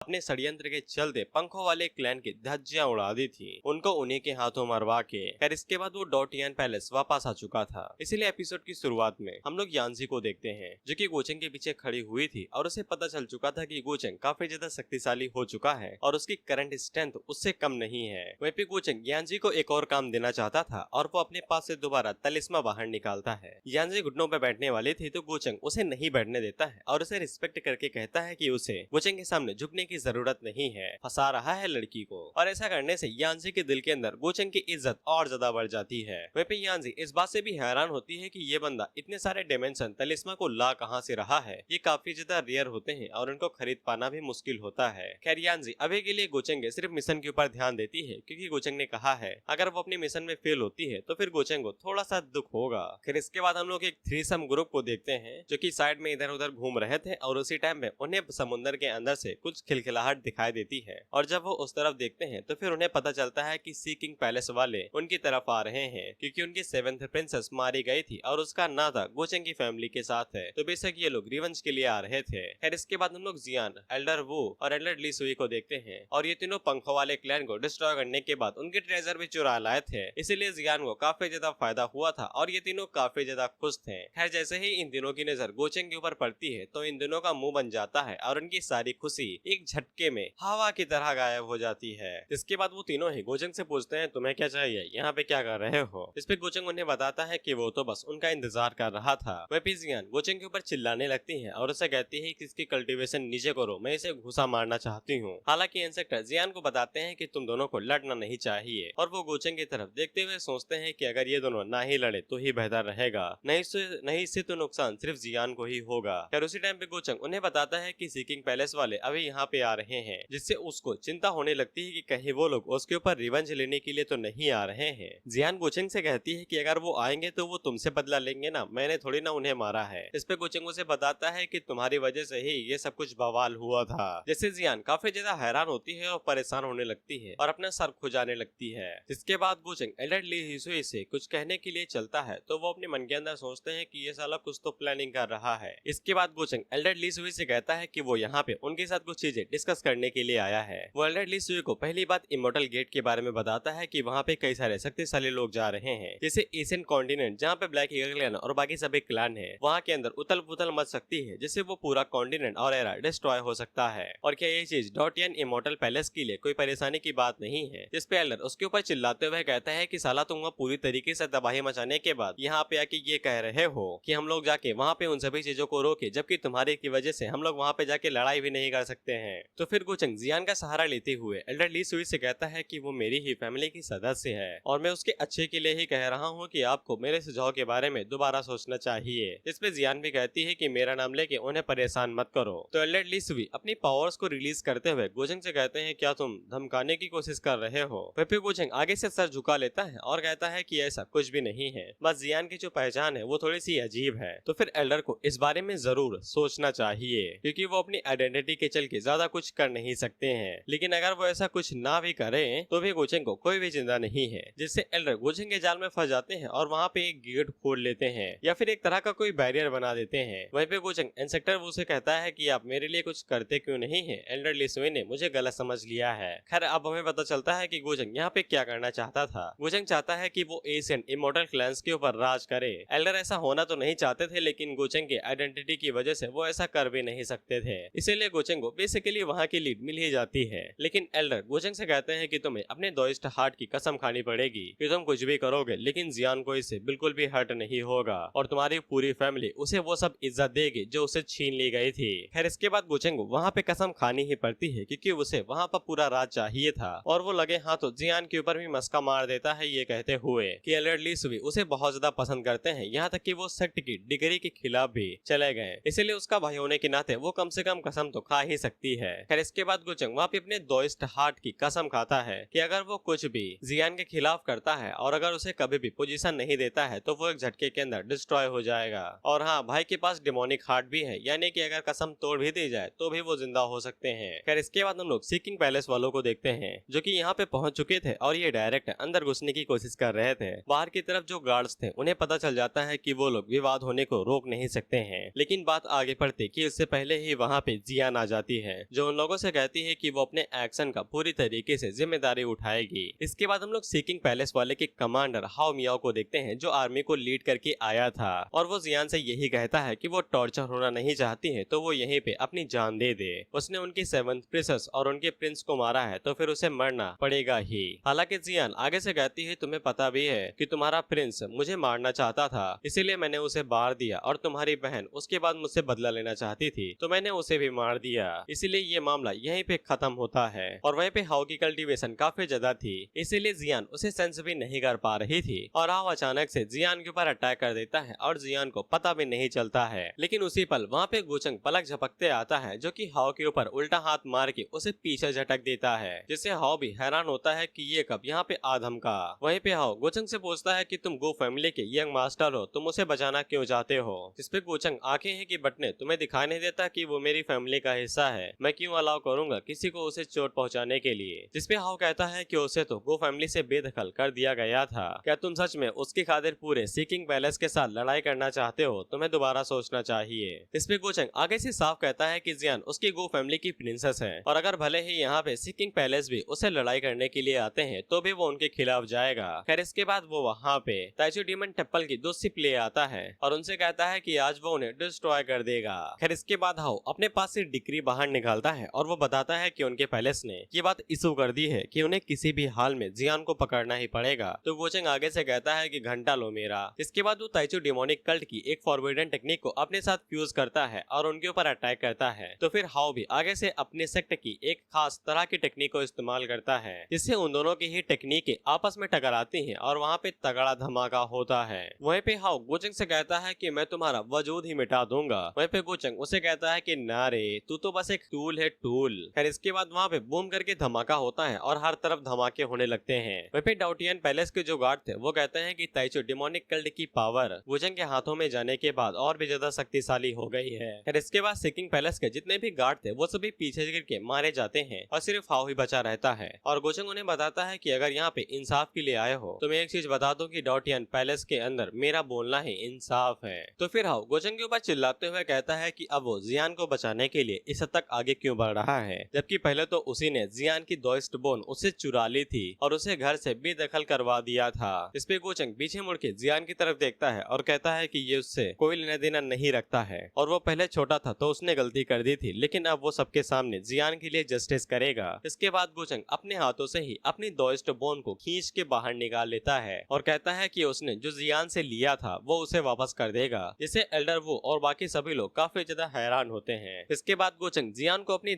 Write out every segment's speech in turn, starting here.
अपने षड्यंत्र के चलते पंखों वाले क्लैन की धज्जियां उड़ा दी थी, उनको उन्हीं के हाथों मरवा के। खैर इसके बाद वो डॉटियन पैलेस वापस आ चुका था। इसीलिए एपिसोड की शुरुआत में हम लोग यानजी को देखते हैं, जो कि गोचेंग के पीछे खड़ी हुई थी और उसे पता चल चुका था कि गोचेंग काफी ज्यादा शक्तिशाली हो चुका है और उसकी करंट स्ट्रेंथ उससे कम नहीं है। वहीं पे गोचेंग यानजी को एक और काम देना चाहता था और वो अपने पास से दोबारा तलिस्मा बाहर निकालता है। यानजी घुटनों पे बैठने वाली थी तो गोचेंग उसे नहीं बैठने देता है और उसे रिस्पेक्ट करके कहता है कि उसे गोचेंग के सामने झुकने की जरूरत नहीं है, फंसा रहा है लड़की को। और ऐसा करने से यानजी के दिल के अंदर गोचेंग की इज्जत और ज्यादा बढ़ जाती है। वहीं पे यानजी इस बात से भी हैरान होती है कि ये बंदा इतने सारे डायमेंशन तलिस्मा को ला कहां से रहा है। ये काफी ज्यादा रेयर होते हैं और उनको खरीद पाना भी मुश्किल होता है। खैर यानजी अभी के लिए गोचेंग के सिर्फ मिशन के ऊपर ध्यान देती है, क्योंकि गोचेंग ने कहा है अगर वो अपने मिशन में फेल होती है तो फिर गोचेंग को थोड़ा सा दुख होगा। फिर इसके बाद हम लोग एक थ्रीसम ग्रुप को देखते हैं, जो कि साइड में इधर उधर घूम रहे थे और उसी टाइम में उन्हें समुद्र के अंदर से कुछ खिलखिलाहट दिखाई देती है। और जब वो उस तरफ देखते हैं तो फिर उन्हें पता चलता है कि सी किंग पैलेस वाले उनकी तरफ आ रहे हैं, क्योंकि उनकी 7th प्रिंसेस मारी गई थी और उसका नाता गोचेंग की फैमिली के साथ है। तो बेशक ये लोग रिवेंज के लिए आ रहे थे। खैर इसके बाद हम लोग जियान, एल्डर वू और एल्डर ली सुई को देखते हैं और ये तीनों पंखों वाले क्लैन को डिस्ट्रॉय करने के बाद उनके ट्रेजर भी चुरा लाए थे। इसीलिए जियान को काफी ज्यादा फायदा हुआ था और ये तीनों काफी ज्यादा खुश थे। खैर जैसे ही इन तीनों की नजर गोचेंग के ऊपर पड़ती है तो इन दोनों का मुंह बन जाता है और उनकी सारी खुशी एक झटके में हवा की तरह गायब हो जाती है। इसके बाद वो तीनों ही गोचेंग से पूछते हैं तुम्हें क्या चाहिए, यहाँ पे क्या कर रहे हो। इस पे गोचेंग उन्हें बताता है कि वो तो बस उनका इंतजार कर रहा था। वह भी जियान गोचेंग के ऊपर चिल्लाने लगती है और उसे कहती है कि इसकी कल्टीवेशन नीचे करो, मैं इसे घुसा मारना चाहती हूँ। हालांकि इंसेक्टर जियान को बताते हैं कि तुम दोनों को लड़ना नहीं चाहिए और वो गोचेंग की तरफ देखते हुए सोचते हैं कि अगर ये दोनों ना ही लड़े तो ही बेहतर रहेगा, नहीं से तो नुकसान सिर्फ जियान को ही होगा। फिर उसी टाइम पे गोचेंग उन्हें बताता है कि सी किंग पैलेस वाले अभी यहाँ पे आ रहे हैं, जिससे उसको चिंता होने लगती है कि कहीं वो लोग उसके ऊपर रिवेंज लेने के लिए तो नहीं आ रहे हैं। जियान गोचेंग से कहती है कि अगर वो आएंगे तो वो तुमसे बदला लेंगे ना, मैंने थोड़ी ना उन्हें मारा है। इस पे गोचेंग उसे बताता है कि तुम्हारी वजह से ही ये सब कुछ बवाल हुआ था। जिससे जियान काफी ज्यादा हैरान होती है और परेशान होने लगती है और अपना सर खुजाने लगती है। इसके बाद गोचेंग एल्डर ली हिसुई से कुछ कहने के लिए चलता है तो वो अपने मन के अंदर सोचते हैं कि ये साला कुछ तो प्लानिंग कर रहा है। इसके बाद गोचेंग एल्डर ली सुई से कहता है कि वो यहाँ पे उनके साथ कुछ चीजें डिस्कस करने के लिए आया है। वो एल्डर ली सुई को पहली बात इमोर्टल गेट के बारे में बताता है कि वहाँ पे कई सारे शक्तिशाली लोग जा रहे हैं, जैसे एशियन कॉन्टिनेंट जहाँ पे ब्लैक ईगल क्लैन और बाकी सभी क्लैन है, वहाँ के अंदर उथल पुथल मच सकती है, जिससे वो पूरा कॉन्टिनेंट और एरा डिस्ट्रॉय हो सकता है। और क्या ये चीज डॉटियन इमोर्टल पैलेस के लिए कोई परेशानी की बात नहीं है। जिस पे एल्डर उसके ऊपर चिल्लाते हुए कहता है कि साला तुम पूरी तरीके से तबाही मचाने के बाद यहाँ पे आके ये कह रहे हो कि हम लोग जाके वहाँ पे उन सभी चीजों को रोके, जबकि तुम्हारी की वजह से हम लोग वहाँ पे जाके लड़ाई भी नहीं कर सकते हैं। तो फिर गोचेंग जियान का सहारा लेते हुए एल्डर ली सुई से कहता है कि वो मेरी ही फैमिली की सदस्य है और मैं उसके अच्छे के लिए ही कह रहा हूँ कि आपको मेरे सुझाव के बारे में दोबारा सोचना चाहिए। इस पे जियान भी कहती है कि मेरा नाम लेके उन्हें परेशान मत करो। तो एल्डर ली सुई अपनी पावर्स को रिलीज करते हुए गोचेंग से कहते हैं क्या तुम धमकाने की कोशिश कर रहे हो। फिर गोचेंग आगे से सर झुका लेता है और कहता है कि ऐसा कुछ भी नहीं है, बस जियान की जो पहचान है वो थोड़ी सी अजीब है। तो फिर एल्डर को इस बारे में जरूर सोचना चाहिए, क्योंकि वो अपनी आइडेंटिटी के चल के ज्यादा कुछ कर नहीं सकते हैं। लेकिन अगर वो ऐसा कुछ ना भी करे तो भी गोचेंग को कोई भी चिंता नहीं है, जिससे एल्डर गोचेंग के जाल में फंस जाते हैं और वहाँ पे एक गेट खोल लेते हैं या फिर एक तरह का कोई बैरियर बना देते हैं। वहीं पे गोचेंग इंसेक्टर वू से कहता है कि आप मेरे लिए कुछ करते क्यों नहीं है, एल्डर ली सुई ने मुझे गलत समझ लिया है। खैर अब हमें पता चलता है कि गोचेंग यहाँ पे क्या करना चाहता था। गोचेंग चाहता है कि वो एशियन इमोर्टल क्लैंस के ऊपर राज करे। एल्डर ऐसा होना तो नहीं चाहते थे, लेकिन गोचेंग के आइडेंटिटी की वजह से वो ऐसा कर भी नहीं सकते थे। इसीलिए गोचेंग को बेसिकली वहाँ की लीड मिल ही जाती है। लेकिन एल्डर गोचेंग से कहते हैं कि तुम्हें अपने दोस्त हार्ट की कसम खानी पड़ेगी कि तुम कुछ भी करोगे लेकिन जियान को इससे बिल्कुल भी हर्ट नहीं होगा और तुम्हारी पूरी फैमिली उसे वो सब इज्जत देगी जो उसे छीन ली गई थी। खैर इसके बाद गोचेंग को वहाँ पे कसम खानी ही पड़ती है, क्योंकि उसे वहाँ पर पूरा राज चाहिए था और वो लगे हाथों जियान के ऊपर भी मस्का मार देता है, ये कहते हुए कि एल्डर ली सुई उसे बहुत ज्यादा पसंद करते हैं, यहाँ तक कि वो सेक्ट की डिग्री के खिलाफ भी चले गए। इसीलिए उसका भाई होने के नाते वो कम से कम कसम तो खा ही सकती है। खैर इसके बाद गोचेंग वहाँ पे अपने दोस्त हार्ट की कसम खाता है कि अगर वो कुछ भी जियान के खिलाफ करता है और अगर उसे कभी भी पोजीशन नहीं देता है तो वो एक झटके के अंदर डिस्ट्रॉय हो जाएगा। और हाँ, भाई के पास डिमोनिक हार्ट भी है, यानी कि अगर कसम तोड़ भी दी जाए तो भी वो जिंदा हो सकते हैं। खैर इसके बाद हम लोग सी किंग पैलेस वालों को देखते हैं, जो कि यहाँ पे पहुंच चुके थे और ये डायरेक्ट अंदर घुसने की कोशिश कर रहे थे। बाहर की तरफ जो गार्ड्स थे उन्हें पता चल जाता है कि वो लोग विवाद होने को रोक नहीं सकते हैं, लेकिन बात आगे बढ़ती कि उससे पहले ही वहाँ पे जियान आ जाती है, जो उन लोगों से कहती है कि वो अपने एक्शन का पूरी तरीके से जिम्मेदारी उठाएगी। इसके बाद हम लोग सीकिंग पैलेस वाले के कमांडर हाओ मियाओ को देखते हैं, जो आर्मी को लीड करके आया था और वो जियान से यही कहता है कि वो टॉर्चर होना नहीं चाहती है तो वो यहीं पे अपनी जान दे दे। उसने उनकी 7th प्रिंसेस और उनके प्रिंस को मारा है तो फिर उसे मरना पड़ेगा ही। हालांकि जियान आगे से कहती है तुम्हें पता भी है कि तुम्हारा प्रिंस मुझे मारना चाहता था, इसीलिए मैंने उसे मार दिया, और तुम्हारी बहन उसके बाद मुझसे बदला लेना चाहती थी तो मैंने उसे भी मार दिया, इसीलिए ये मामला यहीं पे खत्म होता है। और वहीं पे हाओ की कल्टीवेशन काफी ज्यादा थी, इसीलिए जियान उसे सेंस भी नहीं कर पा रही थी और हाओ अचानक से जियान के ऊपर अटैक कर देता है और जियान को पता भी नहीं चलता है। लेकिन उसी पल वहाँ पे गोचंग पलक झपकते आता है, जो कि हाओ के ऊपर उल्टा हाथ मार के उसे पीछे झटक देता है, जिससे हाओ भी हैरान होता है कि ये कब यहाँ पे आधम का। वहीं पे हाओ गोचंग से पूछता है कि तुम गो फैमिली के यंग मास्टर हो, तुम उसे बचाना क्यों चाहते हो? जिसपे गोचंग आंखें हैं कि बटने तुम्हें दिखाई नहीं देता कि वो मेरी फैमिली का हिस्सा है, मैं क्यों अलाउ करूंगा किसी को उसे चोट पहुंचाने के लिए। जिसपे हाओ कहता है कि उसे तो गो फैमिली से बेदखल कर दिया गया था, क्या तुम सच में उसकी खातिर पूरे सीकिंग पैलेस के साथ लड़ाई करना चाहते हो? तुम्हें दोबारा सोचना चाहिए। इसपे गोचंग आगे से साफ कहता है कि जियान उसकी गो फैमिली की प्रिंसेस है और अगर भले ही यहाँ पे सीकिंग पैलेस भी उसे लड़ाई करने के लिए आते हैं तो भी वो उनके खिलाफ जाएगा। खैर इसके बाद वो वहाँ पे ताइचू डीमन टेम्पल की 2 शिप ले आता है और उनसे कहता है कि आज वो उन्हें डिस्ट्रॉय कर देगा। खैर इसके बाद हाओ अपने पास से डिक्री बाहर निकालता है और वो बताता है कि उनके पैलेस ने ये बात इशू कर दी है कि उन्हें किसी भी हाल में जियान को पकड़ना ही पड़ेगा। तो गोचंग आगे से कहता है कि घंटा लो मेरा। इसके बाद वो ताइचू डिमोनिक कल्ट की एक फॉरबिडन टेक्निक को अपने साथ फ्यूज करता है और उनके ऊपर अटैक करता है। तो फिर हाओ भी आगे से अपने सेक्ट की एक खास तरह की टेक्निक को इस्तेमाल करता है, जिससे उन दोनों की ही टेक्निकें आपस में टकराती हैं और वहाँ पे तगड़ा धमाका होता है। वहीं पे हाओ गोचंग से कहता है कि मैं तुम्हारा वजूद ही मिटा दूंगा। वहीं पे गोचंग उसे कहता है कि ना रे, तू तो बस एक टूल है, टूल। खैर इसके बाद वहाँ पे बूम करके धमाका होता है और हर तरफ धमाके होने लगते हैं। वहीं पे डाउटियन पैलेस के जो गार्ड थे वो कहते हैं कि ताइचू डिमोनिक कल्ट की पावर गोचंग के हाथों में जाने के बाद और भी ज्यादा शक्तिशाली हो गई है। खैर इसके बाद सीकिंग पैलेस के जितने भी गार्ड थे वो सभी पीछे गिर के मारे जाते हैं और सिर्फ हाओ ही बचा रहता है। और गोचंग उन्हें बताता है कि अगर यहाँ पे इंसाफ के लिए आए हो तो मैं एक चीज बता दूं कि डाउटियन पैलेस के अंदर मेरा बोलना ही इंसाफ है। तो फिर हाओ गोचंग के ऊपर चिल्लाते हुए कहता है कि अब वो जियान को बचाने के लिए इस हद तक आगे क्यों बढ़ रहा है, जबकि पहले तो उसी ने जियान की दोस्त बोन उससे चुरा ली थी और उसे घर से बेदखल करवा दिया था। इस पे गोचंग पीछे मुड़ के जियान की तरफ देखता है और कहता है कि ये उससे कोई लेना देना नहीं रखता है और वो पहले छोटा था तो उसने गलती कर दी थी, लेकिन अब वो सबके सामने जियान के लिए जस्टिस करेगा। इसके बाद गोचंग अपने हाथों से ही अपनी दोस्त बोन को खींच के बाहर निकाल लेता है और कहता है कि उसने जो जियान से लिया था वो उसे वापस कर देगा, जिससे एल्डर वो और बाकी सभी लोग काफी ज्यादा हैरान होते हैं। इसके बाद गोचंग जियान को अपनी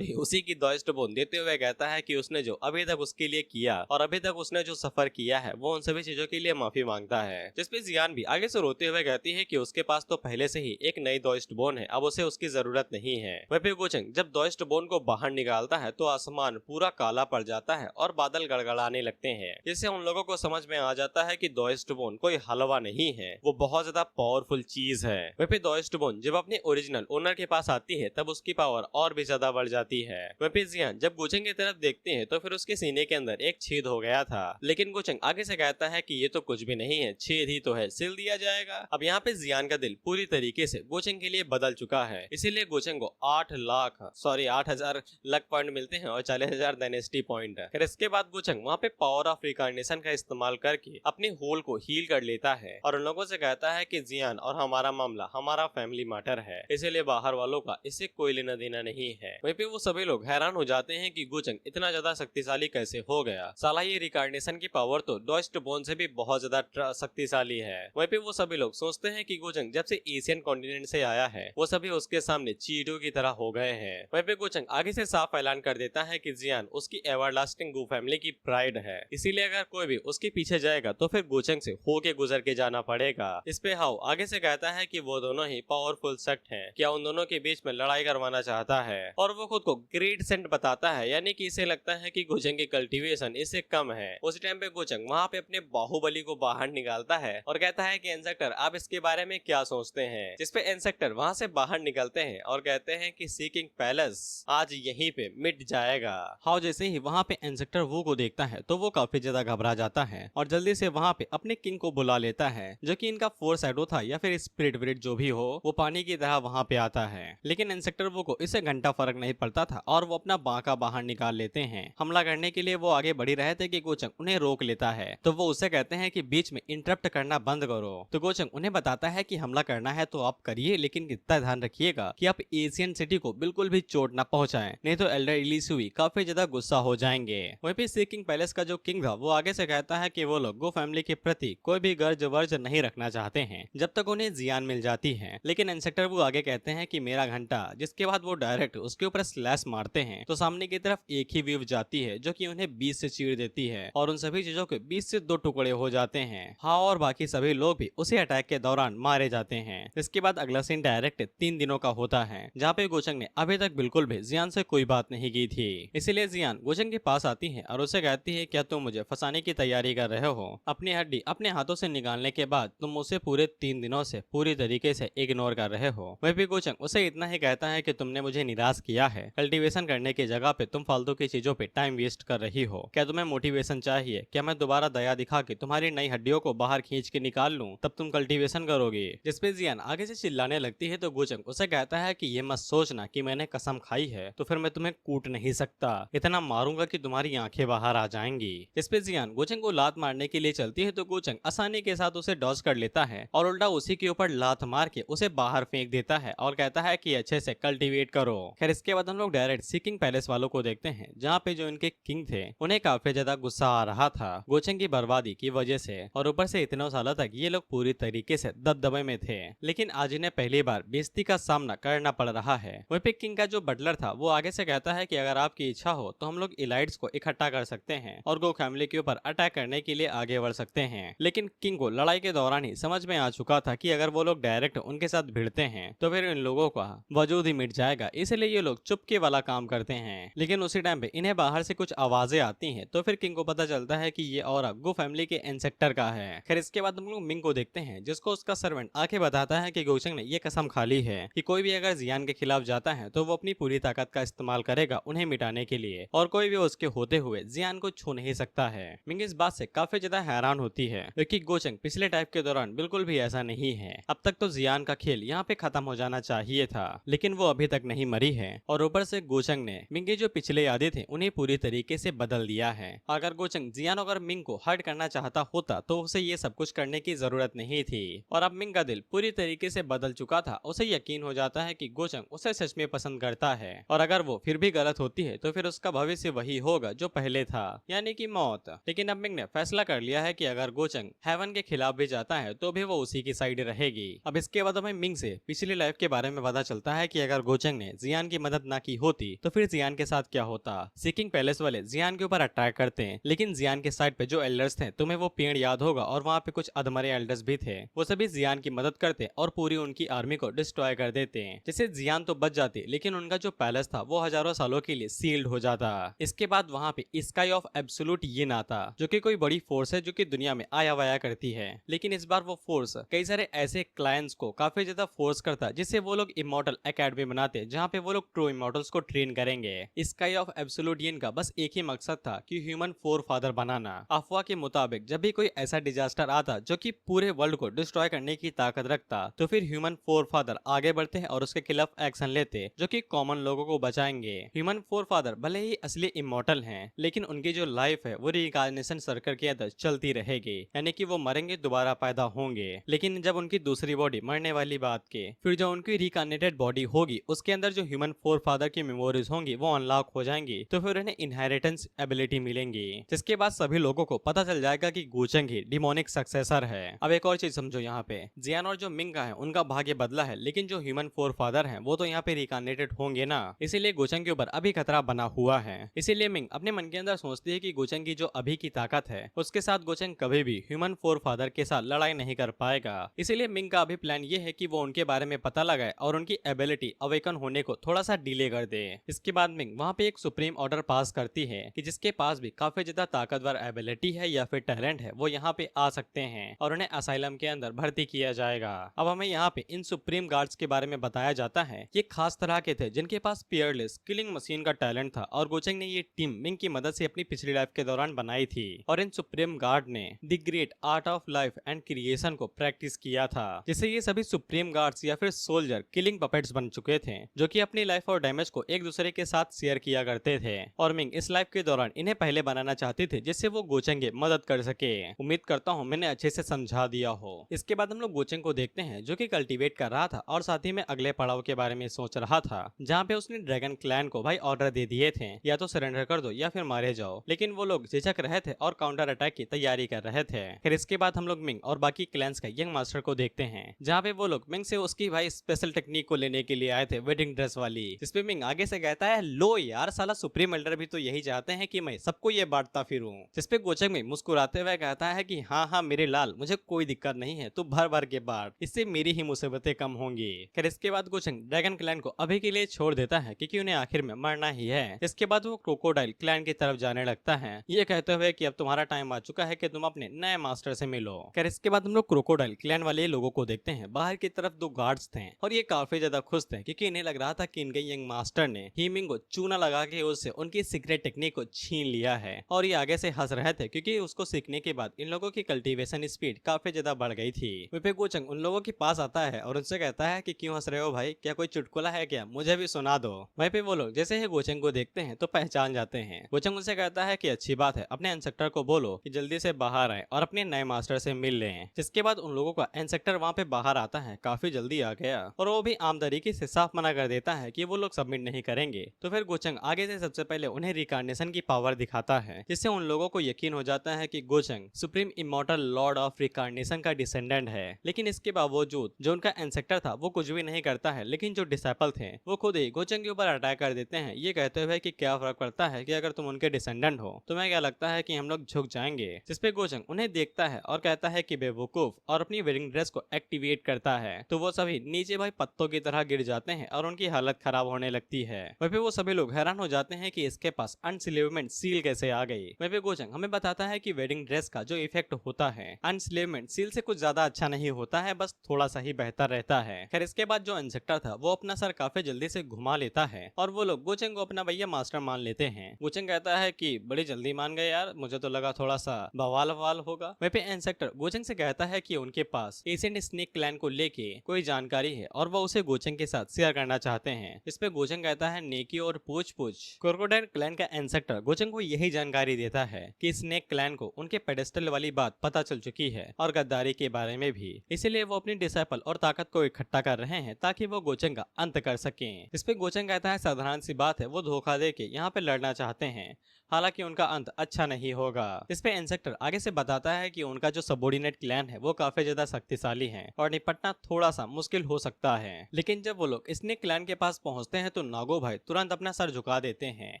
उसी की दोस्त बोन देते हुए कहता है कि उसने जो अभी तक उसके लिए किया और अभी तक उसने जो सफर किया है वो उन सभी चीजों के लिए माफी मांगता है। जिसपे जियान भी आगे से रोते हुए कहती है कि उसके पास तो पहले से ही एक नई दोस्त बोन है, अब उसे उसकी जरूरत नहीं है। वहीं पे गोचंग जब दोस्त बोन को बाहर निकालता है तो आसमान पूरा काला पड़ जाता है और बादल गड़गड़ाने लगते हैं, जिससे उन लोगों को समझ में आ जाता है कि दोस्त बोन कोई हलवा नहीं है, वो बहुत ज्यादा पावरफुल चीज है। वहीं पे दोस्त बोन जब अपने ओरिजिनल ओनर के पास आती है तब उसकी पावर और भी ज्यादा बढ़ जाती है। वहीं पे जियान जब गोचंग की तरफ देखते हैं तो फिर उसके सीने के अंदर एक छेद हो गया था, लेकिन गोचंग आगे से कहता है कि ये तो कुछ भी नहीं है, छेद ही तो है, सिल दिया जाएगा। अब यहाँ पे जियान का दिल पूरी तरीके से गोचंग के लिए बदल चुका है, इसीलिए गोचंग को 8,000 लक पॉइंट मिलते हैं और 40,000 डायनेस्टी पॉइंट। फिर इसके बाद गोचंग वहाँ पे पावर ऑफ रिकार्नेशन का इस्तेमाल करके अपने होल को हील कर लेता है और उन लोगों से कहता है कि जियान और हमारा मामला हमारा फैमिली मैटर है, इसीलिए बाहर वालों का इससे कोई लेना देना नहीं है। वहीं पे वो सभी लोग हैरान हो जाते हैं कि गोचंग इतना ज्यादा शक्तिशाली कैसे हो गया, साला ये रिकार्नेशन की पावर तो दोस्त बोन से भी बहुत ज्यादा शक्तिशाली है। वहीं पे वो सभी लोग सोचते हैं कि गोचंग जब से एशियन कॉन्टिनेंट से आया है वो सभी उसके सामने चींटियों की तरह हो गए हैं। वहीं पे गोचंग आगे से साफ ऐलान कर देता है कि जियान उसकी एवरलास्टिंग गो फैमिली की प्राइड है, इसीलिए अगर कोई भी उसके पीछे जाएगा तो फिर गोचंग से होके गुजर के जाना पड़ेगा। इस पे हाओ आगे से कहता है कि वो दोनों ही पावरफुल सेक्ट हैं, क्या उन दोनों के बीच में लड़ाई करवाना चाहता है और वो खुद को ग्रेट सेंट बताता है, यानी कि इसे लगता है कि गोचंग की कल्टीवेशन इससे कम है। उस टाइम पे गोचंग वहाँ पे अपने बाहुबली को बाहर निकालता है और कहता है कि इंसेक्टर आप इसके बारे में क्या सोचते हैं, जिसपे इंसेक्टर वहाँ से बाहर निकलते हैं और कहते हैं कि सीकिंग पैलेस आज यहीं पे मिट जाएगा। हाओ जैसे ही वहाँ पे इंसेक्टर वो को देखता है तो वो काफी ज्यादा घबरा जाता है और जल्दी से वहाँ पे अपने किंग को बुला लेता है, जो कि इनका फोर शैडो था या फिर स्पिरिट विरिट जो भी हो, वो पानी की तरह वहाँ पे आता है। लेकिन इंसेक्टर वो को इससे घंटा फर्क नहीं पड़ता था और वो अपना बांका बाहर निकाल लेते हैं। हमला करने के लिए वो आगे बढ़ ही रहे थे कि गोचंग उन्हें रोक लेता है, तो वो उससे कहते हैं कि बीच में इंटरप्ट करना बंद करो। तो गोचंग उन्हें बताता है कि हमला करना है तो आप करिए, लेकिन इतना ध्यान रखिएगा कि आप एशियन सिटी को बिल्कुल भी चोट ना पहुंचाएं, नहीं तो एल्डर इलीसुई काफी ज्यादा गुस्सा हो जाएंगे। वहीं पे सी किंग पैलेस का जो किंग था वो आगे से कहता है कि वो लोग गो फैमिली के प्रति कोई भी गर्ज वर्ज नहीं रखना चाहते हैं जब तक उन्हें जियान मिल जाती है। लेकिन इंसेक्टर वो आगे कहते हैं कि मेरा घंटा, जिसके बाद वो डायरेक्ट उसके ऊपर स्लैश मारते हैं तो सामने की तरफ एक ही वेव जाती है जो कि उन्हें 20 से चीर देती है और उन सभी चीजों के 20 से 2 टुकड़े हो जाते हैं। हाँ, और बाकी सभी लोग भी उसी अटैक के दौरान मारे जाते हैं। इसके बाद अगला सीन डायरेक्ट 3 दिनों का होता है जहाँ पे गोचंग ने अभी तक बिल्कुल भी जियान से कोई बात नहीं की थी। इसीलिए जियान गोचंग के पास आती है और उसे कहती है, क्या तुम मुझे फंसाने की तैयारी कर रहे हो? अपनी हड्डी अपने हाथों से निकालने के बाद तुम उसे पूरे 3 दिनों से पूरी तरीके से इग्नोर कर रहे हो। वह भी गोचंग उसे इतना ही कहता है कि तुमने मुझे निराश किया है, कल्टीवेशन करने की जगह पे तुम फालतू की चीजों पे टाइम वेस्ट कर रही हो। क्या तुम्हें मोटिवेशन चाहिए? क्या मैं दोबारा दया दिखा के तुम्हारी नई हड्डियों को बाहर खींच के निकाल लूं, तब तुम कल्टीवेशन करोगे? जिसपे जियान आगे से चिल्लाने लगती है तो गोचंग उसे कहता है कि ये मत सोचना कि मैंने कसम खाई है तो फिर मैं तुम्हें कूट नहीं सकता, इतना मारूंगा कि तुम्हारी आंखें बाहर आ जाएंगी। इस पे जियान गोचंग को लात मारने के लिए चलती है तो गोचंग आसानी के साथ उसे डॉज कर लेता है और उल्टा उसी के ऊपर लात मार के उसे बाहर फेंक देता है और कहता है कि अच्छे से कल्टीवेट करो। खैर, इसके बाद हम लोग डायरेक्ट सी किंग पैलेस वालों को देखते हैं जहाँ पे जो इनके किंग थे उन्हें काफी ज्यादा गुस्सा आ रहा था गोचंग की बर्बादी की वजह से, और ऊपर से इतने सालों तक ये लोग पूरी तरीके से दबदबे में थे, लेकिन आज इन्हें पहली बार बेइज्जती का सामना करना पड़ रहा है। वहीं पे किंग का जो बटलर था वो आगे से कहता है कि अगर आपकी इच्छा हो तो हम लोग इलाइट्स को इकट्ठा कर सकते हैं और गो फैमिली के ऊपर अटैक करने के लिए आगे बढ़ सकते हैं। लेकिन किंग को लड़ाई के दौरान ही समझ में आ चुका था कि अगर वो लोग डायरेक्ट उनके साथ भिड़ते हैं तो फिर इन लोगों का वजूद ही मिट जाएगा, इसलिए ये लोग चुपके वाला काम करते हैं। लेकिन उसी टाइम पे इन्हें बाहर से कुछ आवाजें आती हैं तो फिर किंग को पता चलता है कि ये और गो फैमिली के इंसेक्टर का है। खैर, इसके बाद हम लोग मिंग को देखते हैं जिसको उसका सर्वेंट आके बताता है कि गोचंग ने ये कसम खा ली है कि कोई भी अगर जियान के खिलाफ जाता है तो वो अपनी पूरी ताकत का इस्तेमाल करेगा उन्हें मिटाने के लिए, और कोई भी उसके होते हुए जियान को छू नहीं सकता है। मिंग इस बात से काफी ज्यादा हैरान होती है क्योंकि गोचंग पिछले टाइप के दौरान बिल्कुल भी ऐसा नहीं है। अब तक तो जियान का खेल यहाँ पे खत्म हो जाना चाहिए था, लेकिन वो अभी तक नहीं मरी है, और ऊपर से गोचंग ने मिंग के जो पिछले यादें थे उन्हें पूरी तरीके से बदल दिया है। अगर गोचंग जियान और मिंग को हर्ट करना चाहता होता तो उसे ये सब कुछ करने की जरूरत नहीं थी, और अब मिंग का दिल पूरी तरीके से बदल चुका था। उसे यकीन हो जाता है कि गोचंग उसे सच में पसंद करता है, और अगर वो फिर भी गलत होती है तो फिर उसका भविष्य वही होगा जो पहले था, यानी कि मौत। लेकिन अब मिंग ने फैसला कर लिया है कि अगर गोचंग हेवन के खिलाफ भी जाता है तो भी वो उसी की साइड रहेगी। अब इसके बाद हमें मिंग से पिछली लाइफ के बारे में पता चलता है कि अगर गोचंग ने जियान की मदद ना की होती तो फिर जियान के साथ क्या होता। सी किंग पैलेस वाले जियान के ऊपर अटैक करते हैं, लेकिन जियान के साइड पे जो एल्डर्स थे, तुम्हें वो पेड़ याद होगा, और वहाँ पे कुछ अधमरे एल्डर्स भी थे, वो सभी जियान की मदद करते और पूरी उनकी आर्मी को डिस्ट्रॉय कर देते हैं, जिससे जियान तो बच जाते लेकिन उनका जो पैलेस था वो हजारों सालों के लिए सील्ड हो जाता। इसके बाद वहाँ पे स्काई ऑफ एब्सोल्यूट यिन आता, जो कि कोई बड़ी फोर्स है जो कि दुनिया में आया वाया करती है, लेकिन इस बार वो फोर्स कई सारे ऐसे क्लाइंट्स को काफी ज्यादा फोर्स करता जिससे वो लोग इमोर्टल एकेडमी बनाते जहाँ पे वो लोग ट्रू इमोर्टल्स को ट्रेन करेंगे। स्काई ऑफ एब्सोल्यूट यिन का बस एक ही मकसद था कि ह्यूमन फोर फादर बनाना। अफवाह के मुताबिक जब भी कोई ऐसा डिजास्टर आता जो कि पूरे वर्ल्ड को डिस्ट्रॉय करने की ताकत रखता तो फिर ह्यूमन फोर फादर आगे बढ़ते हैं और उसके खिलाफ एक्शन लेते जो कि कॉमन लोगों को बचाएंगे। ह्यूमन फोर फादर भले ही असली इमोर्टल हैं, लेकिन उनकी जो लाइफ है वो रिइंकार्नेशन सर्कल के अंदर चलती रहेगी, यानी कि वो मरेंगे दोबारा पैदा होंगे, लेकिन जब उनकी दूसरी बॉडी मरने वाली बात के फिर जो उनकी रिकार्नेटेड बॉडी होगी उसके अंदर जो ह्यूमन फोर फादर की मेमोरीज होंगी वो अनलॉक हो जाएंगी, तो फिर उन्हें इनहेरिटेंस एबिलिटी मिलेंगी, जिसके बाद सभी लोगों को पता चल जाएगा कि गोचंग ही डिमोनिक सक्सेसर है। अब एक और चीज समझो, यहाँ पे जियान और जो मिंग का है उनका भाग्य बदला है, लेकिन जो ह्यूमन फोर फादर है वो तो यहाँ पे रिकार्नेटेड होंगे ना, इसीलिए गोचंग के ऊपर अभी खतरा बना हुआ है। इसीलिए मिंग अपने मन के अंदर सोचती है कि गोचंग की जो अभी की ताकत है उसके साथ गोचंग कभी भी ह्यूमन फोर फादर के साथ लड़ाई नहीं कर पाएगा। इसीलिए मिंग का अभी प्लान ये है कि वो उनके बारे में पता लगाए और उनकी एबिलिटी अवेकन होने को थोड़ा सा डिले कर दे। इसके बाद मिंग वहाँ पे एक सुप्रीम ऑर्डर पास करती है कि जिसके पास भी काफी ज्यादा ताकतवर एबिलिटी है या फिर टैलेंट है वो यहाँ पे आ सकते हैं और उन्हें असाइलम के अंदर भर्ती किया जाएगा। अब हमें यहाँ पे इन सुप्रीम गार्ड्स के बारे में बताया जाता है। ये खास तरह के थे जिनके पास पियरलेस किलिंग मशीन का टैलेंट था और गोचंग ने ये टीम मिंग की मदद से अपनी पिछली लाइफ के दौरान बनाई थी, और इन सुप्रीम गार्ड ने the great art of life and creation को प्रैक्टिस किया था, जिससे ये सभी सुप्रीम गार्ड्स या फिर सोल्जर किलिंग पपेट्स बन चुके चुके थे जो कि अपनी लाइफ और डैमेज को एक दूसरे के साथ शेयर किया करते थे और मिंग इस लाइफ के दौरान इन्हें पहले बनाना चाहती थी जिससे वो गोचेंग की मदद कर सके। उम्मीद करता हूँ मैंने अच्छे से समझा दिया हो। इसके बाद हम लोग गोचेंग को देखते हैं जो कि कल्टीवेट कर रहा था और साथ ही में अगले पड़ाव के बारे में सोच रहा था जहाँ पे उसने ड्रैगन क्लैन को भाई ऑर्डर दे दिए थे या तो सरेंडर कर दो या फिर मारे जाओ, लेकिन वो लोग झिझक रहे थे और काउंटर अटैक की तैयारी कर रहे थे। फिर इसके बाद हम लोग मिंग और बाकी क्लैंस का यंग मास्टर को देखते हैं जहाँ पे वो लोग मिंग से उसकी भाई स्पेशल टेक्निक को लेने के लिए आए थे, वेडिंग ड्रेस वाली, जिसपे मिंग आगे से कहता है लो यार साला सुप्रीम एल्डर भी तो यही चाहते हैं कि मैं सबको ये बांटता फिरूं। जिसपे गोचेंग मिंग मुस्कुराते हुए कहता है कि हाँ हाँ मेरे लाल मुझे कोई दिक्कत नहीं है, तू भर भर के बांट, इससे मेरी ही मुसीबतें कम होंगी। फिर इसके बाद गोचेंग ड्रैगन क्लैन को अभी के लिए छोड़ देता है क्योंकि उन्हें आखिर में मरना ही है। इसके बाद वो क्रोकोडाइल क्लैन की तरफ जाने लगता है ये कहते हुए कि अब तुम्हारा टाइम आ चुका है कि तुम अपने नए मास्टर से मिलो। फिर इसके बाद हम लोग क्रोकोडाइल क्लैन वाले लोगों को देखते हैं। बाहर की तरफ दो गार्ड्स थे और ये काफी ज्यादा खुश थे क्योंकि इन्हें लग रहा था कि इनके यंग मास्टर ने हीमिंग को चूना लगा के उससे उनकी सीक्रेट टेक्निक को छीन लिया है और ये आगे से हंस रहे थे क्योंकि उसको सीखने के बाद इन लोगों की कल्टीवेशन स्पीड काफी ज्यादा बढ़ गई थी। वहीं पे गोचंग उन लोगों के पास आता है और उनसे कहता है कि क्यों हंस रहे हो भाई, क्या कोई चुटकुला है क्या, मुझे भी सुना दो। वहीं पे वो लोग जैसे ही गोचंग को देखते हैं तो पहचान जाते हैं। गोचंग उनसे कहता है कि अच्छी बात है, अपने इंस्पेक्टर को बोलो कि जल्दी से बाहर आए और अपने नए मास्टर से मिल लें। जिसके बाद उन लोगों का इंस्पेक्टर वहाँ पे बाहर आता है, काफी जल्दी आ गया और वो भी आम तरीके से साफ मना कर देता है कि वो लोग सबमिट नहीं करेंगे। तो फिर गोचंग आगे से सबसे पहले उन्हें रिकार्नेशन की पावर दिखाता है जिससे उन लोगों को यकीन हो जाता है कि गोचंग supreme immortal Lord of reincarnation का डिसेंडेंट है। लेकिन इसके बावजूद जो उनका इंस्पेक्टर था वो कुछ भी नहीं करता है, लेकिन जो डिसेबल थे वो खुद ही गोचंग के ऊपर अटैक कर देते हैं ये कहते हुए कि क्या फर्क पड़ता है कि अगर तुम उनके डिसेंडेंट हो, तुम्हें क्या लगता है कि हम लोग झुक जाएंगे। जिसपे गोचंग उन्हें देखता है और कहता है कि बेवकूफ और अपनी वेडिंग ड्रेस को एक्टिवेट करता है तो वो सभी नीचे भाई पत्तों की तरह गिर जाते हैं और उनकी हालत खराब होने लगती है। वहीं पे वो सभी लोग हैरान हो जाते हैं कि इसके पास अनस्लेवमेंट सील कैसे आ गई। वहीं पे गोचंग हमें बताता है कि वेडिंग ड्रेस का जो इफेक्ट होता है अनस्लेवमेंट सील से कुछ ज्यादा अच्छा नहीं होता है, बस थोड़ा सा ही बेहतर रहता है। खैर इसके बाद जो इंस्पेक्टर था वो अपना सर काफी जल्दी से घुमा लेता है और वो लोग गोचंग को अपना भैया मास्टर मान लेते हैं। गोचंग कहता है कि बड़ी जल्दी मान गए यार, मुझे तो लगा थोड़ा सा बवाल ववाल होगा। वहीं पे इंस्पेक्टर गोचंग से कहता है कि उनके पास एशियन स्नेक क्लैन को लेके कोई जानकारी है और वो उसे गोचंग के साथ शेयर करना चाहते हैं। इस पे गोचंग कहता है नेकी और पूछ पूछ। क्रोकोडाइल क्लैन का इंस्पेक्टर गोचंग को यही जानकारी देता है कि स्नेक क्लैन को उनके पेडेस्टल वाली बात पता चल चुकी है और गद्दारी के बारे में भी, इसीलिए वो अपनी डिसाइपल और ताकत को इकट्ठा कर रहे हैं ताकि वो गोचंग का अंत कर सकें। इस पे गोचंग कहता है साधारण सी बात है, वो धोखा दे के यहाँ पे लड़ना चाहते हैं, हालांकि उनका अंत अच्छा नहीं होगा। इस पे इंस्पेक्टर आगे से बताता है कि उनका जो सबॉर्डिनेट क्लैन है वो काफी ज्यादा शक्तिशाली है और निपटना थोड़ा सा मुश्किल हो सकता है। लेकिन जब वो लोग स्नेक क्लैन के पास पहुंचते हैं तो नागो भाई तुरंत अपना सर झुका देते हैं।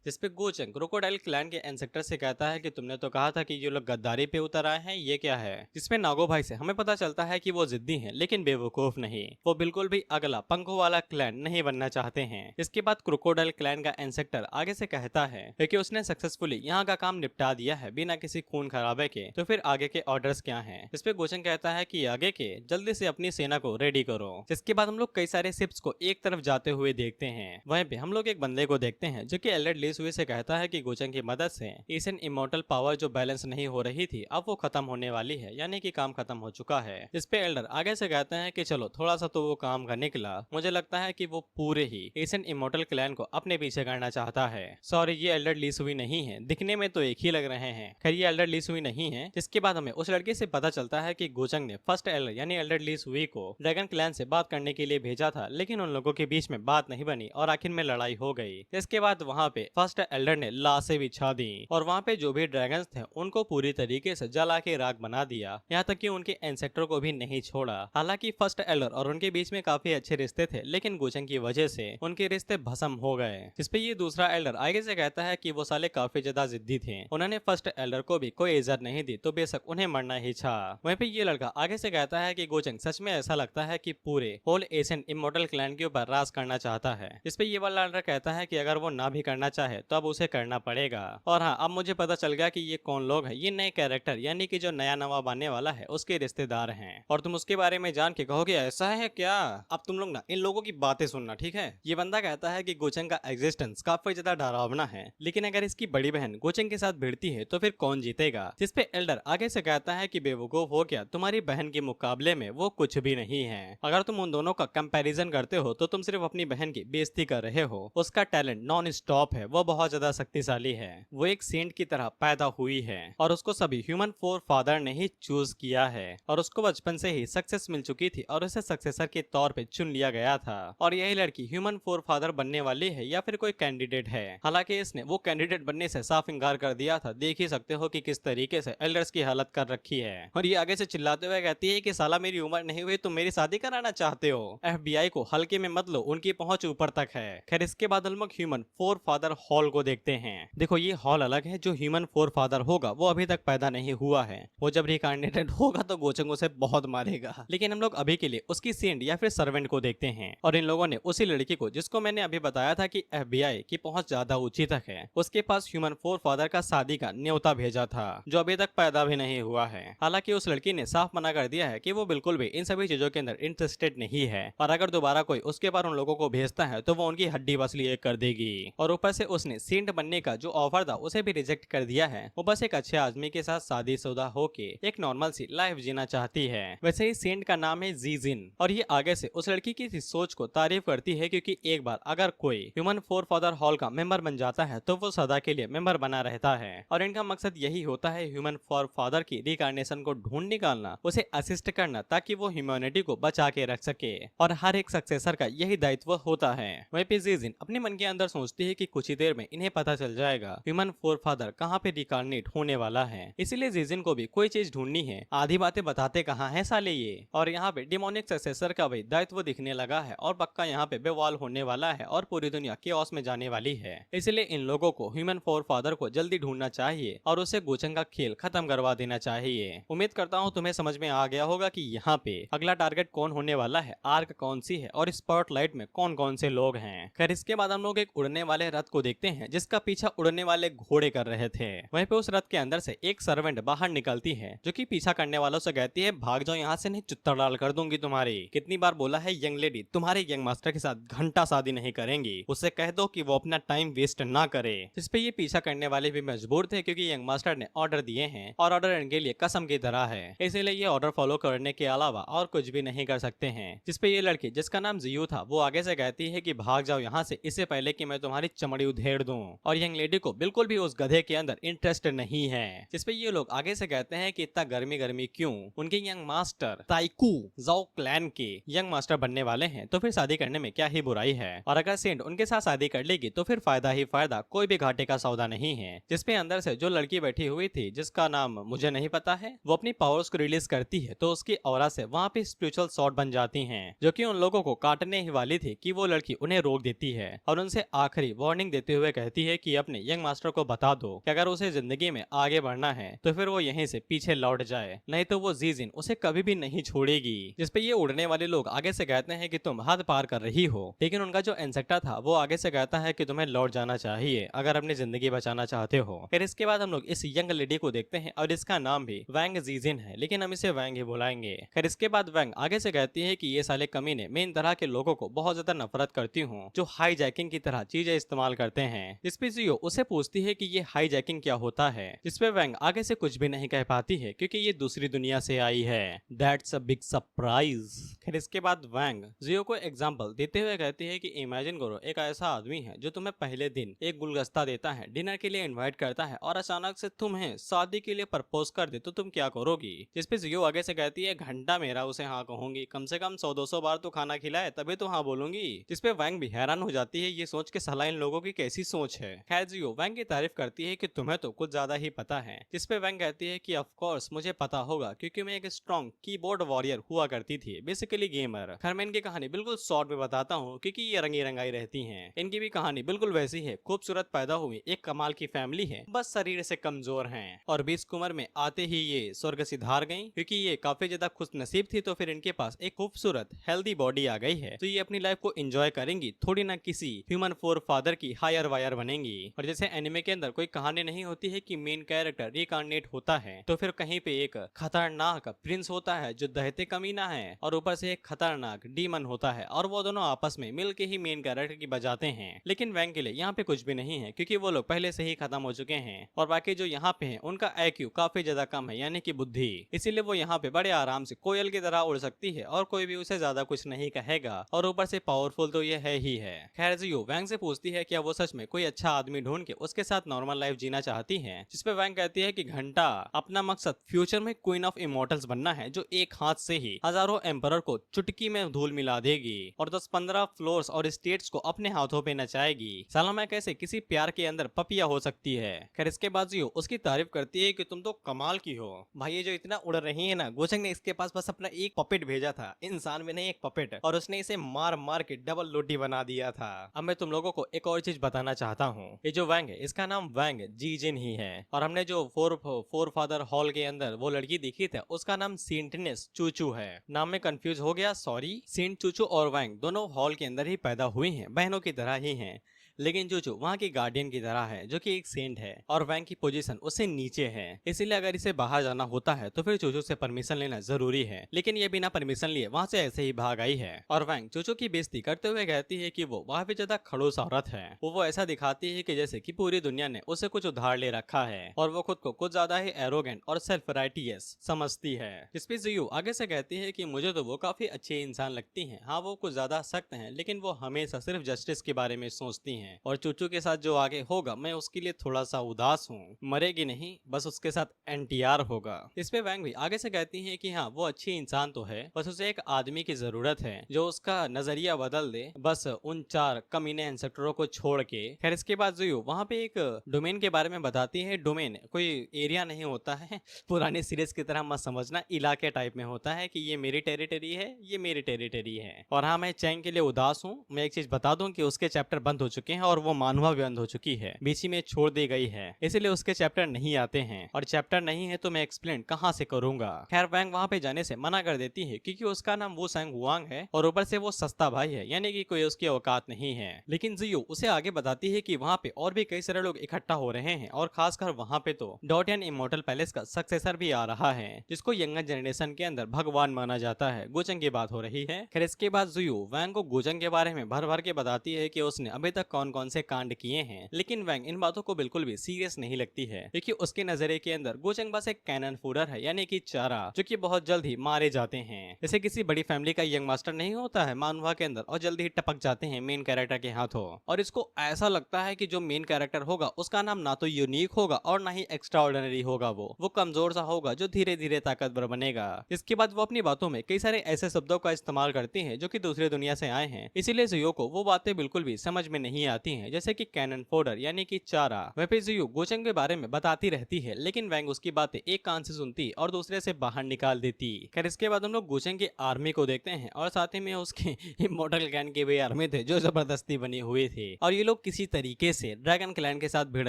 जिसपे गोचंग क्रोकोडाइल क्लैन के इंस्पेक्टर से कहता है कि तुमने तो कहा था कि ये लोग गद्दारी पे उतर आए हैं, ये क्या है। जिसपे नागो भाई से हमें पता चलता है कि वो जिद्दी हैं लेकिन बेवकूफ नहीं, वो बिल्कुल भी अगला पंखों वाला क्लैन नहीं बनना चाहते हैं। इसके बाद क्रोकोडाइल क्लैन का इंस्पेक्टर आगे से कहता है कि उसने सक्सेसफुली यहाँ का काम निपटा दिया है बिना किसी खून खराबे के, तो फिर आगे के ऑर्डर्स क्या हैं। इस पे गोचंग कहता है कि आगे के जल्दी से अपनी सेना को रेडी करो। जिसके बाद हम लोग कई सारे शिप्स को एक तरफ जाते हुए देखते हैं। वहीं पे हम लोग एक बंदे को देखते हैं जो कि एल्डर ली सुई से कहता है कि गोचंग की मदद से एशियन इमॉर्टल पावर जो बैलेंस नहीं हो रही थी अब वो खत्म होने वाली है, यानी कि काम खत्म हो चुका है। इस पे एल्डर आगे से कहते हैं कि चलो थोड़ा सा तो वो काम का निकला, मुझे लगता है कि वो पूरे ही एशियन इमॉर्टल क्लैन को अपने पीछे करना चाहता है। सॉरी ये एल्डर ली सुई नहीं है, दिखने में तो एक ही लग रहे हैं। खैर ये एल्डर ली सुई नहीं है। जिसके बाद हमें उस लड़के से पता चलता है कि गोचंग ने फर्स्ट एल्डर यानी एल्डर ली सुई को ड्रैगन क्लैन से बात करने के लिए भेजा था, लेकिन उन लोगों के बीच में बात नहीं बनी और आखिर में लड़ाई हो गई। इसके बाद वहाँ पे फर्स्ट एल्डर ने लाशें बिछा दी और वहाँ पे जो भी ड्रैगन्स थे उनको पूरी तरीके से जला के राख बना दिया, यहाँ तक कि उनके इंसेक्टर को भी नहीं छोड़ा। हालांकि फर्स्ट एल्डर और उनके बीच में काफी अच्छे रिश्ते थे, लेकिन गोचंग की वजह से उनके रिश्ते भस्म हो गए। जिसपे ये दूसरा एल्डर आगे से कहता है कि वो साले काफी ज्यादा जिद्दी थे, उन्होंने फर्स्ट एल्डर को भी कोई इज्जत नहीं दी तो बेशक उन्हें मरना ही था। वहीं पे ये लड़का आगे से कहता है कि गोचंग सच में ऐसा लगता है कि पूरे होल एशियन इमॉर्टल क्लैन के ऊपर राज करना चाहता है। इस पे ये वाला एल्डर कहता है कि अगर वो ना भी करना चाहे तो अब उसे करना पड़ेगा। और हाँ अब मुझे पता चल गया कि ये कौन लोग हैं, ये नए कैरेक्टर यानी कि जो नया नवाब आने वाला है उसके रिश्तेदार हैं और तुम उसके बारे में जान के कहोगे ऐसा है क्या। अब तुम लोग ना इन लोगों की बातें सुनना, ठीक है। ये बंदा कहता है कि गोचंग का एग्जिस्टेंस काफी ज्यादा डरावना है, लेकिन अगर इसकी बड़ी बहन गोचंग के साथ भिड़ती है तो फिर कौन जीतेगा। जिसपे एल्डर आगे से कहता है कि बेवकूफ हो क्या, तुम्हारी बहन के मुकाबले में वो कुछ भी नहीं है। अगर तुम उन दोनों का कंपैरिजन करते हो हो तो तुम सिर्फ अपनी बहन की बेइज्जती कर रहे हो। उसका टैलेंट नॉन स्टॉप है, वो बहुत ज्यादा शक्तिशाली है, वो एक सेंट की तरह पैदा हुई है और उसको सभी ह्यूमन फोर फादर ने ही चूज किया है और उसको बचपन से ही सक्सेस मिल चुकी थी और उसे सक्सेसर के तौर पे चुन लिया गया था। और यही लड़की ह्यूमन फोर फादर बनने वाली है या फिर कोई कैंडिडेट है। हालांकि इसने वो कैंडिडेट बनने से साफ इंकार कर दिया था। देख ही सकते हो कि किस तरीके से एल्डर्स की हालत कर रखी है। और ये आगे से चिल्लाते हुए कहती है कि साला मेरी उम्र नहीं हुई, तुम मेरी शादी कराना चाहते हो। FBI को हल्के में मत लो, उनकी पहुंच ऊपर तक है। खैर इसके बाद हम लोग ह्यूमन फोर फादर हॉल को देखते हैं। देखो ये हॉल अलग है। जो ह्यूमन फोर फादर होगा वो अभी तक पैदा नहीं हुआ है। वो जब रिकार्डिनेटेड होगा तो गोचंग उसे बहुत मारेगा। लेकिन हम लोग अभी के लिए उसकी सेंट या फिर सर्वेंट को देखते हैं। और इन लोगों ने उसी लड़की को, जिसको मैंने अभी बताया था कि FBI की पहुंच ज्यादा ऊंची तक है, उसके पास ह्यूमन फोर फादर का शादी का न्योता भेजा था, जो अभी तक पैदा भी नहीं हुआ है। हालांकि उस लड़की ने साफ मना कर दिया है कि वो बिल्कुल भी इन सभी चीजों के अंदर इंटरेस्टेड नहीं है और अगर दोबारा कोई उसके पास उन लोगों को भेजता है तो वो उनकी हड्डी बसली एक कर देगी। और ऊपर से उसने सेंट बनने का जो ऑफर था उसे भी रिजेक्ट कर दिया है। वो बस एक अच्छे आदमी के साथ शादीशुदा होके एक नॉर्मल सी लाइफ जीना चाहती है। वैसे ही सेंट का नाम है जीजिन और ये आगे से उस लड़की की सोच को तारीफ करती है, क्योंकि एक बार अगर कोई ह्यूमन फोर फादर हॉल का मेंबर बन जाता है तो वो सदा के लिए मेंबर बना रहता है और इनका मकसद यही होता है ह्यूमन फोर फादर की रिकार्नेशन को ढूंढ निकालना, उसे असिस्ट करना ताकि वो ह्यूमैनिटी को बचा के रख सके। और हर एक सक्सेसर का यही दायित्व होता है। वहीं पे जीजिन अपने मन के अंदर सोचती है कि कुछ ही देर में इन्हें पता चल जाएगा ह्यूमन फोर फादर कहाँ पे रिकार्नेट होने वाला है, इसीलिए जीजिन को भी कोई चीज ढूंढनी है। आधी बातें बताते कहाँ है साले ये। और यहाँ पे डिमोनिक सक्सेसर का भी दायित्व दिखने लगा है और पक्का यहाँ पे बेवाल होने वाला है और पूरी दुनिया केओस में जाने वाली है। इसलिए इन लोगों को ह्यूमन फोर फादर को जल्दी ढूंढना चाहिए और उसे गोचंग का खेल खत्म करवा देना चाहिए। उम्मीद करता हूँ तुम्हें समझ में आ गया होगा कि यहाँ पे अगला टारगेट कौन होने वाला है, आर्क कौन सी है और स्पॉटलाइट में कौन कौन से लोग हैं। खैर इसके बाद हम लोग एक उड़ने वाले रथ को देखते हैं जिसका पीछा उड़ने वाले घोड़े कर रहे थे। वहीं पे उस रथ के अंदर से एक सर्वेंट बाहर निकलती है जो कि पीछा करने वालों से कहती है भाग जाओ यहाँ से, नहीं चुत्तर डाल कर दूंगी तुम्हारी। कितनी बार बोला है यंग लेडी तुम्हारे यंग मास्टर के साथ घंटा शादी नहीं करेंगी, उससे कह दो कि वो अपना टाइम वेस्ट ना करे। जिस पे ये पीछा करने वाले भी मजबूर थे क्योंकि यंग मास्टर ने ऑर्डर दिए हैं और ऑर्डर इनके लिए कसम की तरह है, इसीलिए ये ऑर्डर फॉलो करने के अलावा और कुछ भी नहीं कर सकते हैं। जिस पे ये लड़की जिसका नाम जियू था वो आगे से कहती है कि भाग जाओ यहाँ से, इससे पहले कि मैं तुम्हारी चमड़ी उधेड़ दूं। और यंग लेडी को बिल्कुल भी उस गधे के अंदर इंटरेस्ट नहीं है। जिस पे ये लोग आगे से कहते हैं कि इतना गर्मी गर्मी क्यों, उनके यंग मास्टर ताइकू जाओ क्लैन के यंग मास्टर बनने वाले हैं तो फिर शादी करने में क्या ही बुराई है। और अगर सेंट उनके साथ शादी कर लेगी तो फिर फायदा ही फायदा, कोई भी घाटे का सौदा नहीं है। जिसपे अंदर से जो लड़की बैठी हुई थी जिसका नाम मुझे नहीं पता है, वो अपनी पावर्स को रिलीज करती है तो उसकी ऑरा से वहाँ पे स्पिरिचुअल शॉट बन जाती हैं जो कि उन लोगों को काटने ही वाली थी कि वो लड़की उन्हें रोक देती है और उनसे आखिरी वार्निंग देते हुए कहती है कि अपने यंग मास्टर को बता दो कि अगर उसे जिंदगी में आगे बढ़ना है तो फिर वो यहीं से पीछे लौट जाए, नहीं तो वो जीजिन उसे कभी भी नहीं छोड़ेगी। जिसपे ये उड़ने वाले लोग आगे से कहते हैं कि तुम हद पार कर रही हो, लेकिन उनका जो इंसेक्टा था वो आगे से कहता है कि तुम्हें लौट जाना चाहिए अगर अपनी जिंदगी बचाना चाहते हो। फिर इसके बाद हम लोग इस यंग लेडी को देखते हैं और इसका नाम भी वैंग जीजिन है, लेकिन हम इसे वैंग ही बुलाएंगे। फिर इसके बाद वैंग आगे से कहती है कि ये साले कमीने मैं इन तरह के लोगों को बहुत ज्यादा नफरत करती हूँ जो हाईजैकिंग की तरह चीजें इस्तेमाल करते हैं। जिसपे जियो उसे पूछती है कि ये हाईजैकिंग क्या होता है, जिसपे वैंग आगे से कुछ भी नहीं कह पाती है क्योंकि ये दूसरी दुनिया से आई है। That's a big surprise. फिर इसके बाद वैंग जियो को एग्जाम्पल देते हुए कहती है कि इमेजिन करो एक ऐसा आदमी है जो तुम्हें पहले दिन एक गुलदस्ता देता है, डिनर के लिए इनवाइट करता है और अचानक से तुम्हें शादी के लिए प्रपोज कर दे तो तुम क्या करोगी। जिसपे जियो आगे से कहती है घंटा मेरा उसे हाँ कहूंगी, कम से कम 100-200 बार तो खाना खिलाए तभी तो हाँ बोलूंगी। जिसपे वैंग भी हैरान हो जाती है ये सोच के साला इन लोगों की कैसी सोच है। खैर जियो वैंग की तारीफ करती है कि तुम्हें तो कुछ ज्यादा ही पता है। जिसपे वैंग कहती है कि ऑफ कोर्स मुझे पता होगा क्योंकि मैं एक स्ट्रॉन्ग कीबोर्ड वॉरियर हुआ करती थी, बेसिकली गेमर। खैर मैं इनकी कहानी बिल्कुल शॉर्ट में बताता हूँ क्योंकि ये रंगी रंगाई रहती है। इनकी भी कहानी बिल्कुल वैसी है, खूबसूरत पैदा हुई एक कमाल की फैमिली है, बस शरीर से कमजोर हैं और 20 की उम्र में आते ही ये स्वर्ग सिधार गईं क्योंकि ये काफी ज्यादा खुश नसीब थी तो फिर इनके पास एक खूबसूरत हेल्दी बॉडी आ गई है तो ये अपनी लाइफ को एंजॉय करेंगी, थोड़ी ना किसी ह्यूमन फोर फादर की हायर वायर बनेंगी। और जैसे एनिमे के अंदर कोई कहानी नहीं होती है कि मेन कैरेक्टर रिकार्नेट होता है तो फिर कहीं पे एक खतरनाक प्रिंस होता है जो दहते कमीना है और ऊपर से एक खतरनाक डीमन होता है और वो दोनों आपस में मिल के ही मेन कैरेक्टर की बजाते हैं। लेकिन वैंग के लिए यहाँ पे कुछ भी नहीं है क्योंकि वो लोग पहले से ही खत्म हो चुके हैं और बाकी जो यहाँ पे हैं उनका IQ काफी ज्यादा कम है यानी कि बुद्धि, इसीलिए वो यहाँ पे बड़े आराम से कोयल की तरह उड़ सकती है और कोई भी उसे ज्यादा कुछ नहीं कहेगा। और ऊपर से पावरफुल तो ये है ही है। खैर जियो वैंग से पूछती है क्या वो सच में कोई अच्छा आदमी ढूंढ के उसके साथ नॉर्मल लाइफ जीना चाहती है, जिसपे वैंग कहती है कि घंटा अपना मकसद फ्यूचर में क्वीन ऑफ इमोर्टल्स बनना है, जो एक हाथ से ही हजारों एम्परर को चुटकी में धूल मिला देगी और 10-15 फ्लोर्स और स्टेट्स को अपने हाथों पे नचाएगी। साला मैं कैसे किसी प्यार के अंदर पपिया हो सकती है। खैर इसके बाद जियो उसकी तारीफ करती है कि तुम तो कमाल की हो भाई, ये जो इतना उड़ रही है ना। गोचंग ने इसके पास बस अपना एक पपेट भेजा था, इंसान में नहीं एक पपेट, और उसने इसे मार मार के डबल लोटी बना दिया था। अब मैं तुम लोगों को एक और चीज बताना चाहता हूँ। ये जो वैंग है इसका नाम वैंग जीजिन ही है, और हमने जो फोर फादर हॉल के अंदर वो लड़की देखी थी उसका नाम सेंटनेस चूचू है। नाम में कंफ्यूज हो गया, सॉरी। सेंट चूचू और वैंग दोनों हॉल के अंदर ही पैदा हुई हैं, बहनों की तरह ही हैं, लेकिन चूचू वहाँ की गार्डियन की तरह है जो कि एक सेंट है, और वैंग की पोजीशन उससे नीचे है। इसीलिए अगर इसे बाहर जाना होता है तो फिर चूचू से परमिशन लेना जरूरी है, लेकिन ये बिना परमिशन लिए वहाँ से ऐसे ही भाग आई है। और वैंग चूचू की बेइज्जती करते हुए कहती है कि वो वहाँ भी ज्यादा खड़ूस औरत है। वो ऐसा दिखाती है कि जैसे कि पूरी दुनिया ने उसे कुछ उधार ले रखा है, और वो खुद को कुछ ज्यादा ही एरोगेंट और सेल्फ राइटियस समझती है। जिसपे जियो आगे से कहती है कि मुझे तो वो काफी अच्छी इंसान लगती है। हाँ वो कुछ ज्यादा सख्त है, लेकिन वो हमेशा सिर्फ जस्टिस के बारे में सोचती है, और चूचू के साथ जो आगे होगा मैं उसके लिए थोड़ा सा उदास हूँ। मरेगी नहीं, बस उसके साथ एनटीआर होगा। इस पे वैंग भी आगे से कहती है कि हाँ वो अच्छी इंसान तो है, बस उसे एक आदमी की जरूरत है जो उसका नजरिया बदल दे, बस उन 4 कमीने इंसेक्टरों को छोड़ के। खैर इसके बाद जियो वहाँ पे एक डोमेन के बारे में बताती है। डोमेन कोई एरिया नहीं होता है, पुराने सीरीज की तरह मत समझना, इलाके टाइप में होता है कि ये मेरी टेरिटरी है, ये मेरी टेरिटरी है। और हाँ मैं चैंग के लिए उदास हूँ। मैं एक चीज बता दूं कि उसके चैप्टर बंद हो चुके हैं और वो मानवा भी बंद हो चुकी है, बीच में छोड़ दी गई है, इसलिए उसके चैप्टर नहीं आते हैं, और चैप्टर नहीं है तो मैं एक्सप्लेन कहाँ से करूंगा। खैर वैंग वहाँ पे जाने से मना कर देती है क्योंकि उसका नाम वो सैंग हुआंग है, और ऊपर से वो सस्ता भाई है, यानी कि कोई उसकी औकात नहीं है। लेकिन जियो उसे आगे बताती है कि वहाँ पे और भी कई सारे लोग इकट्ठा हो रहे हैं, और खासकर वहाँ पे तो डॉटियन इमोर्टल पैलेस का सक्सेसर भी आ रहा है, जिसको यंगर जनरेशन के अंदर भगवान माना जाता है। गोचंग की बात हो रही है। खैर इसके बाद जियो वैंग को गोचंग के बारे में भर भर के बताती है कि उसने अभी तक कौन कौन से कांड किए हैं, लेकिन वैंग इन बातों को बिल्कुल भी सीरियस नहीं लगती है, क्योंकि उसके नजरिए के अंदर गोचंग बस एक कैनन फूडर है, यानी कि चारा, जो कि बहुत जल्द ही मारे जाते हैं। जैसे किसी बड़ी फैमिली का यंग मास्टर नहीं होता है मानवा के अंदर, और जल्दी ही टपक जाते हैं मेन कैरेक्टर के हाथों। और इसको ऐसा लगता है कि जो मेन कैरेक्टर होगा उसका नाम ना तो यूनिक होगा और ना ही एक्स्ट्रा ऑर्डिनरी होगा, वो कमजोर सा होगा जो धीरे धीरे ताकतवर बनेगा। इसके बाद वो अपनी बातों में कई सारे ऐसे शब्दों का इस्तेमाल करती हैं जो कि दूसरी दुनिया से आए हैं, इसीलिए जियो को वो बातें बिल्कुल भी समझ में नहीं आती हैं, जैसे कि कैनन फोडर यानी कि चारा। वह पे जियो गोचंग के बारे में बताती रहती है, लेकिन वैंग उसकी बातें एक कान से सुनती और दूसरे से बाहर निकाल देती। खैर इसके बाद हम लोग गोचंग की आर्मी को देखते हैं, और साथ ही में उसके इमोर्टल क्लैन के भी आर्मी थे जो जबरदस्ती बनी हुई थी, और ये लोग किसी तरीके से ड्रैगन क्लैन के साथ भिड़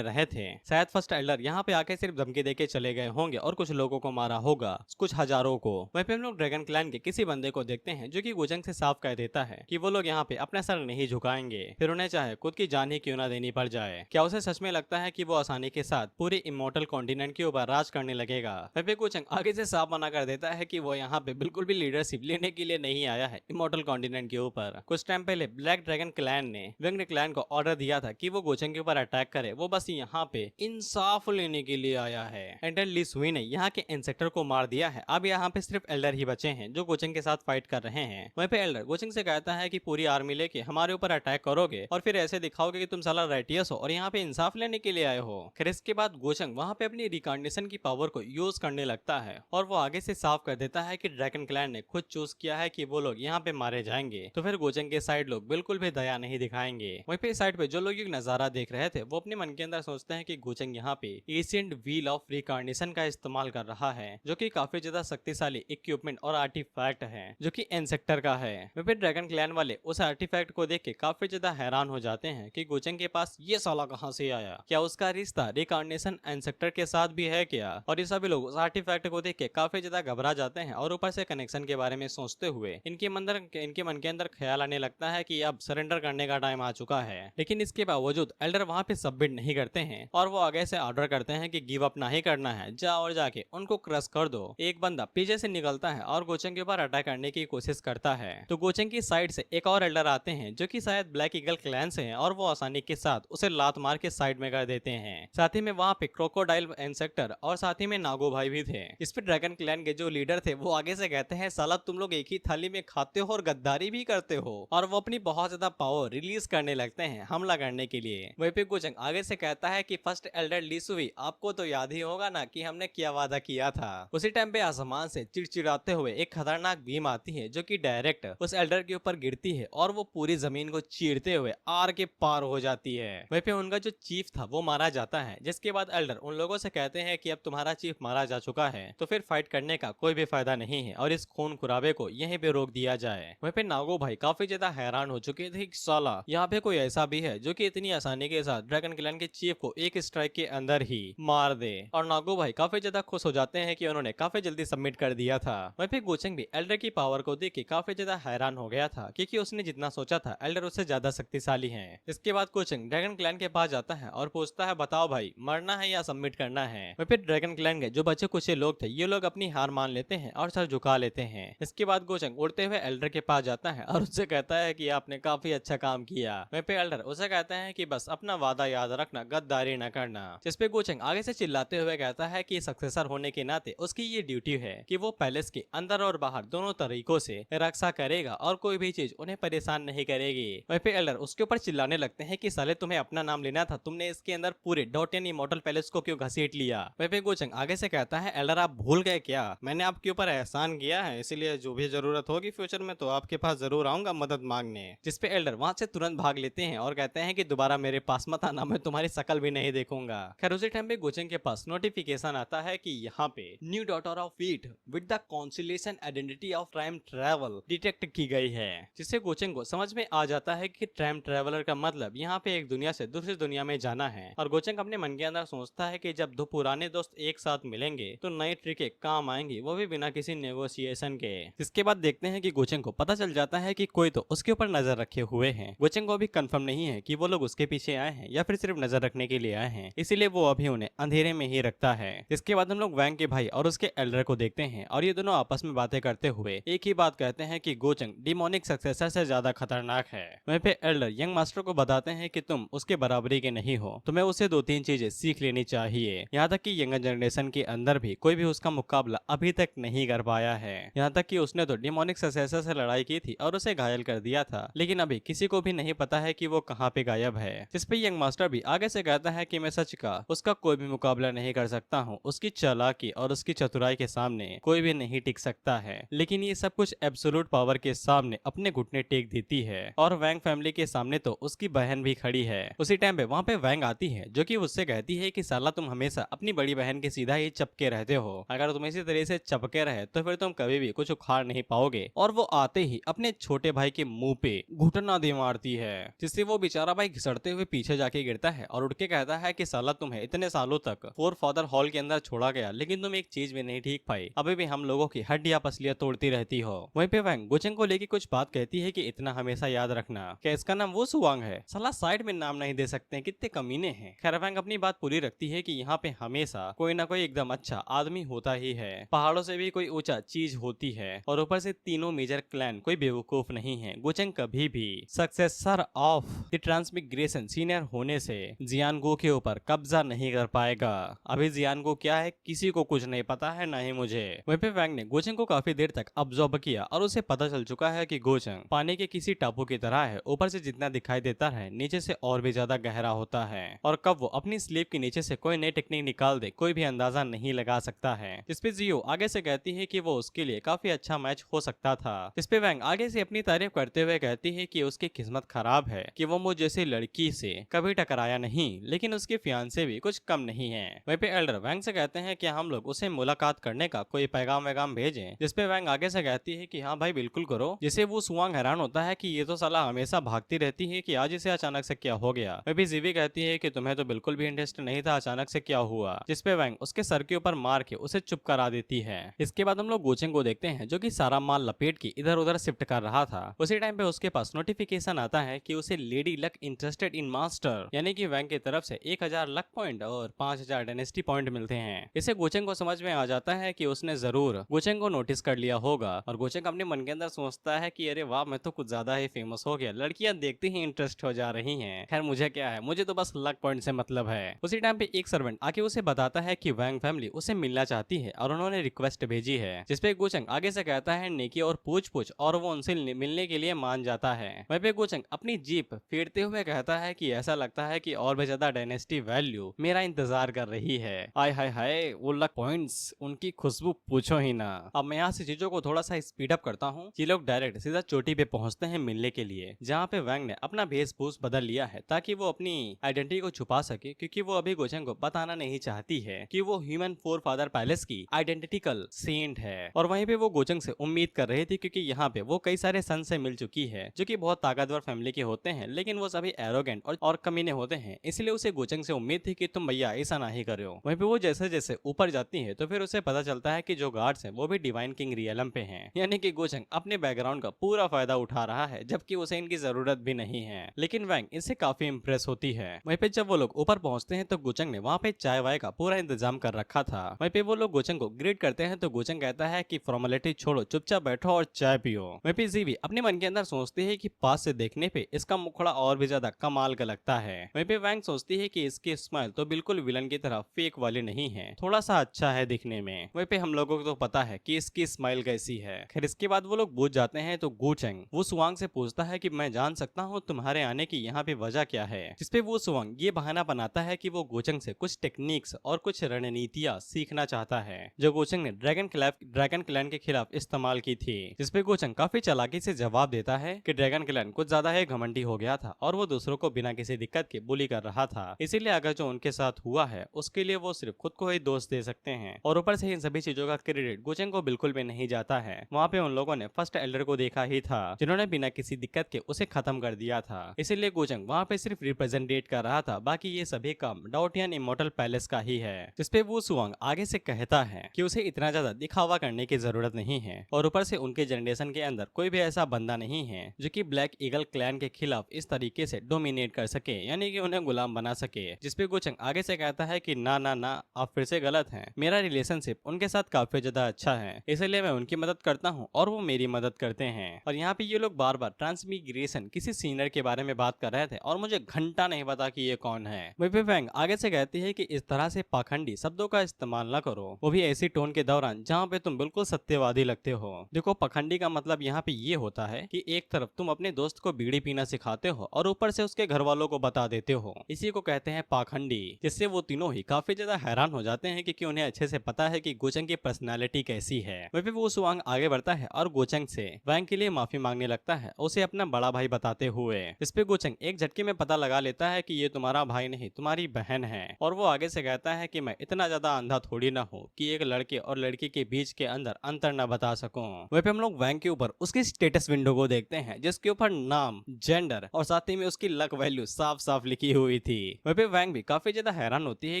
रहे थे। शायद फर्स्ट एल्डर यहाँ पे आके सिर्फ धमकी देके चले गए होंगे और कुछ लोगों को मारा होगा, कुछ हजारों को। वहीं पे हम लोग ड्रैगन क्लैन के किसी बंदे को देखते हैं जो कि गोचंग से साफ कह देता है कि वो लोग यहाँ पे अपना सर नहीं झुकाएंगे, फिर उन्हें चाहे खुद की जान ही क्यों ना देनी पड़ जाए। क्या उसे सच में लगता है कि वो आसानी के साथ पूरे इमोर्टल कॉन्टिनेंट के ऊपर राज करने लगेगा? वहीं पे गोचंग आगे से साफ मना कर देता है कि वो यहाँ पे बिल्कुल भी लीडरशिप लेने के लिए नहीं आया है इमोर्टल कॉन्टिनेंट के ऊपर। कुछ टाइम पहले ब्लैक ड्रैगन क्लैन ने विंग्ड क्लैन को ऑर्डर दिया था कि वो गोचंग के ऊपर अटैक करे, वो बस यहाँ पे इंसाफ लेने के लिए आया है। एंडर ली सुई ने यहाँ के इंसेक्टर को मार दिया है, अब यहाँ पे सिर्फ एल्डर ही बचे हैं जो गोचंग के साथ फाइट कर रहे हैं। वहीं पे एल्डर गोचंग से कहता है कि पूरी आर्मी लेके हमारे ऊपर अटैक करोगे और फिर ऐसे दिखाओगे कि तुम साला राइटियस हो और यहाँ पे इंसाफ लेने के लिए आए हो। फिर इसके बाद गोचंग वहाँ पे अपनी रिकॉग्निशन की पावर को यूज करने लगता है, और वो आगे से साफ कर देता है कि ड्रैगन क्लैन ने खुद चूज किया है कि वो लोग यहाँ पे मारे जाएंगे, तो फिर गोचंग के साइड लोग बिल्कुल भी दया नहीं दिखाएंगे। वहीं पे साइड पे जो लोग ये नजारा देख रहे थे वो अपने मन के अंदर सोचते हैं कि गोचंग यहाँ पे एशियंट व्हील ऑफ रिकॉग्निशन का इस्तेमाल कर रहा है, जो कि काफी ज्यादा शक्तिशाली इक्विपमेंट और आर्टिफैक्ट है जो कि इंसेक्टर का है। वहीं पे ड्रैगन क्लैन वाले उस आर्टिफैक्ट को देख के काफी ज्यादा हैरान हो जाते हैं कि गोचंग के पास ये साला कहाँ से आया, क्या उसका रिश्ता रिकॉग्निशन इंसेक्टर के साथ भी है क्या? और ये सभी लोग उस आर्टिफैक्ट को देख के काफी ज्यादा घबरा जाते हैं, और ऊपर से कनेक्शन के बारे में सोचते हुए इनके मन के अंदर ख्याल आने लगता है कि अब सरेंडर करने का टाइम आ चुका है। लेकिन इसके बावजूद एल्डर वहाँ पे सबमिट नहीं करते हैं, और वो आगे से ऑर्डर करते हैं कि गिव अप नहीं करना है, जा और जाके उनको क्रश कर दो। एक बंदा पीछे से निकलता है और गोचंग के ऊपर अटैक करने की कोशिश करता है, तो गोचंग की साइड से एक और एल्डर आते हैं जो कि शायद ब्लैक ईगल क्लैन से हैं, और वो आसानी के साथ उसे लात मार के साइड में कर देते हैं। साथ ही में वहाँ पे क्रोकोडाइल इंसेक्टर और साथ ही में नागो भाई भी थे। इस पे ड्रैगन क्लैन के जो लीडर थे वो आगे से कहते हैं साला तुम लोग एक ही थाली में खाते हो और गद्दारी भी करते हो, और वो अपनी बहुत ज्यादा पावर रिलीज करने लगते हैं हमला करने के लिए। वहीं पे गोचंग आगे से कहता है कि फर्स्ट एल्डर ली सुई, आपको तो याद ही होगा ना कि हमने क्या वादा किया था। उसी टाइम पे आसमान से चिड़चिड़ाते हुए एक खतरनाक बीम आती है जो कि डायरेक्ट उस एल्डर के ऊपर गिरती है और वो पूरी जमीन को चीरते हुए आर के पार हो जाती है। वहीं पे उनका जो चीफ था वो मारा जाता है, जिसके बाद एल्डर उन लोगों से कहते हैं कि अब तुम्हारा चीफ मारा जा चुका है तो फिर फाइट करने का कोई भी फायदा नहीं है और इस खून खुराबे को यहीं पे रोक दिया जाए। वहीं पे नागो भाई काफी ज्यादा हैरान हो चुके थे कि साला यहाँ पे कोई ऐसा भी है जो कि इतनी आसानी के साथ ड्रैगन क्लैन के चीफ को एक स्ट्राइक के अंदर ही मार दे, और नागो भाई काफी ज्यादा खुश हो जाते हैं कि उन्होंने काफी जल्दी सबमिट कर दिया था। वहीं पे गोचंग भी एल्डर की पावर को देख के काफी ज्यादा हैरान हो गया था क्योंकि उसने जितना सोचा था एल्डर उससे ज्यादा शक्तिशाली है। इसके बाद गोचंग ड्रैगन क्लैन के पास जाता है और पूछता है बताओ भाई मरना है या सबमिट करना है। वहीं पे ड्रैगन क्लैन के जो बचे कुछ लोग थे ये लोग अपनी हार मान लेते हैं और सर झुका लेते हैं। इसके बाद गोचंग उड़ते हुए एल्डर के पास जाता है और उससे कहता है कि आपने काफी अच्छा काम किया। वहीं पे एल्डर उसे कहता है कि बस अपना वादा याद रखना, गद्दारी न करना। जिसपे गोचंग आगे से चिल्लाते हुए कहता है कि सक्सेसर होने के नाते उसकी ये ड्यूटी है कि वो पैलेस के अंदर और बाहर दोनों तरीकों से रक्षा करेगा और कोई भी चीज उन्हें परेशान नहीं करेगी। वहीं पे एल्डर उसके ऊपर चिल्लाने लगते हैं कि साले तुम्हें अपना नाम लेना था, तुमने इसके अंदर पूरे डॉटियन इमॉर्टल पैलेस को क्यों घसीट लिया। वहीं पे गोचंग आगे से कहता है एल्डर आप भूल गए क्या, मैंने आपके ऊपर एहसान किया है, इसीलिए जो भी जरूरत होगी फ्यूचर में तो आपके पास जरूर आऊंगा मदद मांगने। जिसपे एल्डर वहां से तुरंत भाग लेते हैं और कहते हैं कि दोबारा मेरे पास मत आना, मैं तुम्हारी शकल भी नहीं देखूंगा। खैर उसी टाइम पे गोचंग के पास नोटिफिकेशन आता है कि यहाँ पे new daughter of wheat with the conciliation identity of time travel detect की गई है, जिससे गोचंग को समझ में आ जाता है कि टाइम ट्रैवलर का मतलब यहाँ पे एक दुनिया से दूसरी दुनिया में जाना है। और गोचंग अपने मन के अंदर सोचता है कि जब दो पुराने दोस्त एक साथ मिलेंगे तो नई ट्रिकें काम आएंगी, वो भी बिना किसी नेगोशिएशन के। इसके बाद देखते हैं कि गोचंग को पता चल जाता है कि कोई तो उसके ऊपर नजर रखे हुए हैं। गोचंग को अभी कंफर्म नहीं है कि वो लोग उसके पीछे आए हैं या फिर सिर्फ नजर रखने के लिए आए हैं, इसीलिए वो अभी उन्हें अंधेरे में ही रखता है। इसके बाद हम लोग वैंग के भाई और उसके एल्डर को देखते हैं और ये दोनों आपस में बातें करते हुए एक ही बात कहते हैं कि गोचंग डिमोनिक सक्सेसर से ज्यादा खतरनाक है। वहीं पे एल्डर यंग मास्टर को बताते हैं कि तुम उसके बराबरी के नहीं हो, तुम्हें उससे 2-3 चीजें सीख लेनी चाहिए। यहाँ तक कि यंगर जनरेशन के अंदर भी कोई भी उसका मुकाबला अभी तक नहीं कर पाया है। यहाँ तक कि उसने तो डिमोनिक सक्सेसर से लड़ाई की थी और उसे घायल कर दिया था, लेकिन अभी किसी को भी नहीं पता है कि वो कहाँ पे गायब है। जिसपे यंग मास्टर भी आगे से कहता है कि मैं सच का उसका कोई भी मुकाबला नहीं कर सकता हूँ, उसकी चालाकी और उसकी चतुराई के सामने कोई भी नहीं टिक सकता है, लेकिन ये सब कुछ एब्सोल्यूट पावर के सामने अपने घुटने टेक देती है। और वैंग फैमिली के सामने तो उसकी बहन भी खड़ी है। उसी टाइम पे वहाँ पे वैंग आती है जो कि उससे कहती है कि साला तुम हमेशा अपनी बड़ी बहन के सीधा ही चपके रहते हो, अगर तुम इसी तरह से चपके रहे तो फिर तुम कभी भी कुछ उखाड़ नहीं पाओगे। और वो आते ही अपने छोटे भाई के मुंह पे घुटना दे मारती है, जिससे वो बेचारा भाई घिसड़ते हुए पीछे जाके गिरता है और उठ के कहता है कि साला तुम्हें इतने सालों तक फोर फादर हॉल के अंदर छोड़ा गया लेकिन तुम एक चीज भी नहीं ठीक पाई, अभी भी हम लोगों की हड्डियां पसलियां तोड़ती रहती हो। वहीं पे वैंग गोचंग को लेके कुछ बात कहती है कि इतना हमेशा याद रखना कि इसका नाम वो सुवांग है, साला साइड में नाम नहीं दे सकते, कितने कमीने हैं। खैर वैंग अपनी बात पूरी रखती है कि यहाँ पे हमेशा कोई ना कोई एकदम अच्छा आदमी होता ही है, पहाड़ों से भी कोई ऊंचा चीज होती है, और ऊपर से तीनों मेजर क्लैन कोई बेवकूफ नहीं है। गोचंग कभी भी सक्सेसर ऑफ द ट्रांसमिग्रेशन सीनियर होने से जियानगो के ऊपर कब्जा नहीं कर पाएगा। अभी जियानगो क्या है किसी को कुछ नहीं पता है, ना ही मुझे। वहीं पे वैंग ने गोचंग को काफी देर तक ऑब्जर्व किया और उसे पता चल चुका है कि गोचंग पानी के किसी टापू की तरह है, ऊपर से जितना दिखाई देता है नीचे से और भी ज्यादा गहरा होता है, और कब वो अपनी स्लीप के नीचे से कोई नई टेक्निक निकाल दे कोई भी अंदाजा नहीं लगा सकता है। जिसपे जियो आगे से कहती है कि वो उसके लिए काफी अच्छा मैच हो सकता था। जिसपे वैंग आगे से अपनी तारीफ करते हुए कहती है कि उसकी किस्मत खराब है कि वो मुझ जैसी लड़की से कभी टकराया नहीं, लेकिन उसके फियांसे भी कुछ कम नहीं है। वहीं पे एल्डर वैंग से कहते हैं कि हम लोग उसे मुलाकात करने का कोई पैगाम वैगाम भेजें। जिसपे वैंग आगे से कहती है कि हाँ भाई बिल्कुल करो। जिसे वो सुवांग हैरान होता है कि ये तो साला हमेशा भागती रहती है कि आज इसे अचानक से क्या हो गया। वह भी जीवी कहती है कि तुम्हें तो बिल्कुल भी इंटरेस्ट नहीं था, अचानक से क्या हुआ। जिसपे वैंग उसके सर के ऊपर मार के उसे चुप करा देती है। इसके बाद हम लोग गोचेंग को देखते हैं जो कि सारा माल लपेट के इधर उधर शिफ्ट कर रहा था। उसी टाइम पे उसके पास नोटिफिकेशन आता है कि उसे lady luck interested in master, यानी कि वैंग की तरफ से 1000 लक पॉइंट और 5000 डायनेस्टी पॉइंट मिलते हैं। इसे गोचेंग को समझ में आ जाता है कि उसने जरूर गोचेंग को नोटिस कर लिया होगा, और गोचेंग अपने मन के अंदर सोचता है कि अरे वाह मैं तो कुछ ज्यादा ही फेमस हो गया, लड़कियां देखते ही इंटरेस्ट इंटरेस्ट हो जा रही हैं। खैर मुझे क्या है, मुझे तो बस लक पॉइंट से मतलब है। उसी टाइम पे एक सर्वेंट आके उसे बताता है कि वैंग फैमिली उसे मिलना चाहती है और उन्होंने रिक्वेस्ट भेजी है, जिसपे गुचंग आगे से कहता है नेकी और पूछ पूछ, और वो उनसे मिलने के लिए मान जाता है। वहीं पे गुचंग अपनी जीप फेरते हुए कहता है कि ऐसा लगता है कि और भी ज्यादा डायनेस्टी वैल्यू मेरा इंतजार कर रही है। आय हाय हाय, वो लक पॉइंट्स, उनकी खुशबू पूछो ही ना। अब मैं यहाँ से चीजों को थोड़ा सा स्पीड अप करता हूँ। ये लोग डायरेक्ट सीधा चोटी पे पहुंचते हैं मिलने के लिए, जहाँ पे वैंग ने अपना वेशभूष बदल लिया है ताकि वो अपनी आइडेंटिटी को छुपा सके, क्योंकि वो अभी गुचंग को बताना नहीं चाहती है कि वो ह्यूमन फोर फादर पैलेस की आइडेंटिकल सेंट है। और वहीं पे वो गुचंग से उम्मीद कर रही थी, क्योंकि यहाँ पे वो कई सारे सन से मिल चुकी है जो कि बहुत ताकतवर फैमिली के होते हैं, लेकिन वो सभी एरोगेंट और कमीने होते हैं। इसलिए उसे गुचंग से उम्मीद थी कि तुम भैया ऐसा ना ही करो। वहीं पे वो जैसे जैसे ऊपर जाती है तो फिर उसे पता चलता है कि जो गार्ड्स हैं वो भी डिवाइन किंग रियलम पे हैं, यानी कि गुचंग अपने बैकग्राउंड का पूरा फायदा उठा रहा है, जबकि उसे इनकी जरूरत भी नहीं है। लेकिन वैंग इससे काफी इंप्रेस होती है। वहीं पे जब वो लोग ऊपर पहुंचते हैं तो गुचंग ने वहाँ पे चाय वाय का पूरा इंतजाम कर रखा था। वहीं पे वो लोग गुचंग को ग्रीट करते हैं तो गुचंग कहता है कि फॉर्मेलिटी छोड़ो, चुपचाप बैठो और चाय पियो। वहीं पे जीवी अपने मन के अंदर सोचती है कि पास से देखने पे इसका मुखड़ा और भी ज्यादा कमाल का लगता है। वहीं पे वैंग सोचती है कि इसकी स्माइल तो बिल्कुल विलन की तरह फेक वाली नहीं है, थोड़ा सा अच्छा है दिखने में। वहीं पे हम लोगों को तो पता है कि इसकी स्माइल कैसी है। खैर इसके बाद वो लोग बूझ जाते हैं तो गुचंग वो सुवांग से पूछता है कि मैं जान सकता हूँ तुम्हारे आने की यहाँ पे वजह क्या है, जिसपे वो सुवांग ये बहाना बनाता है कि वो गुचंग से कुछ टेक्निक्स और कुछ रणनीतियां सीखना चाहता है जो गुचंग ने ड्रैगन क्लैन के खिलाफ इस्तेमाल की थी। जिसपे गुचंग काफी चालाकी से जवाब देता है कि ड्रैगन क्लैन कुछ ज्यादा ही घमंडी हो गया था और वो दूसरों को बिना किसी दिक्कत के बुली कर रहा था, इसीलिए अगर जो उनके साथ हुआ है उसके लिए वो सिर्फ खुद को ही दोष दे सकते हैं। और ऊपर से इन सभी चीजों का क्रेडिट गुचंग को बिल्कुल भी नहीं जाता है। वहाँ पे उन लोगों ने फर्स्ट एल्डर को देखा ही था जिन्होंने बिना किसी दिक्कत के उसे खत्म कर दिया था, इसीलिए गुचंग वहाँ पे सिर्फ रिप्रेजेंटेट कर रहा था, बाकी ये सभी काम डाउटियन इमोर्टल पैलेस का ही है। जिसपे वो सुवांग आगे से कहता है कि उसे इतना ज्यादा दिखावा करने की जरूरत नहीं है, और ऊपर से उनके जनरेशन के अंदर कोई भी ऐसा बंदा नहीं है जो कि ब्लैक ईगल क्लैन के खिलाफ इस तरीके से डोमिनेट कर सके, यानी कि उन्हें गुलाम बना सके। जिसपे गुचंग आगे से कहता है कि ना ना ना, आप फिर से गलत हैं, मेरा रिलेशनशिप उनके साथ काफी ज्यादा अच्छा है, इसलिए मैं उनकी मदद करता हूँ और वो मेरी मदद करते हैं। और यहाँ पे ये लोग बार बार ट्रांसमिग्रेशन किसी सीनियर के बारे में बात कर रहे थे और मुझे घंटा नहीं पता कि ये कौन है। वहीं पे वैंग आगे से कहती है कि इस तरह से पाखंडी शब्दों का इस्तेमाल न करो, वो भी ऐसी टोन के दौरान जहाँ पे तुम बिल्कुल सत्यवादी लगते हो। देखो पाखंडी का मतलब यहाँ पे ये होता है कि एक तरफ तुम अपने दोस्त को बीड़ी पीना सिखाते हो और ऊपर से उसके घर वालों को बता देते हो, इसी को कहते हैं पाखंडी। जिससे वो तीनों ही काफी ज्यादा हैरान हो जाते हैं क्योंकि उन्हें अच्छे से पता है कि गुचंग की पर्सनालिटी कैसी है। वहीं पे वो सुवांग आगे बढ़ता है और गुचंग से वैंग के लिए माफी मांगने लगता है, उसे अपना बड़ा भाई बताते हुए। इस पे गुचंग एक झटके में पता लगा लेता है कि ये तुम्हारा भाई नहीं तुम्हारी बहन है, और वो आगे से कहता है कि मैं इतना ज्यादा अंधा थोड़ी ना हूँ कि एक लड़के और लड़की के बीच के अंदर अंतर न बता सकूं। वहीं पे हम लोग वैंग के ऊपर उसकी स्टेटस विंडो को देखते हैं जिसके ऊपर नाम, जेंडर और साथ ही में उसकी लक वैल्यू साफ साफ लिखी हुई थी। वहीं पे वैंग भी काफी ज्यादा हैरान होती है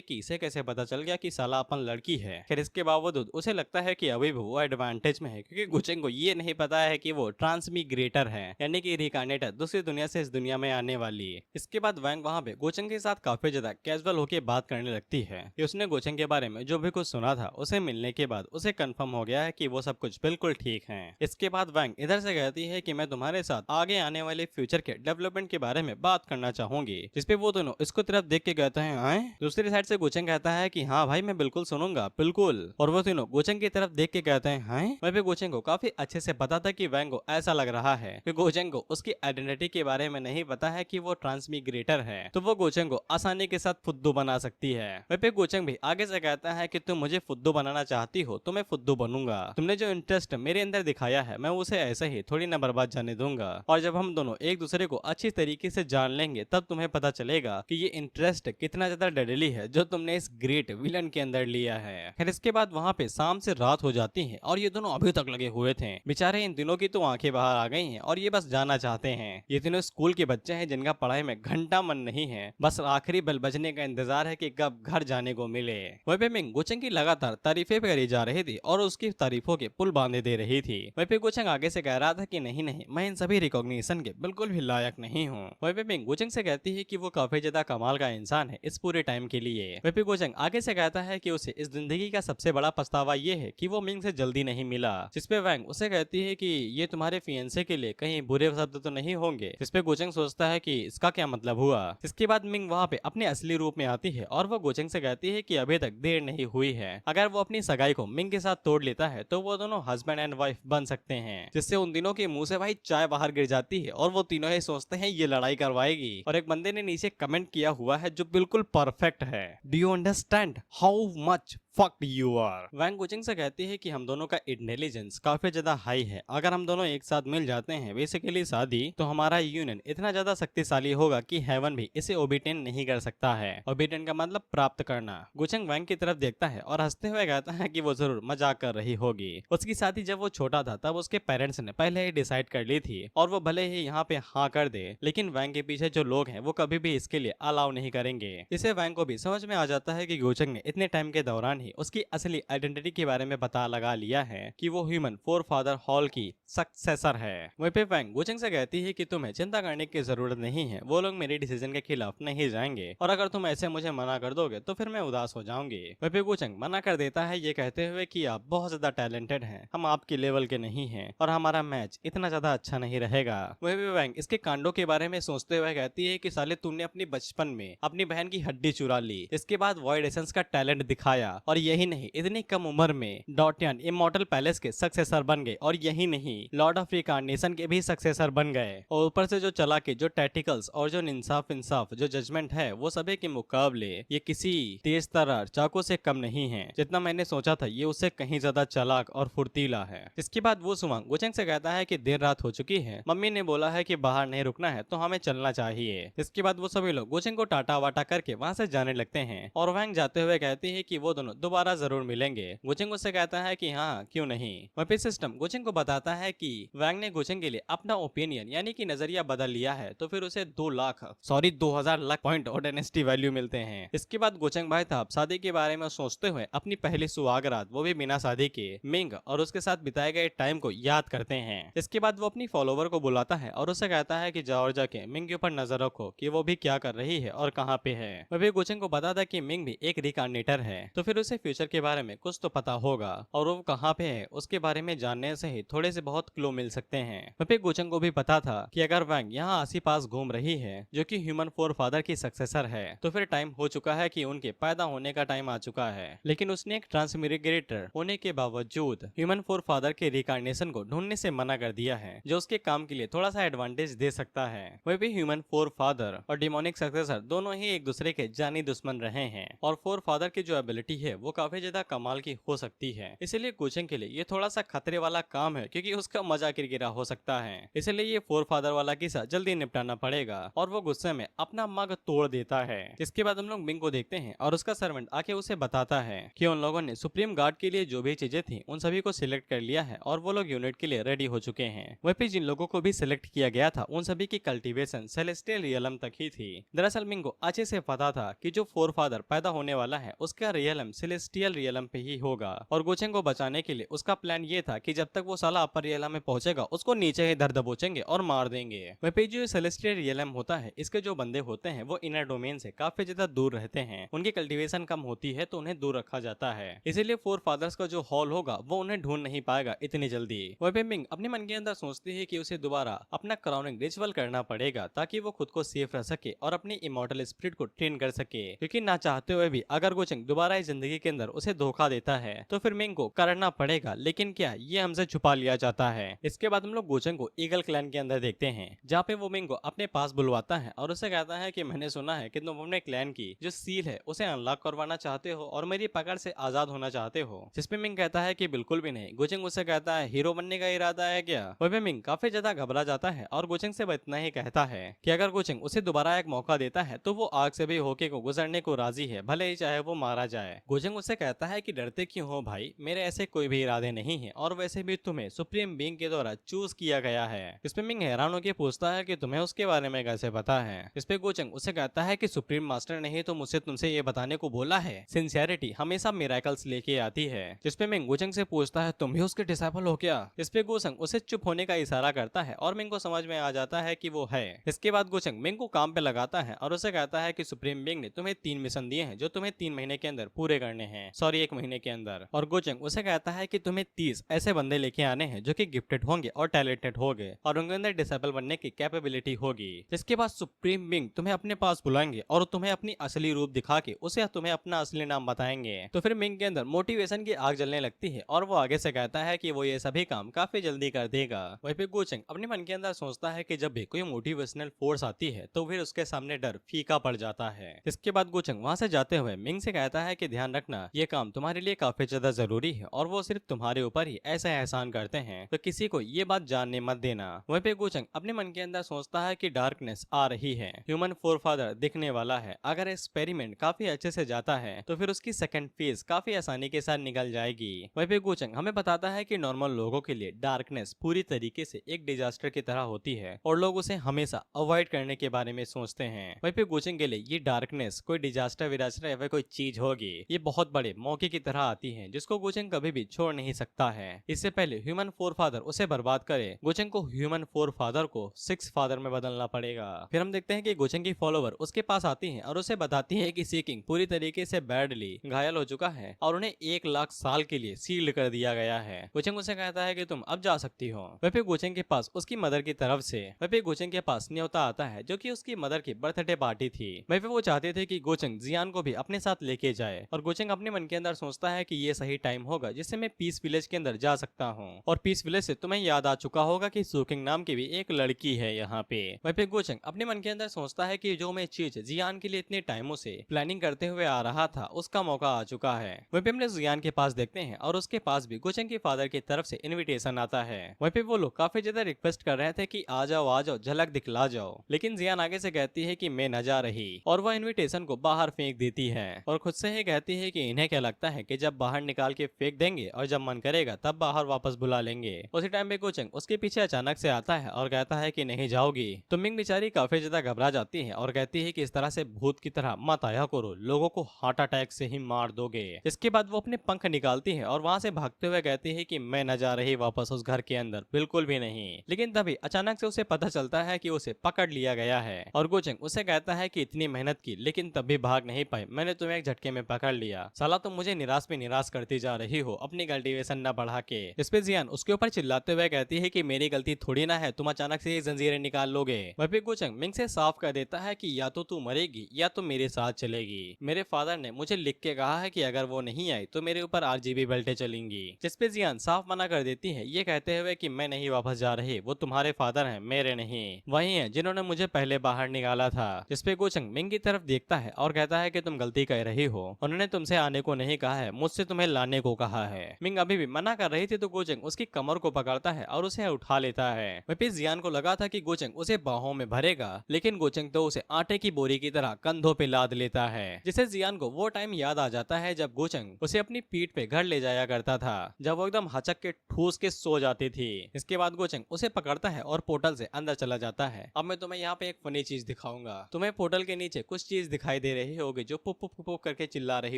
कि इसे कैसे पता चल गया कि साला अपन लड़की है। खैर इसके बावजूद उसे लगता है कि अभी भी वो एडवांटेज में है, क्योंकि गुचंग को ये नहीं पता है कि वो ट्रांसमिग्रेटर है, यानी कि रिकार्नेटर, दूसरी दुनिया से इस दुनिया में आने वाली है। इसके बाद वैंग वहाँ पे गुचंग के साथ काफी ज्यादा कैजुअल होकर बात करने लगती है कि उसने गुचंग के बारे में जो भी कुछ सुना था उसे मिलने के बाद उसे कंफर्म हो गया है कि वो सब कुछ बिल्कुल ठीक है। इसके बाद वैंग इधर से कहती है कि मैं तुम्हारे साथ आगे आने वाले फ्यूचर के डेवलपमेंट के बारे में बात करना चाहूंगी, जिसपे वो दोनों इसको तरफ देख के कहते हैं आए। दूसरी साइड से गुचंग कहता है कि हाँ भाई मैं बिल्कुल सुनूंगा बिल्कुल, और वो तीनों गुचंग की तरफ देख के कहते हैं हाँ। वहीं पे गुचंग को काफी अच्छे से पता था कि वैंग को ऐसा लग रहा है कि गुचंग को उसकी आइडेंटिटी के बारे में नहीं पता है कि वो ट्रांसमिग्रेटर है, तो वो गुचंग को आसानी के साथ फुद्दू बना सकती है। वहीं पे गुचंग भी आगे से कहता है कि तुम मुझे फुद्दू बनाना चाहती हो तो मैं फुद्दू बनूंगा, तुमने जो इंटरेस्ट मेरे अंदर दिखाया है मैं उसे ऐसे ही थोड़ी ना बर्बाद जाने दूंगा, और जब हम दोनों एक दूसरे को अच्छी तरीके से जान लेंगे तब तुम्हें पता चलेगा कि ये इंटरेस्ट कितना ज्यादा डेडली है जो तुमने इस ग्रेट विलन के अंदर लिया है। फिर इसके बाद वहाँ पे शाम से रात हो जाती है और ये दोनों अभी तक लगे हुए थे। बेचारे इन दिनों की तो आंखें बाहर आ गई हैं और ये बस जाना चाहते हैं। ये तीनों स्कूल के बच्चे हैं जिनका पढ़ाई में घंटा मन नहीं है, बस आखिरी बेल बजने का इंतजार है कि कब घर जाने को मिले। वहीं पे मिंग गुचंग की लगातार तारीफें करी जा रही थी और उसकी तारीफों के पुल बांधे दे रही थी। वहीं पे गुचंग आगे से कह रहा था कि नहीं नहीं मैं इन सभी रिकॉग्निशन के बिल्कुल भी लायक नहीं हूँ। वहीं पे मिंग गुचंग से कहती है कि वो काफी ज्यादा कमाल का इंसान है इस पूरे टाइम के लिए। वहीं पे गुचंग आगे से कहता है कि उसे इस जिंदगी का सबसे बड़ा पछतावा ये है कि वो मिंग से जल्दी नहीं मिला। जिसपे वैंग उसे कहती है कि ये तुम्हारे फियंसे के लिए कहीं बुरे शब्द तो नहीं होंगे। जिसपे गोचेंग सोचता है कि इसका क्या मतलब हुआ। इसके बाद मिंग वहाँ पे अपने असली रूप में आती है और वो गोचेंग से कहती है कि अभी तक देर नहीं हुई है। अगर वो अपनी सगाई को मिंग के साथ तोड़ लेता है तो वो दोनों हस्बैंड एंड वाइफ बन सकते हैं, जिससे उन तीनों के मुंह से भाई चाय बाहर गिर जाती है और वो तीनों ही सोचते हैं ये लड़ाई करवाएगी। और एक बंदे ने नीचे कमेंट किया हुआ है जो बिल्कुल परफेक्ट है, do you understand how much fucked you are. Wang Goching से कहती है कि हम दोनों का इंटेलिजेंस काफी ज्यादा हाई है, अगर हम दोनों एक साथ मिल जाते हैं बेसिकली शादी, तो हमारा यूनियन इतना ज्यादा शक्तिशाली होगा कि हेवन भी इसे ओबिटेन नहीं कर सकता है। ओबिटेन का मतलब प्राप्त करना। गोचिंग वैंग की तरफ देखता है और हंसते हुए कहता है कि वो जरूर मजाक कर रही होगी। उसकी शादी जब वो छोटा था तब उसके पेरेंट्स ने पहले ही डिसाइड कर ली थी और वो भले ही यहाँ पे हाँ कर दे, लेकिन वैंग के पीछे जो लोग हैं वो कभी भी इसके लिए अलाउ नहीं करेंगे। इसे वैंग को भी समझ में आ जाता है कि गोचिंग ने इतने टाइम के दौरान ही उसकी असली आइडेंटिटी के बारे में पता लगा लिया है कि वो ह्यूमन फोरफादर हॉल की सक्सेसर है। वहीं पे वैंग गोचिंग से कहती है कि तुम्हें चिंता करने की जरूरत नहीं है, वो लोग मेरे डिसीजन के खिलाफ नहीं जाएंगे और अगर तुम ऐसे मुझे मना कर दोगे तो फिर मैं उदास हो जाऊंगी। वहीं पे गोचिंग मना कर देता है ये कहते हुए कि आप बहुत ज्यादा टैलेंटेड हैं, हम आपके लेवल के नहीं हैं और हमारा मैच इतना ज्यादा अच्छा नहीं रहेगा। वहीं पे वैंग इसके कांडों के बारे में सोचते हुए कहती है कि साले तुमने अपनी बचपन में अपनी बहन की हड्डी चुरा ली, इसके बाद वॉइड एसेंस का टैलेंट दिखाया और यही नहीं इतनी कम उम्र में डॉटियन इमॉर्टल पैलेस के सक्सेसर बन गए और यही नहीं लॉर्ड ऑफ रिकार्नेशन के भी सक्सेसर बन गए। और ऊपर से जो चला के जो टैक्टिकल्स और जो इंसाफ जो जजमेंट है वो सभी के मुकाबले ये किसी तेज तर्रार चाकू से कम नहीं है। जितना मैंने सोचा था ये उससे कहीं ज्यादा चालाक और फुर्तीला है। इसके बाद वो सुमांग गोचेंग से कहता है कि देर रात हो चुकी है, मम्मी ने बोला है कि बाहर नहीं रुकना है तो हमें चलना चाहिए। इसके बाद वो सभी लोग गोचेंग को टाटा वाटा करके वहाँ से जाने लगते हैं और वैंग जाते हुए कहती है कि वो दोनों दोबारा जरूर मिलेंगे। गोचेंग उससे कहता है कि हाँ क्यों नहीं। वहीं सिस्टम गोचेंग को बताता है कि वैंग ने गोचेंग के लिए अपना ओपिनियन यानी कि नजरिया बदल लिया है तो फिर उसे 2000 लाख पॉइंट और डायनेस्टी वैल्यू मिलते हैं। इसके बाद गोचेंग भाई साहब शादी के बारे में सोचते हुए अपनी पहली सुहाग रात वो भी बिना शादी के मिंग और उसके साथ बिताए गए टाइम को याद करते हैं। इसके बाद वो अपनी फॉलोवर को बुलाता है और उससे कहता है कि जाओ और जाके मिंग के ऊपर नजर रखो कि वो भी क्या कर रही है और कहाँ पे है। वह भी गोचेंग को बताता कि मिंग भी एक रिकार्नेटर है तो फिर उसे फ्यूचर के बारे में कुछ तो पता होगा और वो कहाँ पे है उसके बारे में जानने से ही थोड़े से बहुत क्लू मिल सकते हैं। वह पे गोचेंग को भी पता था कि अगर वैंग यहाँ आसी पास घूम रही है जो कि ह्यूमन फोरफादर की सक्सेसर है तो फिर टाइम हो चुका है कि उनके पैदा होने का टाइम आ चुका है। लेकिन उसने एक ट्रांसमिग्रेटर होने के बावजूद ह्यूमन फोरफादर के रिकार्नेशन को ढूंढने से मना कर दिया है जो उसके काम के लिए थोड़ा सा एडवांटेज दे सकता है। वह भी ह्यूमन फोरफादर और डिमोनिक सक्सेसर दोनों ही एक दूसरे के जानी दुश्मन रहे हैं और फोरफादर की जो एबिलिटी है वो काफी ज्यादा कमाल की हो सकती है। इसलिए गोचेंग के लिए ये थोड़ा सा खतरे वाला काम है क्योंकि उसका मजा किरकिरा हो सकता है। इसलिए ये फोरफादर वाला किस्सा जल्दी निपटाना पड़ेगा और वो गुस्से में अपना मग तोड़ देता है। इसके बाद हम लोग मिंग को देखते हैं और उसका सर्वेंट आके उसे बताता है कि उन लोगों ने सुप्रीम गार्ड के लिए जो भी चीजें थी उन सभी को सिलेक्ट कर लिया है और वो लोग यूनिट के लिए रेडी हो चुके हैं। वहीं पे जिन लोगों को भी सिलेक्ट किया गया था उन सभी की कल्टीवेशन सेलेस्टियल रियलम तक ही थी। दरअसल मिंग को अच्छे से पता था कि जो फोरफादर पैदा होने वाला है उसका रियलम सेलेस्टियल रियलम पे ही होगा और गोचेंग को बचाने के लिए उसका प्लान ये था कि जब तक वो साला अपर रियलम में पहुंचेगा उसको नीचे ही दर दबोचेंगे और मार देंगे। वहीं पे जो सेलेस्टियल रियलम होता है इसके जो बंदे होते हैं वो इनर डोमेन से काफी ज्यादा दूर रहते हैं, उनकी कल्टीवेशन कम होती है तो उन्हें दूर रखा जाता है। इसीलिए फोर फादर्स का जो हॉल होगा वो उन्हें ढूंढ नहीं पाएगा इतनी जल्दी। वहीं पे मिंग अपने मन के अंदर सोचती है कि उसे दोबारा अपना क्राउनिंग रिचुअल करना पड़ेगा ताकि वो खुद को सेफ रह सके और अपनी इमॉर्टल स्पिरिट को ट्रेन कर सके, क्योंकि ना चाहते हुए भी अगर गोचेंग दोबारा इस जिंदगी के अंदर उसे धोखा देता है तो फिर मिंग को करना पड़ेगा, लेकिन क्या ये हमसे छुपा लिया जाता है। इसके बाद हम लोग गोचेंग को ईगल क्लैन के अंदर देखते हैं जहाँ पे वो मिंग को अपने पास बुलवाता है और उसे कहता है कि मैंने सुना है कि तुम अपने क्लैन की जो सील है उसे अनलॉक करवाना चाहते हो और मेरी पकड़ से आजाद होना चाहते हो। जिसपे मिंग कहता है कि बिल्कुल भी नहीं। गोचेंग उसे कहता है हीरो बनने का इरादा है क्या। वह मिंग काफी ज्यादा घबरा जाता है और गोचेंग से इतना ही कहता है कि अगर गोचेंग उसे दोबारा एक मौका देता है तो वो आग से भी होके को गुजरने को राजी है, भले ही चाहे वो मारा जाए। गोचेंग उससे कहता है कि डरते क्यों हो भाई, मेरे ऐसे कोई भी इरादे नहीं है और वैसे भी तुम्हें सुप्रीम बीइंग के द्वारा चूज किया गया है। इसपे मिंग हैरान होकर पूछता है कि तुम्हें उसके बारे में कैसे पता है। इसपे गोचेंग उसे कहता है कि सुप्रीम मास्टर ने ही तो मुझसे तुमसे ये बताने को बोला है, सिंसियरिटी हमेशा मिरेकल्स लेके आती है। जिसपे मिंग गोचेंग से पूछता है तुम भी उसके डिसाइपल हो क्या। इसपे गोचेंग उसे चुप होने का इशारा करता है और मिंग को समझ में आ जाता है कि वो है। इसके बाद गोचेंग मिंग को काम पे लगाता है और उसे कहता है कि सुप्रीम बीइंग ने तुम्हें 3 मिशन दिए हैं जो तुम्हें 3 महीने के अंदर पूरे करने करने हैं, सॉरी 1 महीने के अंदर। और गोचंग उसे कहता है कि तुम्हें 30 ऐसे बंदे लेके आने हैं जो कि गिफ्टेड होंगे और टैलेंटेड होंगे और उनके अंदर डिसेबल बनने की कैपेबिलिटी होगी। जिसके बाद सुप्रीम बिंग तुम्हें अपने पास बुलाएंगे और तुम्हें अपनी असली रूप दिखा के उसे तुम्हें अपना असली नाम बताएंगे। तो फिर मिंग के अंदर मोटिवेशन की आग जलने लगती है और वो आगे से कहता है कि वो ये सभी काम काफी जल्दी कर देगा। वहीं पे गोचंग अपने मन के अंदर सोचता है कि जब भी कोई मोटिवेशनल फोर्स आती है तो फिर उसके सामने डर फीका पड़ जाता है। इसके बाद गोचंग वहां से जाते हुए मिंग से कहता है कि ध्यान रखना, ये काम तुम्हारे लिए काफी ज्यादा जरूरी है और वो सिर्फ तुम्हारे ऊपर ही ऐसा एहसान करते हैं, तो किसी को ये बात जानने मत देना। वहीं पे गोचंग अपने मन के अंदर सोचता है कि डार्कनेस आ रही है, ह्यूमन फोरफादर दिखने वाला है, अगर एक्सपेरिमेंट काफी अच्छे से जाता है तो फिर उसकी सेकंड फेज काफी आसानी के साथ निकल जाएगी। वहीं पे गोचंग हमें बताता है कि नॉर्मल लोगों के लिए डार्कनेस पूरी तरीके से एक डिजास्टर की तरह होती है और लोग उसे हमेशा अवॉइड करने के बारे में सोचते हैं। वहीं पे गोचंग के लिए ये डार्कनेस कोई डिजास्टर विजास्टर या फिर कोई चीज होगी, ये बहुत बड़े मौके की तरह आती है जिसको गोचंग कभी भी छोड़ नहीं सकता है। इससे पहले ह्यूमन फोरफादर उसे बर्बाद करे, गोचंग को ह्यूमन फोरफादर को 6 फादर में बदलना पड़ेगा। फिर हम देखते हैं कि गोचंग की फॉलोवर उसके पास आती हैं और उसे बताती है कि सी किंग पूरी तरीके से बैडली घायल हो चुका है और उन्हें 1 लाख साल के लिए सील्ड कर दिया गया है। गोचंग उसे कहता है कि तुम अब जा सकती हो। वहीं पे गोचंग के पास उसकी मदर की तरफ से वहीं पे गोचंग के पास न्योता आता है जो कि उसकी मदर की बर्थडे पार्टी थी। वहीं पे वो चाहते थे कि गोचंग जियान को भी अपने साथ लेके जाए और गोचंग अपने मन के अंदर सोचता है कि ये सही टाइम होगा जिससे मैं पीस विलेज के अंदर जा सकता हूँ। और पीस विलेज से तुम्हें याद आ चुका होगा कि सुकिंग नाम की भी एक लड़की है यहाँ पे। वहीं पे गोचंग अपने मन के अंदर सोचता है कि जो मैं चीज जियान के लिए इतने टाइमों से प्लानिंग करते हुए आ रहा था उसका मौका आ चुका है। वहीं पे हमने जियान के पास देखते हैं और उसके पास भी गोचंग के फादर की तरफ से इनविटेशन आता है। वहीं पे वो लोग काफी ज्यादा रिक्वेस्ट कर रहे थे कि आ जाओ झलक दिखला जाओ, लेकिन जियान आगे से कहती है कि मैं न जा रही और वह इनविटेशन को बाहर फेंक देती है और खुद से ही कहती है कि इन्हें क्या लगता है कि जब बाहर निकाल के फेंक देंगे और जब मन करेगा तब बाहर वापस बुला लेंगे। उसी टाइम पे गोचंग उसके पीछे अचानक से आता है और कहता है कि नहीं जाओगी। तो मिंग बेचारी काफी ज्यादा घबरा जाती है और कहती है कि इस तरह से भूत की तरह मत आया करो, लोगों को हार्ट अटैक से ही मार दोगे। इसके बाद वो अपने पंख निकालती है और वहां से भागते हुए कहती है कि मैं न जा रही वापस उस घर के अंदर, बिल्कुल भी नहीं। लेकिन तभी अचानक से उसे पता चलता है कि उसे पकड़ लिया गया है और गोचंग उसे कहता है कि इतनी मेहनत की लेकिन तब भी भाग नहीं पाए, मैंने तुम्हें एक झटके में पकड़ लिया, साला तुम मुझे निराश पे निराश करती जा रही हो अपनी कल्टीवेशन न बढ़ा के। इस पे जियान उसके ऊपर चिल्लाते हुए कहती है कि मेरी गलती थोड़ी ना है, तुम अचानक से ये जंजीरें निकाल लोगे। वहीं पे गोचंग मिंग से साफ कर देता है कि या तो तू मरेगी या तो मेरे साथ चलेगी। मेरे फादर ने मुझे लिख के कहा है कि अगर वो नहीं आई तो मेरे ऊपर RGB बेल्टें चलेंगी। जिसपे जियान साफ मना कर देती है ये कहते हुए कि मैं नहीं वापस जा रही, वो तुम्हारे फादर हैं, मेरे नहीं, वही हैं जिन्होंने मुझे पहले बाहर निकाला था। जिसपे गोचंग मिंग की तरफ देखता है और कहता है कि तुम गलती कर रही हो, उन्होंने तुमसे आने को नहीं कहा है, मुझसे तुम्हें लाने को कहा है। मिंग अभी भी मना कर रही थी तो गोचंग उसकी कमर को पकड़ता है और उसे उठा लेता है। वहीं जियान को लगा था कि गोचंग उसे बाहों में भरेगा, लेकिन गोचंग तो उसे आटे की बोरी की तरह कंधों पे लाद लेता है। जिससे जियान को वो टाइम याद आ जाता है जब गोचंग उसे अपनी पीठ पे घर ले जाया करता था, जब वो एकदम हचक के ठूस के सो जाती थी। इसके बाद गोचंग उसे पकड़ता है और पोर्टल से अंदर चला जाता है। अब मैं तुम्हें यहाँ पे एक फनी चीज दिखाऊंगा, तुम्हें पोर्टल के नीचे कुछ चीज दिखाई दे रही होगी जो पुप पुप पुप करके चिल्ला रही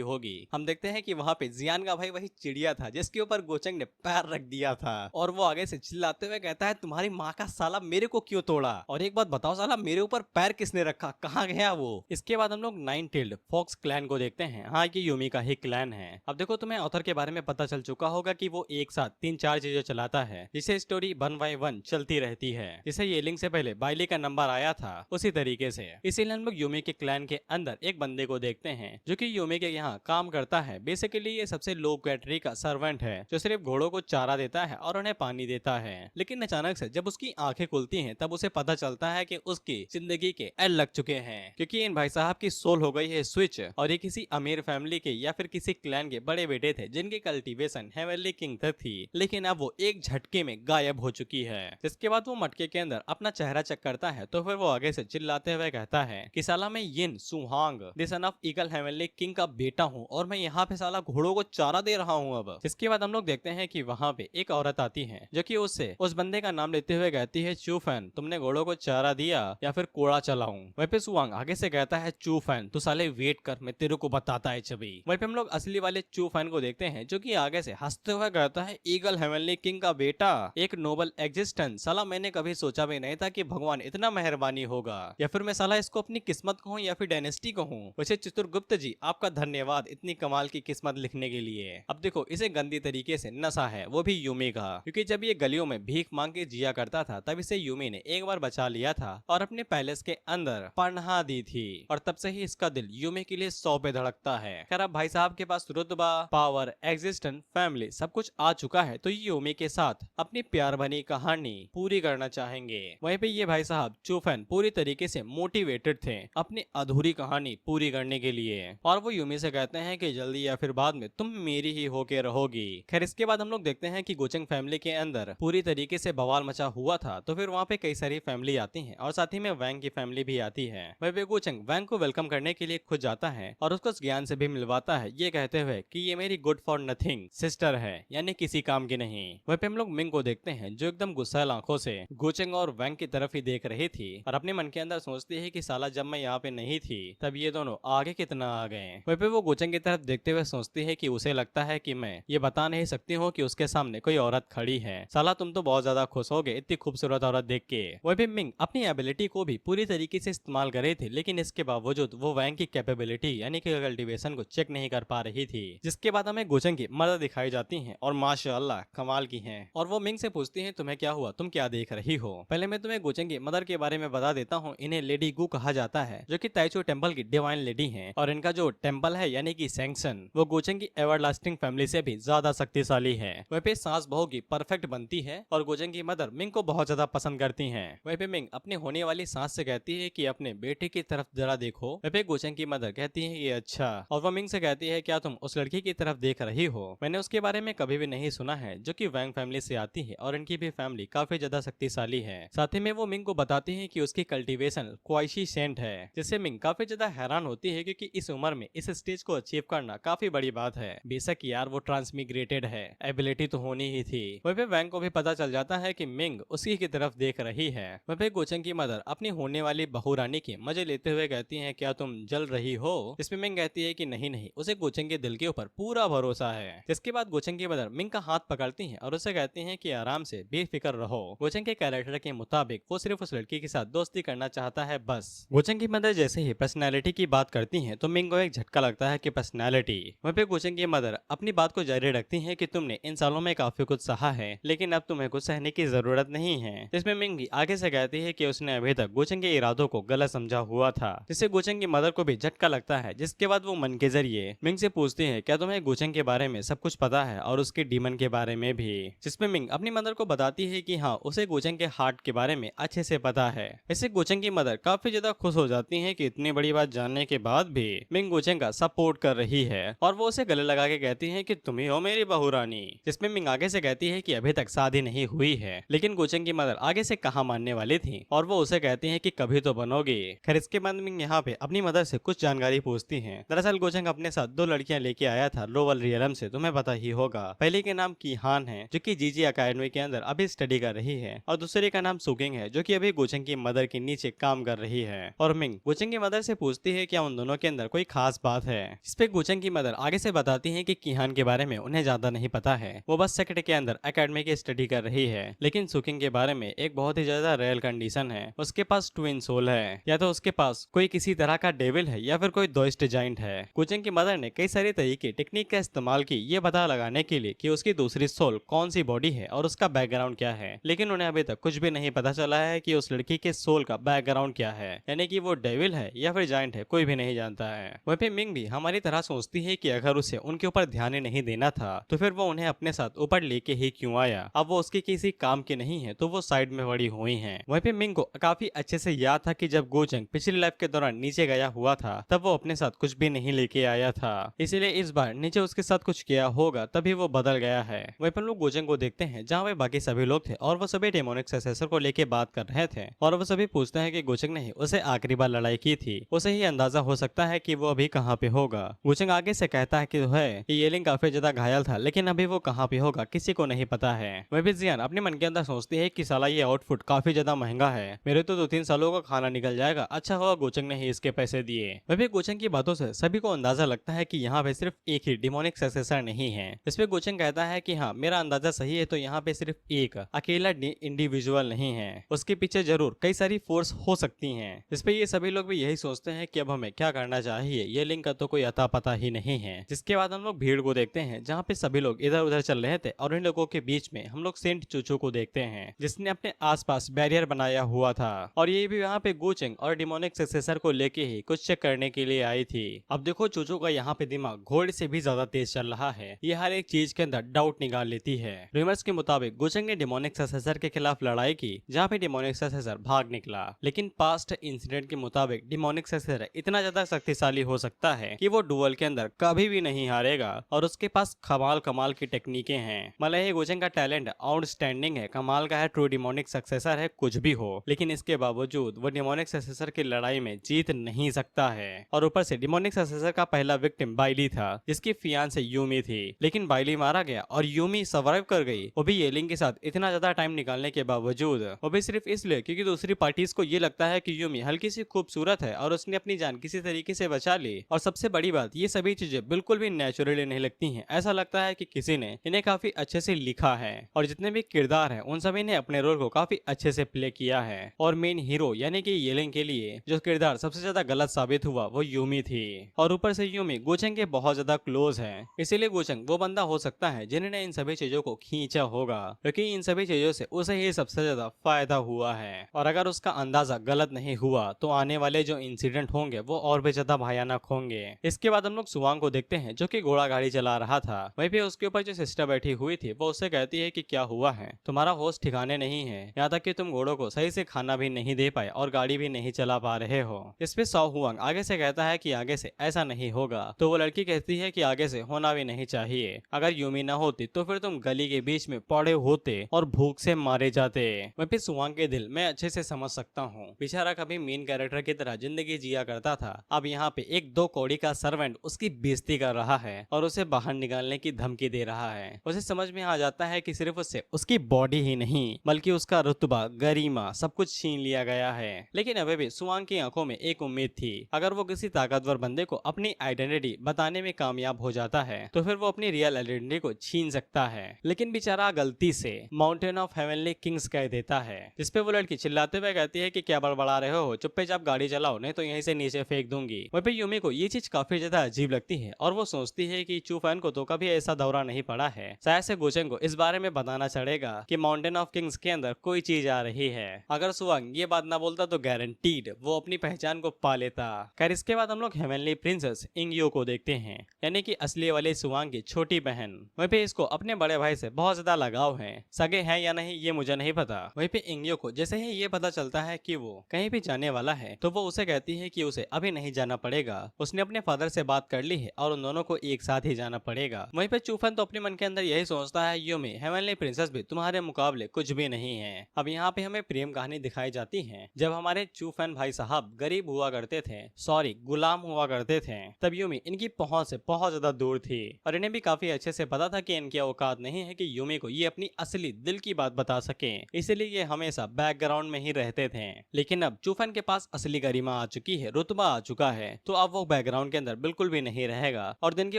होगी। हम देखते हैं कि वहाँ पे जियान का भाई वही चिड़िया था जिसके ऊपर गोचंग ने पैर रख दिया था और वो आगे से चिल्लाते हुए कहता है तुम्हारी माँ का साला मेरे को क्यों तोड़ा, और एक बात बताओ साला मेरे ऊपर पैर किसने रखा, कहाँ गया वो। इसके बाद हम लोग 9 टेल्ड फॉक्स क्लैन को देखते हैं। हाँ ये यूमी का ही क्लैन है। अब देखो तुम्हें ऑथर के बारे में पता चल चुका होगा कि वो एक साथ 3-4 चीजें चलाता है जिससे स्टोरी 1 by 1 चलती रहती है। जिसे ये लिंक से पहले बाइली का नंबर आया था उसी तरीके से। इसीलिए हम लोग यूमी के क्लैन के अंदर एक बंदे को देखते हैं जो कि यूमी के यहाँ काम करता है। बेसिकली ये सबसे लो कैटेगरी का सर्वेंट है जो सिर्फ घोड़ों को चारा देता है और उन्हें पानी देता है। लेकिन अचानक से जब उसकी आंखें खुलती हैं तब उसे पता चलता है कि उसकी जिंदगी के एल लग चुके हैं, क्योंकि इन भाई साहब की सोल हो गई है स्विच और ये किसी अमीर फैमिली के या फिर किसी क्लैन के बड़े बेटे थे जिनकी कल्टीवेशन हेवनली किंग तक थी, लेकिन अब वो एक झटके में गायब हो चुकी है। जिसके बाद वो मटके के अंदर अपना चेहरा चेक करता है तो फिर वो आगे से चिल्लाते हुए कहता है कि साला मैं Yin Suhang the son of eagle heavenly king का बेटा हूँ और मैं यहाँ पे साला घोड़ों को चारा दे रहा हूँ। अब इसके बाद हम लोग देखते हैं कि वहाँ पे एक औरत आती है जो कि उससे उस बंदे का नाम लेते हुए कहती है चूफैन, तुमने घोड़ों को चारा दिया या फिर कोड़ा चलाऊं। वहीं पे सुवांग आगे से कहता है चूफैन तू साले वेट कर, मैं तेरे को बताता है छवि। वहीं पे हम लोग असली वाले चूफैन को देखते हैं जो कि आगे से हंसते हुए कहता है ईगल हेवनली किंग का बेटा, एक नोबल एग्जिस्टेंस, साला मैंने कभी सोचा भी नहीं था कि भगवान इतना मेहरबानी होगा, या फिर मैं साला इसको अपनी किस्मत कहूँ या फिर डायनेस्टी कहूँ। वैसे चित्रगुप्त जी आपका धन्यवाद बाद इतनी कमाल की किस्मत लिखने के लिए। अब देखो इसे गंदी तरीके से नशा है, वो भी यूमी का, क्योंकि जब ये गलियों में भीख मांग के जिया करता था तब इसे यूमी ने एक बार बचा लिया था और अपने पैलेस के अंदर पनाह दी थी, और तब से ही इसका दिल यूमी के लिए 100 पे धड़कता है। खैर अब भाई साहब के पास रुतबा, पावर, एग्जिस्टेंस, फैमिली सब कुछ आ चुका है, तो ये यूमी के साथ अपनी प्यार भरी कहानी पूरी करना चाहेंगे। वहीं पे ये भाई साहब चूफेन पूरी तरीके से मोटिवेटेड थे अपनी अधूरी कहानी पूरी करने के लिए, और वो यूमी से कहते हैं कि जल्दी या फिर बाद में तुम मेरी ही होके रहोगी। खैर इसके बाद हम लोग देखते हैं कि गोचंग फैमिली के अंदर पूरी तरीके से बवाल मचा हुआ था, तो फिर वहाँ पे कई सारी फैमिली आती हैं और साथ ही में वैंग की फैमिली भी आती है। वहीं पे गोचंग वैंग को वेलकम करने के लिए खुद जाता है और उसको ज्ञान से भी मिलवाता है, ये कहते हुए कि ये मेरी गुड फॉर नथिंग सिस्टर है, यानी किसी काम की नहीं। वहीं पे हम लोग मिंग को देखते हैं जो एकदम गुस्सैल आंखों से गोचंग और वैंग की तरफ ही देख रही थी और अपने मन के अंदर सोचती है कि साला जब मैं यहाँ पे नहीं थी तब ये दोनों आगे कितना आ गए। वहीं पे वो गोचंग की तरफ देखते हुए सोचती है कि उसे लगता है कि मैं ये बता नहीं सकती हूँ कि उसके सामने कोई औरत खड़ी है। साला तुम तो बहुत ज्यादा खुश हो गए इतनी खूबसूरत औरत देख के। वहीं पे मिंग अपनी एबिलिटी को भी पूरी तरीके से इस्तेमाल कर रही थी, लेकिन इसके बावजूद वो वैंग की कैपेबिलिटी यानी कि कल्टीवेशन को चेक नहीं कर पा रही थी, जिसके बाद हमें गोचंग की मदद दिखाई जाती है और माशाअल्लाह कमाल की है। और वो मिंग से पूछती है तुम्हें क्या हुआ, तुम क्या देख रही हो। पहले मैं तुम्हें गोचंग की मदर के बारे में बता देता हूँ, इन्हें लेडी गु कहा जाता है जो कि ताइचो टेम्पल की डिवाइन लेडी है, और इनका जो टेम्पल है यानी कि सैंक्शन वो गोचंग की एवरलास्टिंग फैमिली से भी ज्यादा शक्तिशाली है। वहीं पे सास बहू की परफेक्ट बनती है और गोचंग की मदर मिंग को बहुत ज्यादा पसंद करती हैं। वहीं पे मिंग अपने होने वाली सास से कहती है कि अपने बेटे की तरफ जरा देखो। वहीं पे गोचंग की मदर कहती है ये अच्छा, और वो मिंग से कहती है क्या तुम उस लड़की की तरफ देख रही हो, मैंने उसके बारे में कभी भी नहीं सुना है, जो कि वैंग फैमिली से आती है और इनकी भी फैमिली काफी ज्यादा शक्तिशाली है। साथ ही में वो मिंग को बताती है कि उसकी कल्टीवेशन क्वाइशिसेंट है, जिससे मिंग काफी ज्यादा हैरान होती है क्योंकि इस उम्र में इस स्टेज को अचीव करना काफी बड़ी बात है। बेशक यार वो ट्रांसमिग्रेटेड है, एबिलिटी तो होनी ही थी। वहीं पे वैंग को भी पता चल जाता है कि मिंग उसी की तरफ देख रही है। वहीं पे गोचंग की मदर अपनी होने वाली बहू रानी के मजे लेते हुए कहती है क्या तुम जल रही हो। इसमें मिंग कहती है कि नहीं नहीं, उसे गोचंग के दिल के ऊपर पूरा भरोसा है। जिसके बाद गोचंग की मदर मिंग का हाथ पकड़ती है और उसे कहती है कि आराम से बेफिक्र रहो। गोचंग के कैरेक्टर के मुताबिक वो सिर्फ उस लड़की के साथ दोस्ती करना चाहता है बस। गोचंग की मदर जैसे ही पर्सनैलिटी की बात करती है तो मिंग को एक झटका लगता है कि पर्सनैलिटी। वहीं पे गोचंग की मदर अपनी बात को जारी रखती है कि तुमने इन सालों में काफी कुछ सहा है, लेकिन अब तुम्हें कुछ सहने की जरूरत नहीं है। इसमें मिंग भी आगे से कहती है कि उसने अभी तक गोचंग के इरादों को गलत समझा हुआ था, जिससे गोचंग की मदर को भी झटका लगता है। जिसके बाद वो मन के जरिए मिंग से पूछती है क्या तुम्हें गोचंग के बारे में सब कुछ पता है और उसके डीमन के बारे में भी, जिसमें मिंग अपनी मदर को बताती है कि हाँ उसे गोचंग के हार्ट के बारे में अच्छे से पता है। इससे गोचंग की मदर काफी ज्यादा खुश हो जाती है कि इतनी बड़ी बात जानने के बाद भी मिंग गोचंग का सपोर्ट कर रही है, और वो उसे गले लगा के कहती है कि तुम ही हो मेरी बहू रानी। जिसमें मिंग आगे से कहती है कि अभी तक शादी नहीं हुई है, लेकिन गोचंग की मदर आगे से कहाँ मानने वाली थी और वो उसे कहती है कि कभी तो बनोगी। खैर इसके बाद मिंग यहाँ पे अपनी मदर से कुछ जानकारी पूछती है। दरअसल गोचंग अपने साथ 2 लड़कियां लेके आया था लोवल रियलम से, तुम्हें पता ही होगा। पहले के नाम कीहान है जो कि जीजी अकेडमी के अंदर अभी स्टडी कर रही है, और दूसरे का नाम सुगिंग है जो कि अभी गोचंग की मदर के नीचे काम कर रही है। और मिंग गोचंग की मदर से पूछती है क्या उन दोनों के अंदर कोई खास बात है। इस पे गोचंग की मदर आगे से बताती है कि कीहान के बारे में उन्हें ज्यादा नहीं पता है, वो बस सेक्टर के अंदर एकेडमी की स्टडी कर रही है। लेकिन सुकिंग के बारे में एक बहुत ही ज्यादा रेयर कंडीशन है, उसके पास ट्विन सोल है, या तो उसके पास कोई किसी तरह का डेविल है या फिर कोई दोस्त जाइंट है। गोचंग की मदर ने कई सारे तरीके टेक्निक का इस्तेमाल की ये पता लगाने के लिए कि उसकी दूसरी सोल कौन सी बॉडी है और उसका बैकग्राउंड क्या है, लेकिन उन्हें अभी तक कुछ भी नहीं पता चला है कि उस लड़की के सोल का बैकग्राउंड क्या है, यानी कि वो डेविल है या फिर जाइंट है, कोई भी नहीं जानता है। वहीं पे मिंग भी हमारी तरह सोचती है कि अगर उसे उनके ऊपर ध्यान ही नहीं देना था तो फिर वो उन्हें अपने साथ ऊपर लेके ही क्यों आया। अब वो उसके किसी काम के नहीं है तो वो साइड में पड़ी हुई है। वहीं पे मिंग को काफी अच्छे से याद था कि जब गोचंग पिछली लाइफ के दौरान नीचे गया हुआ था तब वो अपने साथ कुछ भी नहीं लेके आया था, इसीलिए इस बार नीचे उसके साथ कुछ किया होगा तभी वो बदल गया है। वहीं पर लोग गोचंग को देखते हैं जहाँ वे बाकी सभी लोग थे और वो सभी डेमोनिक सक्सेसर को लेके बात कर रहे थे, और वो सभी पूछते हैं कि गोचंग ने उसे आखिरी बार लड़ाई की थी, उसे ही अंदाजा हो सकता है कि वो अभी कहाँ पे होगा। गोचंग आगे से कहता है कि येलिंग काफी ज्यादा घायल था, लेकिन अभी वो कहाँ पे होगा किसी को नहीं पता है। वहीं पे जियान अपने मन के अंदर सोचती है कि साला ये आउटफिट काफी ज्यादा महंगा है, मेरे तो 2-3 सालों का खाना निकल जाएगा, अच्छा हुआ गोचंग ने ही इसके पैसे दिए। वहीं पे गोचंग की बातों से सभी को अंदाजा लगता है कि यहाँ पे सिर्फ एक ही डिमोनिक सक्सेसर नहीं है। इस पे गोचंग कहता है कि हाँ मेरा अंदाजा सही है, तो यहाँ पे सिर्फ एक अकेला इंडिविजुअल नहीं है, उसके पीछे जरूर कई सारी फोर्स हो सकती हैं। इस पे ये सभी लोग भी यही सोचते हैं कि अब हमें क्या करना चाहिए, ये लिंक का तो कोई अता पता ही नहीं है। जिसके बाद हम लोग भीड़ को देखते हैं जहाँ पे सभी लोग इधर उधर चल रहे थे और इन लोगों के बीच में हम लोग सेंट चूचू को देखते हैं जिसने अपने आसपास बैरियर बनाया हुआ था और ये भी यहाँ पे गोचेंग और डिमोनिक सक्सेसर को लेके ही कुछ चेक करने के लिए आई थी। अब देखो चूचू का यहाँ पे दिमाग घोड़े से भी ज्यादा तेज चल रहा है, ये हर एक चीज के अंदर डाउट निकाल लेती है। रूमर्स के मुताबिक गोचेंग ने डिमोनिक सक्सेसर के खिलाफ लड़ाई की जहाँ पे डिमोनिक सक्सेसर भाग निकला, लेकिन पास्ट इंसिडेंट के मुताबिक डिमोनिक सक्सेसर इतना ज्यादा शक्तिशाली हो सकता है कि वो डुअल के अंदर कभी भी नहीं हारेगा और उसके पास कमाल कमाल की टेक्निकें हैं। मतलब ये गोचेंग का टैलेंट आउटस्टैंडिंग है, कमाल का है, ट्रू डिमोनिक सक्सेसर है, कुछ भी हो, लेकिन इसके बावजूद वो डिमोनिक सक्सेसर की लड़ाई में जीत नहीं सकता है। और ऊपर से डिमोनिक सक्सेसर का पहला विक्टिम बाइली था जिसकी फियांसे यूमी थी, लेकिन बाइली मारा गया और यूमी सर्वाइव कर गई, वो भी येलिंग के साथ इतना ज्यादा टाइम निकालने के बावजूद, वो भी सिर्फ इसलिए क्योंकि दूसरी पार्टीज को ये लगता है कि यूमी हल्की सी खूबसूरत है और उसने अपनी जान किसी तरीके से बचा ली। और सबसे बड़ी बात, ये सभी चीजें बिल्कुल भी नेचुरली नहीं लगती हैं, ऐसा लगता है कि किसी ने इन्हें काफी अच्छे से लिखा है और जितने भी किरदार हैं उन सभी ने अपने रोल को काफी अच्छे से प्ले किया है। और मेन हीरो यानी कि येलिंग के लिए जो किरदार सबसे ज्यादा गलत साबित हुआ वो यूमी थी और ऊपर से यूमी गोचेंग के बहुत ज्यादा क्लोज है, इसीलिए गोचेंग वो बंदा हो सकता है जिन्होंने इन सभी चीजों को खींचा होगा क्योंकि इन सभी चीजों से उसे ही सबसे ज्यादा फायदा हुआ है। और अगर उसका अंदाजा गलत नहीं हुआ तो आने वाले जो इंसिडेंट होंगे वो और भी ज्यादा भयानक होंगे। इसके बाद हम लोग सुवांग को देखते हैं जो कि घोड़ा गाड़ी चला रहा था, वहीं पे उसके ऊपर जो सिस्टर बैठी हुई थी वो उससे कहती है कि क्या हुआ है, तुम्हारा होश ठिकाने नहीं है, यहाँ तक कि तुम घोड़ों को सही से खाना भी नहीं दे पाए और गाड़ी भी नहीं चला पा रहे हो। इस पे सौ हुआंग आगे से कहता है कि आगे से ऐसा नहीं होगा, तो वो लड़की कहती है कि आगे से होना भी नहीं चाहिए, अगर यूमी ना होती तो फिर तुम गली के बीच में पड़े होते और भूख से मारे जाते। मैं फिर सुवांग के दिल मैं अच्छे से समझ सकता हूँ, बेचारा कभी मेन कैरेक्टर की तरह जिंदगी जिया करता था, अब यहाँ पे एक 2 कौड़ी का सर्वेंट उसकी बेइज्जती कर रहा है और उसे बाहर निकालने की धमकी दे रहा है। उसे समझ में आ जाता है कि सिर्फ उससे उसकी बॉडी ही नहीं बल्कि उसका रुतबा, गरिमा सब कुछ छीन लिया गया है। लेकिन अभी भी सुवांग की आंखों में एक उम्मीद थी, अगर वो किसी ताकतवर बंदे को अपनी आइडेंटिटी बताने में कामयाब हो जाता है तो फिर वो अपनी रियल आइडेंटिटी को छीन सकता है। लेकिन बेचारा गलती से माउंटेन ऑफ हेवनली किंग्स कह देता है, जिसपे वो लड़की चिल्लाते हुए कहती है कि क्या बड़बड़ा रहे हो, चुपचाप गाड़ी चलाओ नहीं तो यहीं से नीचे फेंक दूंगी। वहीं पे यूमी को ये चीज काफी ज्यादा अजीब लगती है और वो सोचती है कि चूफैन को तो कभी ऐसा दौरा नहीं पड़ा है, शायद से गोचेंग को इस बारे में बताना चढ़ेगा कि माउंटेन ऑफ किंग्स के अंदर कोई चीज आ रही है। अगर सुवांग ये बात ना बोलता तो गारंटीड वो अपनी पहचान को पा लेता। खैर इसके बाद हम लोग हेवनली प्रिंसेस इंगियो को देखते हैं, यानी कि असली वाले सुवांग की छोटी बहन। वहीं पे इसको अपने बड़े भाई से बहुत ज्यादा लगाव है, सगे हैं या नहीं ये मुझे नहीं पता। वहीं पे इंगियो को जैसे ही ये पता चलता है कि वो कहीं भी जाने वाला है तो वो उसे कहती है कि उसे अभी नहीं जाना पड़ेगा, उसने अपने फादर से बात कर ली है और उन दोनों को एक साथ ही जाना पड़ेगा। वहीं पे चूफन तो अपने मन के अंदर यही सोचता है यूमी हेवनली प्रिंसेस भी तुम्हारे मुकाबले कुछ भी नहीं है। अब यहाँ पे हमें प्रेम कहानी दिखाई जाती है, जब हमारे चूफन भाई साहब गरीब हुआ करते थे, सॉरी गुलाम हुआ करते थे, तब यूमी इनकी पहुंच से बहुत ज्यादा दूर थी और इन्हें भी काफी अच्छे से पता था कि इनकी औकात नहीं है कि यूमी को ये अपनी असली दिल की बात बता सके, इसलिए ये हमेशा बैकग्राउंड में ही रहते थे। लेकिन अब चूफन के पास असली गरिमा आ चुकी है, रुतबा आ चुका है, तो अब वो बैकग्राउंड के अंदर बिल्कुल भी नहीं रहेगा और दिन के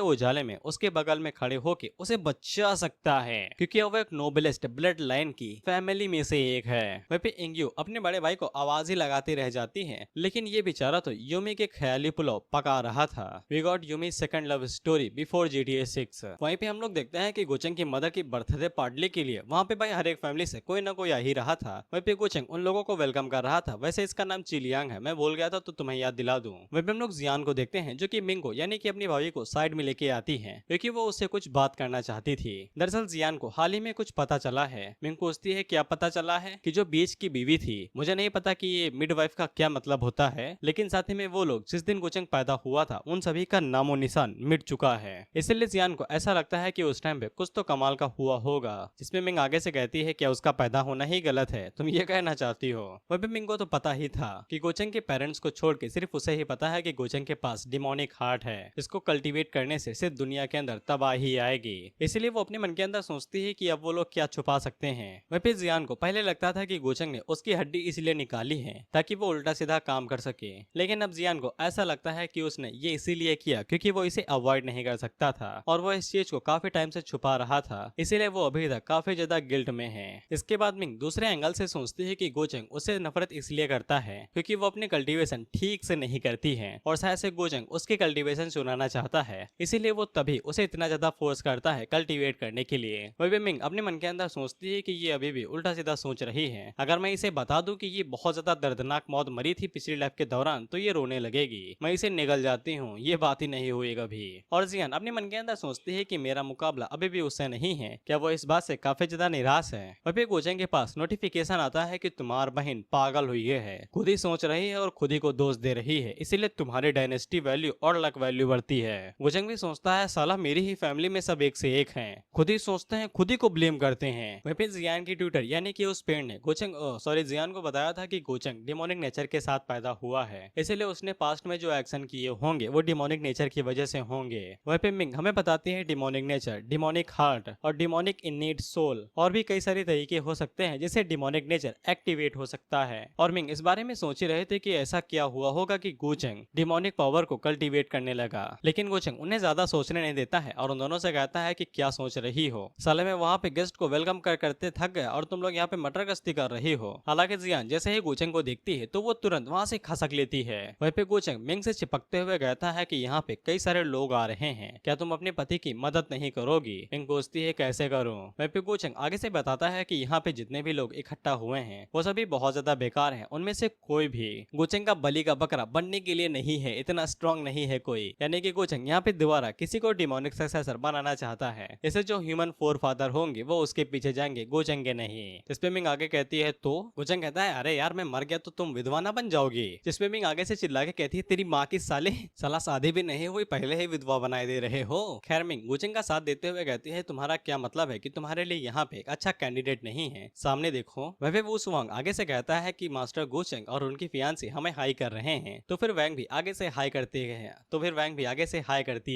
उजाले में उसके बगल में खड़े होके उसे बचा सकता है, क्योंकि वो एक नोबलेस्ट ब्लड लाइन की फैमिली में से एक है। वहीं पे इंग्यू अपने बड़े भाई को आवाज ही लगाती रह जाती है, लेकिन ये बेचारा तो यूमी के ख्याली पुलाव पका रहा था। We got Yumi second love story before GTA 6। वहीं पे हम लोग देखते हैं कि गोचेंग की मदर की बर्थडे पार्टी के लिए वहाँ पे भाई हर एक फैमिली से कोई ना कोई आ ही रहा था। वहीं पे गोचेंग उन लोगों को वेलकम कर रहा था, वैसे इसका नाम चिलियांग है, मैं भूल गया था तो तुम्हें याद दिला दूं। वहीं पे हम लोग जियान को देखते हैं जो कि मिंग को यानी कि अपनी भाभी को साइड में लेके आती है क्योंकि वो उससे कुछ बात करना चाहती थी। दरअसल जियान को हाल ही में कुछ पता चला है। मिंग पूछती है क्या पता चला है कि जो बीच की बीवी थी, मुझे नहीं पता कि ये मिडवाइफ का क्या मतलब होता है, लेकिन साथ ही में वो लोग जिस दिन गोचेंग पैदा हुआ था उन सभी का नामो निशान मिट चुका है। इसलिए जियान को ऐसा लगता है कि उस टाइम पे कुछ तो कमाल का हुआ होगा, जिसमें मिंग आगे से कहती है क्या उसका पैदा होना ही गलत है, तुम ये कहना चाहती हो। वहीं पे मिंग को तो पता ही था कि गोचेंग के पेरेंट्स को छोड़ के सिर्फ उसे ही पता है कि गोचेंग के पास डिमोनिक हार्ट है, इसको कल्टीवेट करने से सिर्फ दुनिया के अंदर तबाही आएगी। इसलिए वो अपने मन के अंदर सोचती है कि अब वो लोग क्या छुपा सकते हैं। वहीं पे जियान को पहले लगता था कि गोचेंग ने उसकी हड्डी इसलिए निकाली है ताकि वो उल्टा सीधा काम कर सके, लेकिन अब जियान को ऐसा लगता है कि उसने ये इसीलिए किया क्योंकि वो इसे अवॉइड नहीं कर सकता था और वो इस चीज को काफी टाइम से छुपा रहा था, इसीलिए वो अभी तक काफी ज्यादा गिल्ट में है। इसके बाद मिंग दूसरे एंगल से सोचती है कि गोचेंग उससे नफरत इसलिए करता है क्योंकि वो अपने कल्टीवेशन ठीक से नहीं करती है और शायद से गोचेंग उसके कल्टीवेशन चुनाना चाहता है, इसीलिए वो तभी उसे इतना ज्यादा फोर्स करता है कल्टीवेट करने के लिए। वही मिंग अपने मन के अंदर सोचती है कि ये अभी भी उल्टा सीधा सोच रही है। अगर मैं इसे बता दूं कि ये बहुत ज्यादा दर्दनाक मौत मरी थी पिछली लाइफ के दौरान तो ये रोने लगेगी। मैं इसे निगल जाती हूँ, ये बात ही नहीं हुई कभी। और जियान अपने मन के अंदर सोचती है कि मेरा मुकाबला अभी भी उससे नहीं है। क्या वो इस बात से काफी ज्यादा निराश है। वही गोचेंग के पास नोटिफिकेशन आता है कि तुम्हारी बहन पागल हुई है, खुद ही सोच रही है और खुद ही को दोष दे रही है, इसीलिए तुम्हारी डायनेस्टी वैल्यू और लक वैल्यू बढ़ती है। गोचेंग भी सोचता है साला मेरी ही फैमिली में सब एक से एक हैं, खुद ही सोचते हैं खुद ही को ब्लेम करते हैं। वहीं पे जियान की ट्यूटर यानी कि उस पेड़ ने जियान को बताया था कि गोचेंग डिमोनिक नेचर के साथ पैदा हुआ है, इसलिए उसने पास्ट में जो एक्शन किए होंगे वो डिमोनिक नेचर की वजह से होंगे। वहीं पे मिंग हमें बताती है डिमोनिक नेचर, डिमोनिक हार्ट और डिमोनिक इननीड सोल और भी कई सारे तरीके हो सकते हैं जिससे डिमोनिक नेचर एक्टिवेट हो सकता है। और मिंग इस बारे में सोच ही रहे थे कि ऐसा क्या हुआ होगा कि गोचेंग डिमोनिक पावर को कल्टीवेट करने लगा, लेकिन गोचेंग उन्हें ज्यादा सोचने नहीं देता है और उन दोनों से कहता है कि क्या सोच रही हो, साले में वहाँ पे गेस्ट को वेलकम करते थक गया और तुम लोग यहाँ पे मटर गश्ती कर रही हो। हालांकि जियान जैसे ही गोचेंग को देखती है तो वो तुरंत वहाँ से खसक लेती है। वहीं पे गोचेंग मिंग से चिपकते हुए कहता है कि यहाँ पे कई सारे लोग आ रहे हैं, क्या तुम अपने पति की मदद नहीं करोगी। मिंग पूछती है कैसे करूँ। वहीं पे गोचेंग आगे से बताता है कि यहाँ पे जितने भी लोग इकट्ठा हुए हैं वो सभी बहुत ज्यादा बेकार हैं, उनमें से कोई भी गोचेंग का बलि का बकरा बनने के लिए नहीं है, इतना स्ट्रॉन्ग नहीं है कोई। यानी कि गोचेंग यहाँ पे दोबारा किसी को डिमोनिक सक्सेसर बनाना चाहता है, इसे जो ह्यूमन फोर फादर होंगे वो उसके पीछे जाएंगे, गोचेंग के नहीं। जिसपे मिंग आगे कहती है तो गोचेंग कहता है अरे यार मैं मर गया तो तुम विधवा ना बन जाओगी। जिसपे मिंग आगे से चिल्ला के कहती है तेरी माँ की साले, साला शादी भी नहीं हुई पहले ही विधवा बनाए दे रहे हो। खैर मिंग गोचेंग का साथ देते हुए कहती है तुम्हारा क्या मतलब है कि तुम्हारे लिए यहाँ पे एक अच्छा कैंडिडेट नहीं है, सामने देखो। वह वो सुवांग आगे से कहता है कि मास्टर गोचेंग और उनकी फियांसी हमें हाई कर रहे हैं, तो फिर वैंग भी आगे से हाई करती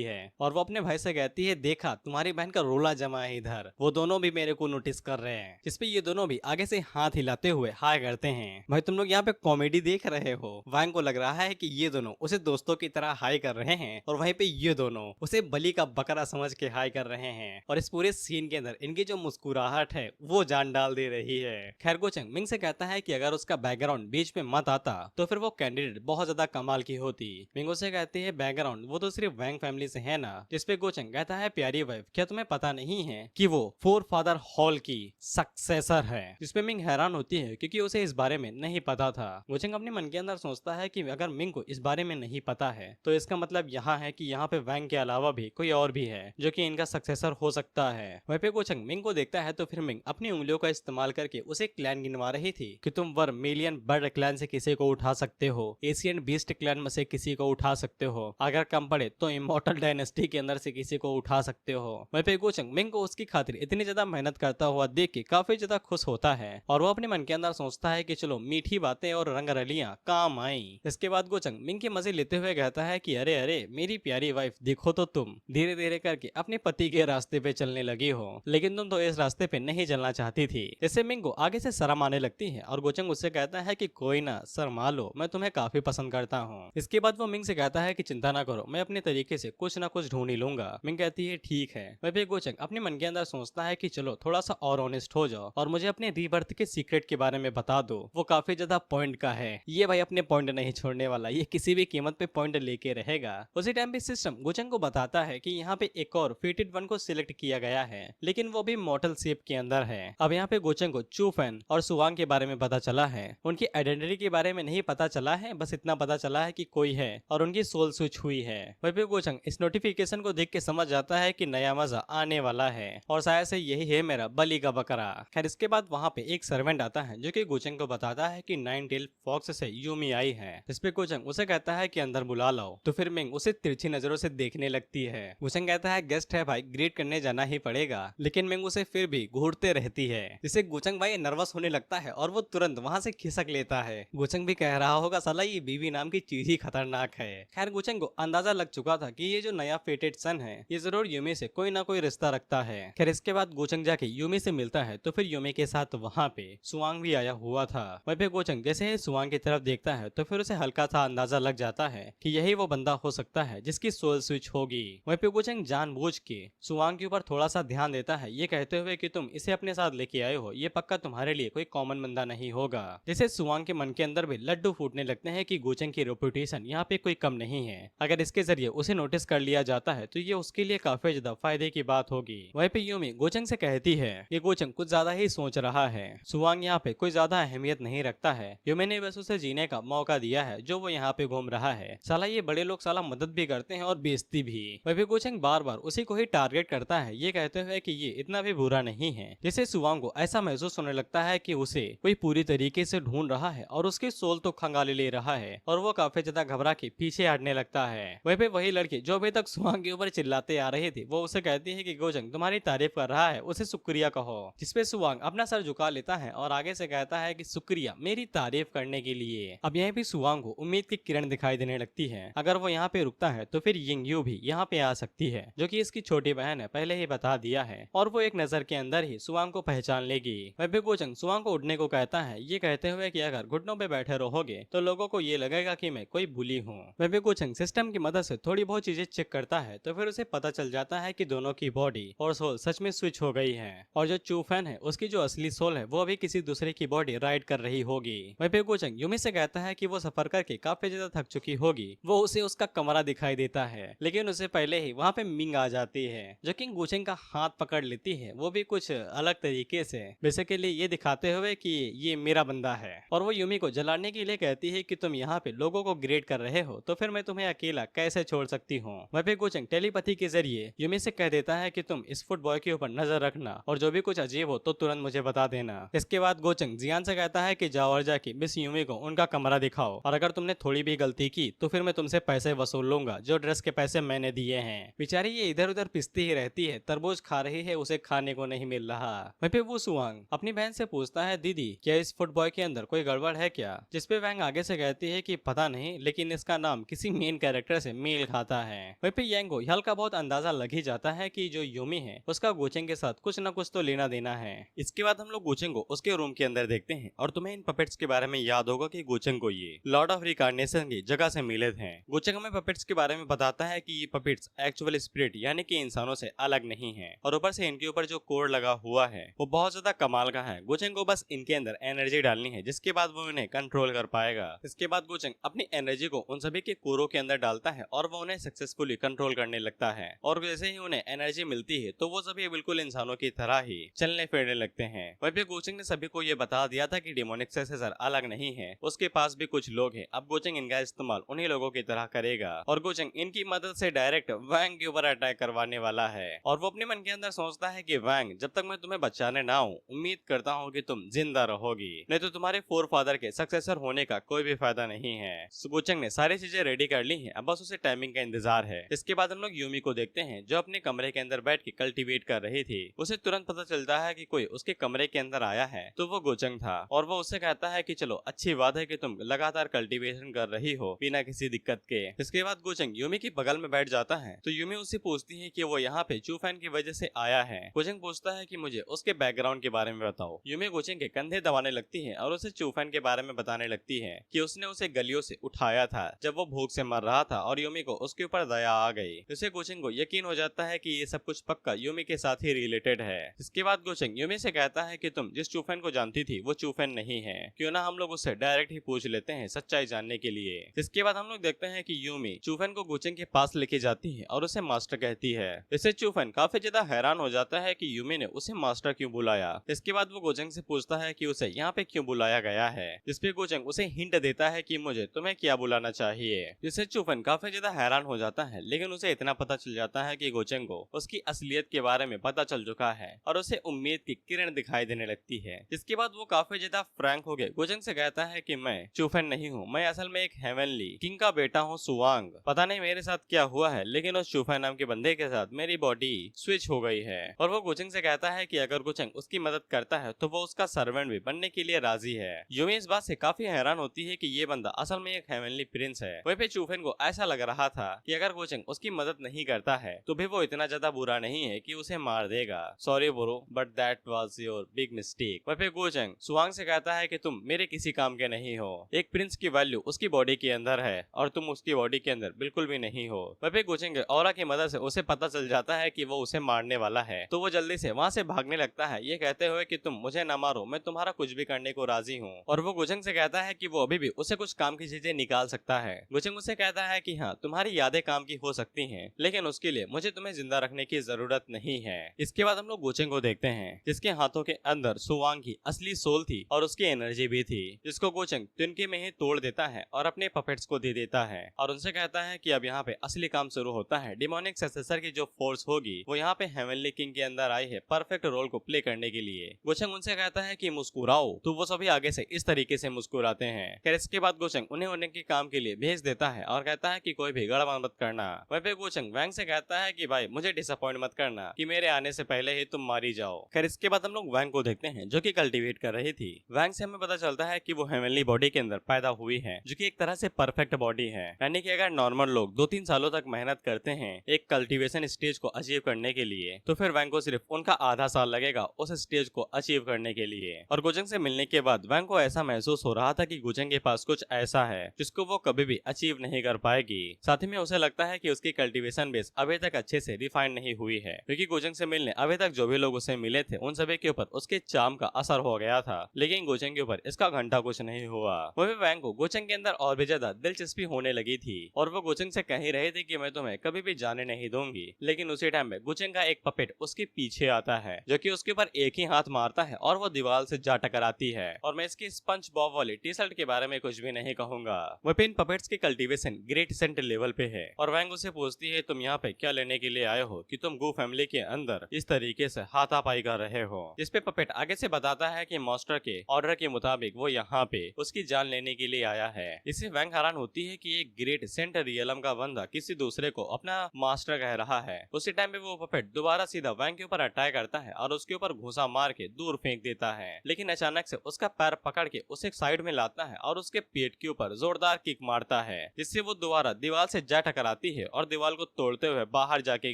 है और वो अपने भाई से कहती है देखा तुम्हारी बहन का रोला जमा है इधर, वो दोनों भी मेरे को नोटिस कर रहे हैं। जिसपे ये दोनों भी आगे से हाथ हिलाते हुए हाय करते हैं। भाई तुम लोग यहाँ पे कॉमेडी देख रहे हो। वैंग को लग रहा है कि ये दोनों उसे दोस्तों की तरह हाय कर रहे हैं और वहीं पे ये दोनों उसे बलि का बकरा समझ के हाय कर रहे हैं। और इस पूरे सीन के अंदर इनकी जो मुस्कुराहट है वो जान डाल दे रही है। खैर गोचेंग मिंग से कहता है कि अगर उसका बैकग्राउंड बीच में मत आता तो फिर वो कैंडिडेट बहुत ज्यादा कमाल की होती। मिंग उसे कहती है बैकग्राउंड वो तो सिर्फ वैंग फैमिली से है ना। जिसपे गोचेंग कहता है प्यारी वाइफ क्या तुम्हें पता नहीं है कि वो फोर फादर हॉल की सक्सेसर है। जिसपे मिंग हैरान होती है क्योंकि उसे इस बारे में नहीं पता था। गोचेंग अपने मन के अंदर सोचता है कि अगर मिंग को इस बारे में नहीं पता है तो इसका मतलब यहाँ है कि यहाँ पे वैंग के अलावा भी कोई और भी है जो कि इनका सक्सेसर हो सकता है। वहीं पे गोचेंग मिंग को देखता है तो फिर मिंग अपनी उंगलियों का इस्तेमाल करके उसे क्लैन गिनवा रही थी कि तुम वर्मिलियन बर्ड क्लैन से किसी को उठा सकते हो, एशियन बीस्ट क्लैन में से किसी को उठा सकते हो, अगर कम पड़े तो इमोर्टल डायनेस्टी के अंदर से किसी को उठा सकते हो। वहीं पे गोचेंग मिंग को उसकी खातिर इतनी ज्यादा मेहनत करता हुआ देख के काफी ज्यादा खुश होता है और वो अपने मन के अंदर सोचता है कि चलो मीठी बातें और रंग रलियां काम आई। इसके बाद गोचेंग मिंग के मजे लेते हुए कहता है कि अरे अरे मेरी प्यारी वाइफ देखो तो तुम धीरे धीरे करके अपने पति के रास्ते पे चलने लगी हो, लेकिन तुम तो इस रास्ते पे नहीं चलना चाहती थी। इससे मिंग को आगे से शर्म आने लगती है और गोचेंग उससे कहता है कि कोई ना शर्मा लो, मैं तुम्हें काफी पसंद करता हूँ। इसके बाद वो मिंग से कहता है कि चिंता ना करो मैं अपने तरीके से कुछ ना कुछ ढूंढ ही लूंगा। मिंग कहती है ठीक है। वह भी गोचेंग अपने मन के अंदर सोचता है कि चलो थोड़ा सा और ऑनेस्ट हो जाओ और मुझे अपने रीबर्थ के सीक्रेट के बारे में बता दो, वो काफी ज्यादा पॉइंट का है। ये भाई अपने पॉइंट नहीं छोड़ने वाला, ये किसी भी कीमत पे पॉइंट लेके रहेगा। उसी टाइम पे सिस्टम गोचेंग को बताता है कि यहाँ पे एक और फेटेड वन को सिलेक्ट किया गया है, लेकिन वो भी मॉर्टल शेप के अंदर है। अब यहाँ पे गोचेंग को चूफेन और सुवांग के बारे में पता चला है, उनकी आइडेंटिटी के बारे में नहीं पता चला है, बस इतना पता चला है कि कोई है और उनकी सोल स्विच हुई है। वहीं पे गोचेंग इस नोटिफिकेशन को देख के समझ जाता है कि नया मजा आने वाला है और शायद से यही है मेरा बलि का बकरा। खैर इसके बाद वहाँ पे एक सर्वेंट आता है जो कि गोचेंग को बताता है कि 9 टेल फॉक्स से यूमी आई है। इस पे गोचेंग उसे कहता है कि अंदर बुला लाओ, तो फिर मिंग उसे तिरछी नजरों से देखने लगती है। गोचेंग कहता है गेस्ट है भाई, ग्रीट करने जाना ही पड़ेगा, लेकिन मिंग उसे फिर भी घूरते रहती है, जिससे गोचेंग भाई नर्वस होने लगता है और वो तुरंत वहाँ से खिसक लेता है। गोचेंग भी कह रहा होगा साला ये बीवी नाम की चीज ही खतरनाक है। खैर गोचेंग को अंदाजा लग चुका था कि ये जो नया फेटेड सन है ये जरूर यूमी से कोई ना कोई रिश्ता रखता है। खैर इसके बाद गोचेंग जाके यूमी से मिलता है तो फिर यूमी के साथ वहाँ पे सुवांग भी आया हुआ था। वहीं पे गोचेंग जैसे ही सुवांग की तरफ देखता है तो फिर उसे हल्का सा अंदाजा लग जाता है कि यही वो बंदा हो सकता है जिसकी सोल स्विच होगी। वहीं पे गोचेंग जानबूझ के सुवांग के ऊपर थोड़ा सा ध्यान देता है, ये कहते हुए कि तुम इसे अपने साथ लेके आए हो, ये पक्का तुम्हारे लिए कोई कॉमन बंदा नहीं होगा। जैसे सुवांग के मन के अंदर भी लड्डू फूटने लगते हैं कि गोचेंग की रेपुटेशन यहाँ पे कोई कम नहीं है। अगर इसके जरिए उसे नोटिस कर लिया जाता है तो ये उसके लिए काफी ज्यादा फायदे की बात होगी। वहीं पे यूमी गोचंग से कहती है कि गोचंग कुछ ज्यादा ही सोच रहा है, सुवांग यहाँ पे कोई ज्यादा अहमियत नहीं रखता है, यूमी ने बस उसे जीने का मौका दिया है जो वो यहाँ पे घूम रहा है। साला ये बड़े लोग साला मदद भी करते हैं और बेइज्जती भी। वहीं पे गोचंग बार बार उसी को ही टारगेट करता है, ये कहते हुए कि ये इतना भी बुरा नहीं है। जिससे सुवांग को ऐसा महसूस होने लगता है कि उसे कोई पूरी तरीके से ढूंढ रहा है और उसकी सोल तो खंगाले ले रहा है और वो काफी ज्यादा घबरा के पीछे हटने लगता है। वहीं पे वही लड़की जो अभी तक सुवांग के ऊपर चिल्लाते आ रही थी वो उसे कहती है कि गोचंग तुम्हारी तारीफ कर रहा है, उसे शुक्रिया कहो। जिसपे सुवांग अपना सर झुका लेता है और आगे से कहता है कि शुक्रिया मेरी तारीफ करने के लिए। अब यहीं भी सुवांग को उम्मीद की किरण दिखाई देने लगती है। अगर वो यहाँ पे रुकता है तो फिर यिंगयू भी यहाँ पे आ सकती है, जो कि इसकी छोटी बहन है, पहले ही बता दिया है, और वो एक नजर के अंदर ही सुवांग को पहचान लेगी। वहीं पे गोचंग सुवांग को उठने को कहता है, ये कहते हुए कि अगर घुटनों पे बैठे रहोगे तो लोगों को ये लगेगा कि मैं कोई बुली हूँ। वहीं पे गोचंग सिस्टम की मदद से थोड़ी बहुत चीजें चेक करता है तो फिर उसे पता चल जाता है कि दोनों की बॉडी और सोल सच में स्विच हो गई है और जो चू फैन है उसकी जो असली सोल है वो अभी किसी दूसरे की बॉडी राइड कर रही होगी। वहीं पे गोचंग यूमी से कहता है कि वो सफर करके काफी ज्यादा थक चुकी होगी। वो उसे उसका कमरा दिखाई देता है लेकिन उसे पहले ही वहाँ पे मिंग आ जाती है जो कि गोचंग का हाथ पकड़ लेती है, वो भी कुछ अलग तरीके से, बेसिकली ये दिखाते हुए कि ये मेरा बंदा है। और वो यूमी को जलाने के लिए कहती है कि तुम यहाँ पे लोगों को ग्रेड कर रहे हो तो फिर मैं तुम्हें अकेला कैसे छोड़ सकती हूँ। वहीं पे गोचंग टेलीपैथी के जरिए यूमी से कह देता है कि तुम इस फुट बॉय के ऊपर नजर रखना और जो भी कुछ अजीब हो तो तुरंत मुझे बता देना। इसके बाद गोचंग जियान से कहता है कि जाओ और जाके मिस यूमी को उनका कमरा दिखाओ और अगर तुमने थोड़ी भी गलती की तो फिर मैं तुमसे पैसे वसूल लूंगा जो ड्रेस के पैसे मैंने दिए हैं। बेचारी ये इधर उधर पिसती ही रहती है, तरबूज खा रही है, उसे खाने को नहीं मिल रहा। वहीं पे वो सुवांग अपनी बहन से पूछता है, दीदी क्या इस फुट बॉय के अंदर कोई गड़बड़ है क्या? जिसपे वैंग आगे से कहती है कि पता नहीं लेकिन इसका नाम किसी मेन कैरेक्टर से मेल खाता है। वहीं पे यांग को हल्का बहुत अंदाजा लग ही जाता है कि जो यूमी है उसका गोचेंग के साथ कुछ न कुछ तो लेना देना है। इसके बाद हम लोग गोचेंग को उसके रूम के अंदर देखते हैं और तुम्हें इन पपेट्स के बारे में याद होगा कि गोचेंग को ये लॉर्ड ऑफ रिकार्नेशन की जगह से मिले थे। गोचेंग हमें पपेट्स के बारे में बताता है कि ये पपेट्स एक्चुअल स्पिरिट यानी कि इंसानों से अलग नहीं है और ऊपर से इनके ऊपर जो कोर लगा हुआ है वो बहुत ज्यादा कमाल का है। गोचेंग को बस इनके अंदर एनर्जी डालनी है जिसके बाद वो उन्हें कंट्रोल कर पाएगा। इसके बाद गोचेंग अपनी एनर्जी को उन सभी के कोरों के अंदर डालता है और वो उन्हें सक्सेसफुली कंट्रोल करने लगता है और जैसे ही उन्हें एनर्जी मिलती है तो वो सभी बिल्कुल इंसानों की तरह ही चलने फिरने लगते हैं। वहीं पे गोचेंग ने सभी को ये बता दिया था कि डिमोनिक सक्सेसर अलग नहीं है, उसके पास भी कुछ लोग हैं। अब गोचेंग इनका इस्तेमाल उन्हीं लोगों की तरह करेगा और गोचेंग इनकी मदद से डायरेक्ट वैंग के ऊपर अटैक करवाने वाला है। और वो अपने मन के अंदर सोचता है कि वैंग जब तक मैं तुम्हें बचाने ना आऊं उम्मीद करता हूँ कि तुम जिंदा रहोगी, नहीं तो तुम्हारे फोर फादर के सक्सेसर होने का कोई भी फायदा नहीं है। गोचेंग ने सारी चीजें रेडी कर ली हैं, अब बस उसे टाइमिंग का इंतजार है। इसके बाद हम लोग यूमी को देखते हैं जो अपने कमरे के अंदर बैठ के कल्टीवेट कर रही थी। उसे तुरंत पता चलता है कि कोई उसके कमरे के अंदर आया है तो वो गोचेंग था और वो उससे कहता है कि चलो अच्छी बात है कि तुम लगातार कल्टीवेशन कर रही हो बिना किसी दिक्कत के। इसके बाद गोचेंग यूमी के बगल में बैठ जाता है तो यूमी उससे पूछती है कि वो यहाँ पे चू फैन की वजह से आया है। गोचेंग पूछता है कि मुझे उसके बैकग्राउंड के बारे में बताओ। यूमी गोचेंग के कंधे दबाने लगती है और उसे चू फैन के बारे में बताने लगती है कि उसने उसे गलियों से उठाया था जब वो भूख से मर रहा था और यूमी को उसके ऊपर दया आ गई। उसे गोचेंग को यकीन हो जाता है कि ये सब कुछ पक्का यूमी के साथ ही रिलेटेड है। इसके बाद गोचेंग यूमी से कहता है कि तुम जिस चू फैन को जानती थी वो चू फैन नहीं है, क्यों ना हम लोग उससे डायरेक्ट ही पूछ लेते हैं सच्चाई जानने के लिए। इसके बाद हम लोग देखते हैं कि यूमी चू फैन को गोचेंग के पास लेके जाती है और उसे मास्टर कहती है। इससे चू फैन काफी ज्यादा हैरान हो जाता है कि यूमी ने उसे मास्टर क्यों बुलाया। इसके बाद वो गोचेंग से पूछता है कि उसे यहाँ पे क्यों बुलाया गया है, जिसपे गोचेंग उसे हिंट देता है कि मुझे तुम्हें क्या बुलाना चाहिए। जिससे चू फैन काफी ज्यादा हैरान हो जाता है लेकिन उसे इतना पता चल जाता है कि गोचेंग को उसकी असलियत के बारे में पता चल चुका है और उसे उम्मीद की किरण दिखाई देने लगती है। जिसके बाद वो काफी ज्यादा फ्रैंक हो गए गोचेंग से कहता है कि मैं चू फैन नहीं हूँ, मैं असल में एक हेवनली किंग का बेटा हूँ सुवांग। पता नहीं मेरे साथ क्या हुआ है लेकिन उस चू फैन नाम के बंदे के साथ मेरी बॉडी स्विच हो गई है। और वो गोचेंग से कहता है कि अगर गोचेंग उसकी मदद करता है तो वो उसका सर्वेंट भी बनने के लिए राजी है। यूमी इस बात से काफी हैरान होती है कि ये बंदा असल में एक हेवनली प्रिंस है। वहीं पे चू फैन को ऐसा लग रहा था कि अगर गोचेंग उसकी मदद नहीं करता है तो भी वो इतना ज्यादा बुरा नहीं है कि उसे मार देगा। Sorry bro but that was your big mistake. वहीं पे गोचेंग सुवांग से कहता है कि तुम मेरे किसी काम के नहीं हो, एक प्रिंस की वैल्यू उसकी बॉडी के अंदर है और तुम उसकी बॉडी के अंदर बिल्कुल भी नहीं हो। वहीं पे गोचेंग ऑरा की मदद से उसे पता चल जाता है कि वो उसे मारने वाला है तो वो जल्दी से वहाँ से भागने लगता है ये कहते हुए कि तुम मुझे न मारो, मैं तुम्हारा कुछ भी करने को राजी हूँ। और वो गोचेंग से कहता है कि वो अभी भी उसे कुछ काम की चीजें निकाल सकता है। गोचेंग उसे कहता है कि हाँ, तुम्हारी यादें काम की हो सकती हैं, लेकिन उसके लिए मुझे तुम्हें जिंदा रखने की जरूरत नहीं है। इसके बाद हम लोग गोचेंग को देखते हैं, जिसके हाथों के अंदर सुवांग की असली सोल थी और उसकी एनर्जी भी थी, जिसको गोचेंग तिनके में ही तोड़ देता है और अपने पपेट्स को दे देता है और उनसे कहता है कि अब यहाँ पे असली काम शुरू होता है। डिमोनिक सक्सेसर की जो फोर्स होगी वो यहाँ पे हेवनली किंग के अंदर आई है परफेक्ट रोल को प्ले करने के लिए। गोचेंग उनसे कहता है कि मुस्कुराओ, तो वो सभी आगे से इस तरीके से मुस्कुराते हैं। खैर इसके बाद गोचेंग उन्हें उनके काम के लिए भेज देता है और कहता है कि कोई भी गड़बड़ मत करना। वहीं पे गोचेंग वैंग से कहता है कि भाई मुझे डिसअपॉइंट मत करना कि मेरे आने से पहले ही तुम मारी जाओ। खैर इसके बाद हम लोग वैंग को देखते हैं, जो कि कल्टीवेट कर रही थी। वैंग से हमें पता चलता है कि वो हेवनली बॉडी के अंदर पैदा हुई है, जो कि एक तरह से परफेक्ट बॉडी है। यानी कि अगर नॉर्मल लोग 2-3 सालों तक मेहनत करते हैं एक कल्टीवेशन स्टेज को अचीव करने के लिए, तो फिर वैंग को सिर्फ उनका आधा साल लगेगा उस स्टेज को अचीव करने के लिए। और गोचेंग से मिलने के बाद वैंग को ऐसा महसूस हो रहा था कि गोचेंग के पास कुछ ऐसा है जिसको वो कभी भी अचीव नहीं कर पाएगी। साथ ही में उसे लगता है कि उसकी कल्टीवेशन बेस अभी तक अच्छे से रिफाइन नहीं हुई है, क्योंकि गोचेंग से मिलने अभी तक जो भी लोग उसे मिले थे उन सभी के ऊपर उसके चार्म का असर हो गया था, लेकिन गोचेंग के ऊपर इसका घंटा कुछ नहीं हुआ। वही वैंग को गोचेंग के अंदर और भी ज्यादा दिलचस्पी होने लगी थी और वो गोचेंग से कह ही रहे थे कि मैं तुम्हें कभी भी जाने नहीं दूंगी, लेकिन उसी टाइम में गोचेंग का एक पपेट उसके पीछे आता है, जो कि उसके ऊपर एक ही हाथ मारता है और वो दीवार से जा टकराती है। और मैं इसकी स्पंज बॉब वाली टी शर्ट के बारे में कुछ भी नहीं कहूंगा। वह इन पपेट्स की कल्टीवेशन ग्रेट सेंट लेवल पे है और वैंग उसे पूछती है तुम यहाँ पे क्या लेने के लिए आए हो कि तुम गू फैमिली के अंदर इस तरीके से हाथापाई कर रहे हो। जिस पे पपेट आगे से बताता है कि मास्टर के ऑर्डर के मुताबिक वो यहाँ पे उसकी जान लेने के लिए आया है। इससे वैंग हैरान होती है कि एक ग्रेट सेंट रियलम का बंदा किसी दूसरे को अपना मास्टर कह रहा है। उसी टाइम पे वो पपेट दोबारा सीधा वैंग के ऊपर अटैक करता है और उसके ऊपर घुसा मार के दूर फेंक देता है, लेकिन अचानक से उसका पैर पकड़ के उसे साइड में लाता है और उसके पेट के ऊपर जोरदार किक मारता है, जिससे वो दोबारा दीवार से जा टकराती है और दीवार को तोड़ते हुए बाहर जाके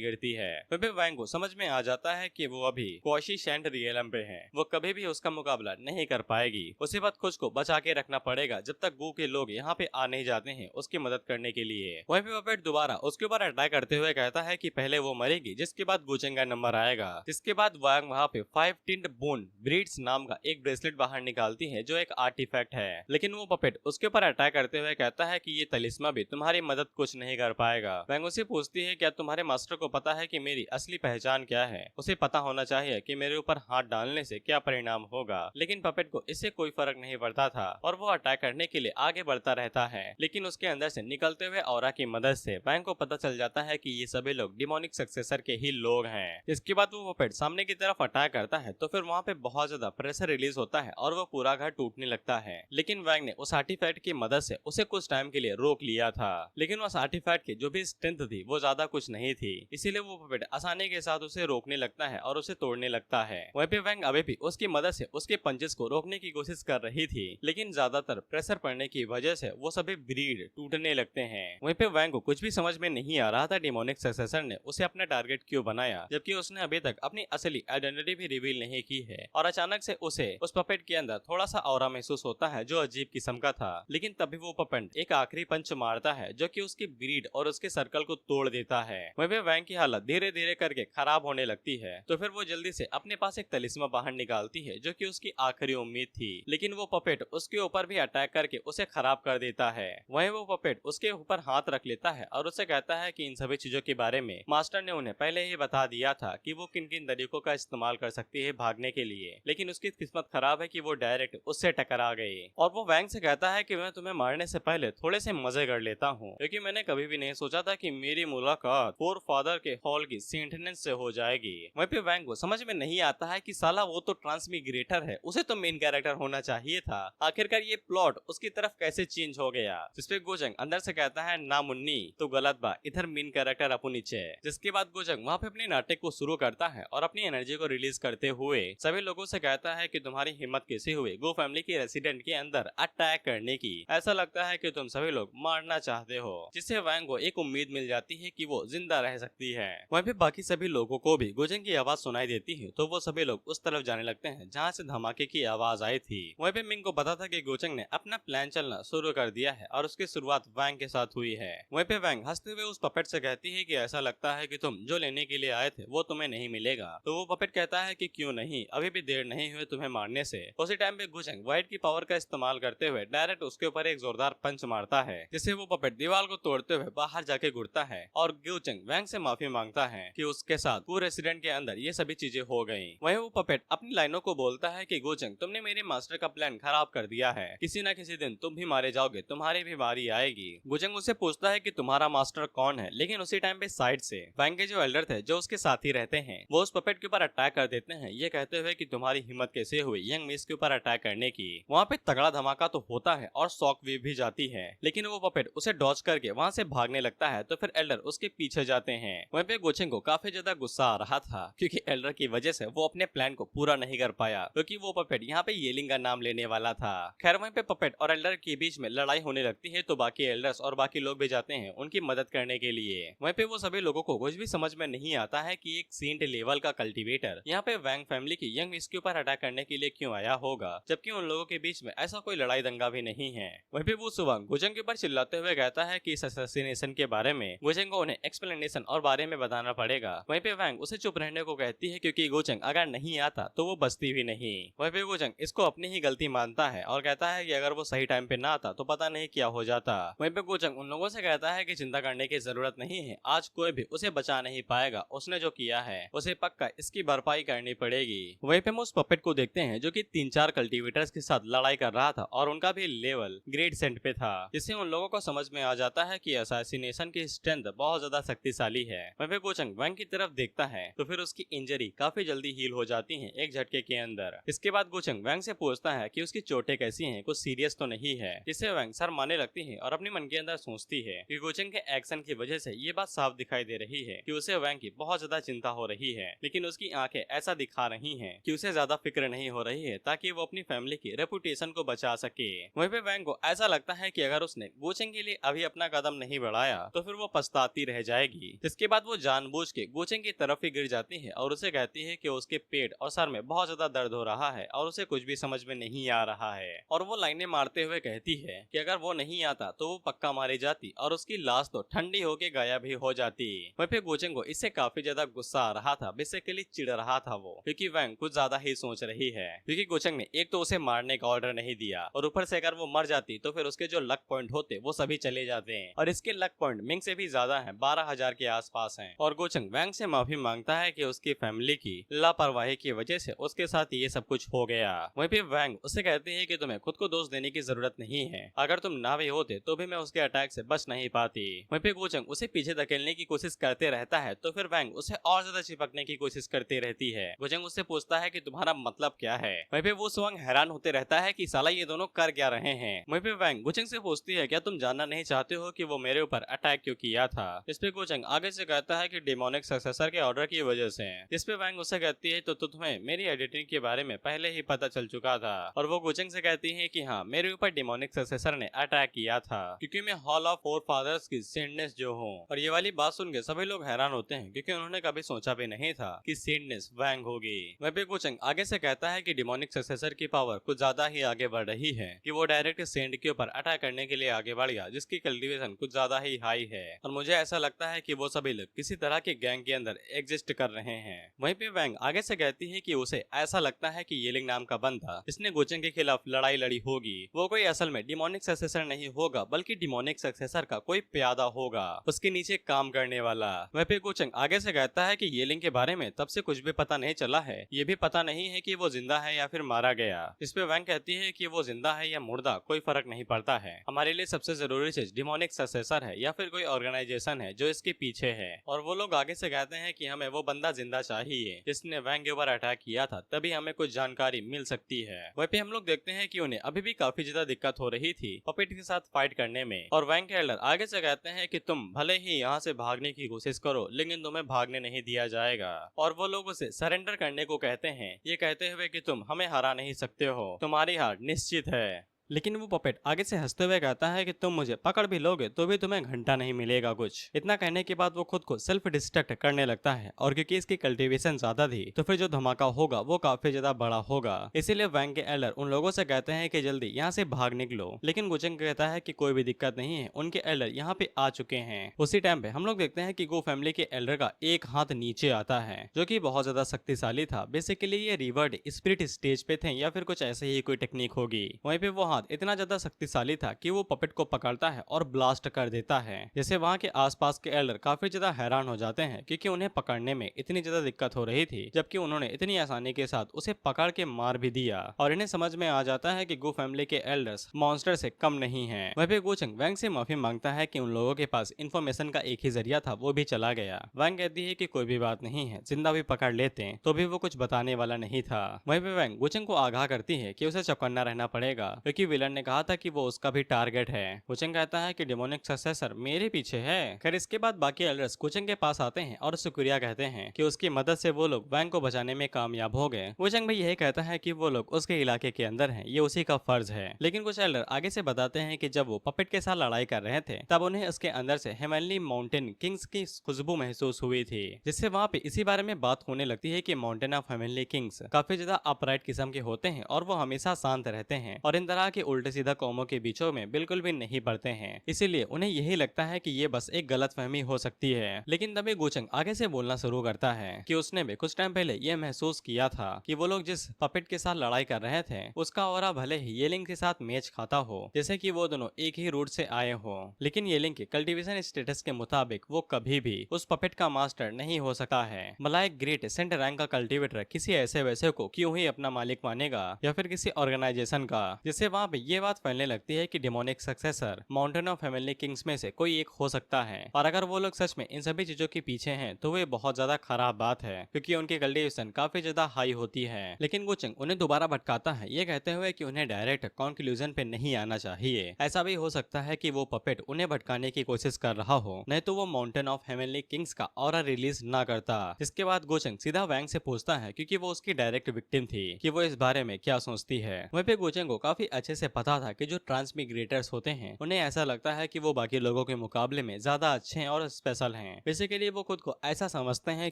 गिरती है। फिर वैंग को समझ में आ जाता है कि वो अभी क्वाशी सेंट रियलम पे है, वो कभी भी उसका मुकाबला नहीं कर पाएगी। उसी वक्त खुद को बचा के रखना पड़ेगा जब तक गू के लोग यहाँ पे आ नहीं जाते हैं उसकी मदद करने के लिए। वहीं पे पपेट दोबारा उसके ऊपर अटैक करते हुए कहता है कि पहले वो मरेगी, जिसके बाद गोचेंग का नंबर आएगा। जिसके बाद वैंग वहाँ पे 5 टिंट बोन ब्रीड्स नाम का एक ब्रेसलेट बाहर निकालती है, जो एक आर्टिफैक्ट है, लेकिन वो पपेट उसके ऊपर अटैक करते हुए कहता है कि ये तलिस्मा भी तुम्हारी मदद कुछ नहीं कर पाएगा। वैंग उसे पूछती है क्या तुम्हारे मास्टर को पता है कि मेरी असली पहचान क्या है, उसे पता होना चाहिए कि मेरे ऊपर हाथ डालने से क्या परिणाम होगा, लेकिन पपेट को इससे कोई फर्क नहीं पड़ता था और वो अटैक करने के लिए आगे बढ़ता रहता है। लेकिन उसके अंदर से निकलते हुए ऑरा की मदद से वैंग को पता चल जाता है कि ये सभी लोग डिमोनिक सक्सेसर के ही लोग हैं। इसके बाद वो पपेट सामने की तरफ अटैक करता है तो फिर वहाँ पे बहुत ज्यादा प्रेशर रिलीज होता है और वो पूरा घर टूटने लगता है, लेकिन वैंग ने उस आर्टिफैक्ट की मदद से उसे कुछ टाइम के लिए रोक लिया था, लेकिन उस आर्टिफैक्ट की जो भी स्ट्रेंथ थी वो ज्यादा कुछ नहीं थी, इसीलिए वो पपेट आसानी के साथ उसे रोकने लगता है और उसे तोड़ने लगता है। वहीं पे वैंग अभी भी उसकी मदद से उसके पंचेस को रोकने की कोशिश कर रही थी, लेकिन ज्यादातर प्रेशर पड़ने की वजह से वो सभी ब्रीड टूटने लगते हैं। वहीं पे वैंग को कुछ भी समझ में नहीं आ रहा था डिमोनिक सक्सेसर ने उसे अपना टारगेट क्यों बनाया, जबकि उसने अभी तक अपनी असली आइडेंटिटी भी रिवील नहीं की है। और अचानक से उसे उस पपेट के अंदर थोड़ा सा ऑरा महसूस होता है जो अजीब किस्म का था, लेकिन तभी वो पपेट एक आखिरी पंच मारता है जो कि उसकी ब्रीड और उसके सर्कल को तोड़ देता है। वहीं पे वैंग की हालत धीरे धीरे करके खराब होने लगती है, तो फिर वो जल्दी से अपने पास एक तलिस्मा बाहर निकालती है जो कि उसकी आखिरी उम्मीद थी, लेकिन वो पपेट उसके ऊपर भी अटैक करके उसे खराब कर देता है। वहीं वो पपेट उसके ऊपर हाथ रख लेता है और उसे कहता है कि इन सभी चीजों के बारे में मास्टर ने उन्हें पहले ही बता दिया था कि वो किन किन तरीकों का इस्तेमाल कर सकती है भागने के लिए, लेकिन उसकी किस्मत खराब है कि वो डायरेक्ट उससे टकरा गई। और वो वैंग से कहता है कि मैं तुम्हें मारने से पहले थोड़े से मजे कर लेता हूँ, क्योंकि मैंने कभी भी नहीं सोचा था कि मेरी मुलाकात फोर फादर के हॉल की सेंटेनेंस से हो जाएगी। वहीं पे वैंग को समझ में नहीं आता है कि साला वो तो ट्रांसमिग्रेटर है, उसे तो मेन कैरेक्टर होना चाहिए था, आखिरकार ये प्लॉट उसकी तरफ कैसे चेंज हो गया। जिसपे गोचेंग अंदर से कहता है ना मुन्नी तो गलत बा, इधर मेन कैरेक्टर अपू नीचे। जिसके बाद गोचेंग वहाँ पे अपने नाटक को शुरू करता है और अपनी एनर्जी को रिलीज करते हुए सभी लोगों से कहता है कि तुम्हारी हिम्मत कैसे हुई गो फैमिली के रेसिडेंट के अंदर अटैक करने की, ऐसा लगता है कि तुम सभी लोग मारना चाहते हो। जिससे वैंग को एक उम्मीद मिल जाती है कि वो जिंदा रह सकती है। वहीं पे बाकी सभी लोगों को भी गोचेंग की आवाज सुनाई देती है, तो वो सभी लोग उस तरफ जाने लगते हैं जहाँ से धमाके की आवाज आई थी। वहीं पे मिंग को पता था कि गोचेंग ने अपना प्लान चलना शुरू कर दिया है और उसकी शुरुआत वैंग के साथ हुई है। वहीं पे वैंग हंसते हुए उस पपेट से कहती है कि ऐसा लगता है कि तुम जो लेने के लिए आए थे वो तुम्हें नहीं मिलेगा। तो वो पपेट कहता है कि क्यों नहीं, अभी भी देर नहीं हुई तुम्हें मारने से। उसी टाइम पे गोचेंग वाइट की पावर का इस्तेमाल करते हुए डायरेक्ट उसके ऊपर एक जोरदार पंच मारता है, जिससे वो पपेट दीवार को तोड़ते हुए बाहर जाके घुरता है और गोचंग वैंग से माफी मांगता है कि उसके साथ पूरे रेस्टोरेंट के अंदर ये सभी चीजें हो गई। वहीं वो पपेट अपनी लाइनों को बोलता है कि गोचंग तुमने मेरे मास्टर का प्लान खराब कर दिया है, किसी न किसी दिन तुम भी मारे जाओगे, तुम्हारी भी बारी आएगी। गोचंग उससे पूछता है कि तुम्हारा मास्टर कौन है, लेकिन उसी टाइम पे साइड से वैंग के जो एल्डर थे जो उसके साथ ही रहते हैं वो उस पपेट के ऊपर अटैक कर देते हैं, ये कहते हुए कि तुम्हारी हिम्मत कैसे हुई यंग मिस के ऊपर अटैक करने की। वहाँ पे तगड़ा धमाका तो होता है और शॉक वेव भी जाती है, लेकिन वो पपेट उसे डॉज करके वहाँ से भागने लगता है तो फिर एल्डर उसके पीछे जाते हैं। वहीं पे गोचंग को काफी ज्यादा गुस्सा आ रहा था क्योंकि एल्डर की वजह से वो अपने प्लान को पूरा नहीं कर पाया, क्योंकि वो पपेट यहाँ पे येलिंग का नाम लेने वाला था। खैर वहीं पे पपेट और एल्डर के बीच में लड़ाई होने लगती है तो बाकी एल्डर्स और बाकी लोग भी जाते हैं उनकी मदद करने के लिए। वहीं पे वो सभी लोगों को कुछ भी समझ में नहीं आता है कि एक सेंट लेवल का कल्टीवेटर यहाँ पे वैंग फैमिली की यंग मिस के ऊपर अटैक करने के लिए क्यों आया होगा, जबकि उन लोगों के बीच में ऐसा कोई लड़ाई दंगा भी नहीं है। वहीं पे वो सुबह गोचंग के ऊपर चिल्लाते हुए कहता है कि इस असैसिनेशन के बारे में गोचंग को उन्हें एक्सप्लेनेशन और बारे में बताना पड़ेगा। वहीं पे वैंग उसे चुप रहने को कहती है क्योंकि गोचंग अगर नहीं आता तो वो बचती भी नहीं। वहीं पे गोचंग इसको अपनी ही गलती मानता है और कहता है कि अगर वो सही टाइम पे ना आता तो पता नहीं क्या हो जाता। वहीं पे गोचंग उन लोगों से कहता है कि चिंता करने की जरूरत नहीं है, आज कोई भी उसे बचा नहीं पाएगा, उसने जो किया है उसे पक्का इसकी भरपाई करनी पड़ेगी। वहीं पे हम उस पपेट को देखते हैं जो कि 3-4 कल्टीवेटर्स के साथ लड़ाई कर रहा था और उनका भी लेवल ग्रेड सेंट पे था, जिससे उन लोगों को समझ में आ जाता है कि असैसिनेशन की स्ट्रेंथ बहुत ज्यादा शक्तिशाली है। वहीं पे गोचंग वैंग की तरफ देखता है तो फिर उसकी इंजरी काफी जल्दी हील हो जाती है एक झटके के अंदर। इसके बाद गोचंग वैंग से पूछता है कि उसकी चोटें कैसी हैं, कुछ सीरियस तो नहीं है, जिससे वैंग सर मारने लगती है और अपने मन के अंदर सोचती है कि गोचंग के एक्शन की वजह से ये बात साफ दिखाई दे रही है कि उसे वैंग की बहुत ज्यादा चिंता हो रही है, लेकिन उसकी आंखें ऐसा दिखा रही हैं कि उसे ज्यादा फिक्र नहीं हो रही है ताकि वो अपनी फैमिली की रेपुटेशन को बचा सके। वहीं पे वैंग को ऐसा लगता है कि अगर उसने गोचंग के लिए अभी अपना कदम नहीं बढ़ाया तो फिर वो पछताती रह जाएगी। जिसके बाद वो जानबूझ के गोचंग की तरफ ही गिर जाती है और उसे कहती है कि उसके पेट और सर में बहुत ज्यादा दर्द हो रहा है और उसे कुछ भी समझ में नहीं आ रहा है, और वो लाइनें मारते हुए कहती है कि अगर वो नहीं आता तो वो पक्का मारी जाती और उसकी लाश तो ठंडी होके गायब ही हो जाती। वहीं पे गोचंग को इससे काफी ज्यादा गुस्सा आ रहा था, बेसिकली चिढ़ रहा था वो, क्योंकि वैंग कुछ ज्यादा ही सोच रही है, क्योंकि गोचंग ने एक तो उसे मारने का ऑर्डर नहीं दिया और ऊपर से अगर वो मर जाती तो फिर उसके जो लक पॉइंट होते वो सभी चले जाते हैं, और इसके लक पॉइंट मिंग से भी ज्यादा हैं, 12,000 के आसपास हैं। और गोचंग वैंग से माफी मांगता है कि उसकी फैमिली की लापरवाही की वजह से उसके साथ ये सब कुछ हो गया। वहीं पे वैंग उसे कहती है कि तुम्हें खुद को दोष देने की जरूरत नहीं है, अगर तुम ना भी होते तो भी मैं उसके अटैक से बच नहीं पाती। वहीं पे गोचंग उसे पीछे धकेलने की कोशिश करते रहता है तो फिर वैंग उसे और ज्यादा चिपकने की कोशिश करती रहती है। गोचंग उससे पूछता है कि तुम्हारा मतलब क्या है। वहीं पे वो स्वयं हैरान होते रहता है कि साला ये दोनों कर क्या रहे हैं। वहीं पे वैंग गोचंग से पूछती है क्या तुम जानना नहीं चाहते हो कि वो मेरे ऊपर अटैक क्यों किया था। इस पे गोचंग आगे से कहता है कि डिमोनिक सक्सेसर के ऑर्डर की वजह से। इस पे वैंग उससे कहती है तो तुम्हें मेरी आइडेंटिटी के बारे में पहले ही पता चल चुका था, और वो गोचंग से कहती है कि हाँ मेरे ऊपर डिमोनिक सक्सेसर ने अटैक किया था क्योंकि मैं हॉल ऑफ फोर फादर्स की सेंटनेस जो हूँ। और ये वाली बात सुन के सभी लोग हैरान होते हैं क्योंकि उन्होंने कभी सोचा भी नहीं था कि सेंटनेस वैंग होगी। वहीं पे गोचंग आगे से कहता है कि डिमोनिक सक्सेसर की पावर कुछ ज्यादा ही आगे बढ़ रही है कि वो डायरेक्ट सेंट के ऊपर अटैक करने के लिए आगे बढ़ गया, जिसकी कल्टीवेशन कुछ ज्यादा ही हाई है, और मुझे ऐसा लगता है कि वो सभी लोग किसी तरह के गैंग के अंदर एग्जिस्ट कर रहे हैं। वहीं पे वैंग आगे से कहती है कि उसे ऐसा लगता है कि येलिंग नाम का बंदा जिसने गोचंग के खिलाफ लड़ाई लड़ी होगी वो कोई असल में डिमोनिक सक्सेसर नहीं होगा, बल्कि डिमोनिक सक्सेसर का कोई प्यादा होगा, उसके नीचे काम करने वाला। वहीं पे गोचंग आगे से कहता है कि येलिंग के बारे में तब से कुछ भी पता नहीं चला है, ये भी पता नहीं है कि वो जिंदा है या फिर मारा गया। इस पे वैंग कहती है कि वो जिंदा है या मुर्दा कोई फर्क नहीं पड़ता है, हमारे लिए सबसे जरूरी चीज डिमोनिक सक्सेसर है या फिर कोई ऑर्गेनाइजेशन है जो इसके पीछे है। और वो लोग आगे से कहते हैं कि हमें वो बंदा जिंदा चाहिए जिसने वैंग के ऊपर अटैक किया था, तभी हमें कुछ जानकारी मिल सकती है। वहीं पे हम लोग देखते हैं कि उन्हें अभी भी काफी ज्यादा दिक्कत हो रही थी पपेट के साथ फाइट करने में, और वैंग के एल्डर आगे से कहते हैं कि तुम भले ही यहाँ से भागने की कोशिश करो लेकिन तुम्हें भागने नहीं दिया जाएगा, और वो लोग उसे सरेंडर करने को कहते हैं, ये कहते हुए कि तुम हमें हरा नहीं सकते हो, तुम्हारी हार निश्चित है। लेकिन वो पपेट आगे से हंसते हुए कहता है कि तुम मुझे पकड़ भी लोगे तो भी तुम्हें घंटा नहीं मिलेगा कुछ। इतना कहने के बाद वो खुद को सेल्फ डिस्ट्रक्ट करने लगता है, और क्योंकि इसकी कल्टीवेशन ज्यादा थी तो फिर जो धमाका होगा वो काफी ज्यादा बड़ा होगा। इसीलिए वैंग के एल्डर उन लोगों से कहते हैं कि जल्दी यहाँ से भाग निकलो, लेकिन गोचंग कहता है कि कोई भी दिक्कत नहीं है, उनके एल्डर यहाँ पे आ चुके हैं। उसी टाइम पे हम लोग देखते हैं कि गो फैमिली के एल्डर का एक हाथ नीचे आता है जो की बहुत ज्यादा शक्तिशाली था। बेसिकली ये रिवर्ड स्पिरिट स्टेज पे थे या फिर कुछ ऐसे ही कोई टेक्निक होगी। वहीं पे वो हाथ इतना ज्यादा शक्तिशाली था कि वो पपेट को पकड़ता है और ब्लास्ट कर देता है, जिससे वहाँ के आसपास के एल्डर काफी ज्यादा हैरान हो जाते हैं क्योंकि उन्हें पकड़ने में इतनी ज्यादा दिक्कत हो रही थी, जबकि उन्होंने इतनी आसानी के साथ उसे पकड़ के मार भी दिया। और इन्हें समझ में आ जाता है कि गो फैमिली के एल्डर्स मॉन्स्टर से कम नहीं हैं। वहीं पे गोचंग वैंग से माफी मांगता है कि उन लोगों के पास इंफॉर्मेशन का एक ही जरिया था, वो भी चला गया। वैंग कहती है कि कोई भी बात नहीं है, जिंदा भी पकड़ लेते तो भी वो कुछ बताने वाला नहीं था। वहीं पे वैंग गोचंग को आगाह करती है कि उसे चौकन्ना रहना पड़ेगा क्योंकि विलन ने कहा था कि वो उसका भी टारगेट है। गोचंग कहता है कि डेमोनिक सक्सेसर मेरे पीछे है। खैर इसके बाद बाकी एल्डर्स गोचंग के पास आते हैं और शुक्रिया कहते हैं कि उसकी मदद से वो लोग वैंग को बचाने में कामयाब हो गए। गोचंग भी यही कहता है कि वो लोग उसके इलाके के अंदर हैं, ये उसी का फर्ज है। लेकिन कुछ एल्डर आगे से बताते हैं कि जब वो पपेट के साथ लड़ाई कर रहे थे तब उन्हें उसके अंदर से हेवनली माउंटेन किंग्स की खुशबू महसूस हुई थी, जिससे वहाँ पे इसी बारे में बात होने लगती है कि माउंटेन ऑफ हेवनली किंग्स काफी ज्यादा अपराइट किस्म के होते हैं और वो हमेशा शांत रहते हैं और इन तरह के उल्टे सीधा कौमों के बीचों में बिल्कुल भी नहीं पड़ते हैं। इसीलिए उन्हें यही लगता है कि ये बस एक गलतफहमी हो सकती है। लेकिन तभी गोचंग आगे से बोलना शुरू करता है कि उसने भी कुछ टाइम पहले यह महसूस किया था कि वो लोग जिस पपेट के साथ लड़ाई कर रहे थे उसका ऑरा भले ही येलिंग के साथ मैच खाता हो, जैसे कि वो दोनों एक ही रूट से आए हो, लेकिन येलिंग के कल्टीवेशन स्टेटस के मुताबिक वो कभी भी उस पपेट का मास्टर नहीं हो सकता है। भला एक ग्रेट सेंट रैंक का कल्टीवेटर किसी ऐसे वैसे को क्यों ही अपना मालिक मानेगा या फिर किसी ऑर्गेनाइजेशन का, जिससे वहाँ पे ये बात फैलने लगती है कि demonic successor mountain of heavenly Kings में से कोई एक हो सकता है। और अगर वो लोग सच में इन सभी चीजों के पीछे हैं तो वो बहुत ज्यादा खराब बात है क्योंकि उनकी कल्टीवेशन काफी ज्यादा हाई होती है। लेकिन गोचंग उन्हें दोबारा भटकाता है ये कहते हुए कि उन्हें डायरेक्ट कंक्लूजन पे नहीं आना चाहिए। ऐसा भी हो सकता है कि वो पपेट उन्हें भटकाने की कोशिश कर रहा हो, नहीं तो वो माउंटेन ऑफ हेवनली किंग्स का ऑरा रिलीज ना करता। इसके बाद गोचंग सीधा वैंग से पूछता है क्योंकि वो उसकी डायरेक्ट विक्टिम थी कि वो इस बारे में क्या सोचती है। वहीं पे गोचंग को काफी अच्छे से पता था कि जो ट्रांसमिग्रेटर्स होते हैं उन्हें ऐसा लगता है कि वो बाकी लोगों के मुकाबले में ज्यादा अच्छे और स्पेशल हैं। बेसिकली वो खुद को ऐसा समझते हैं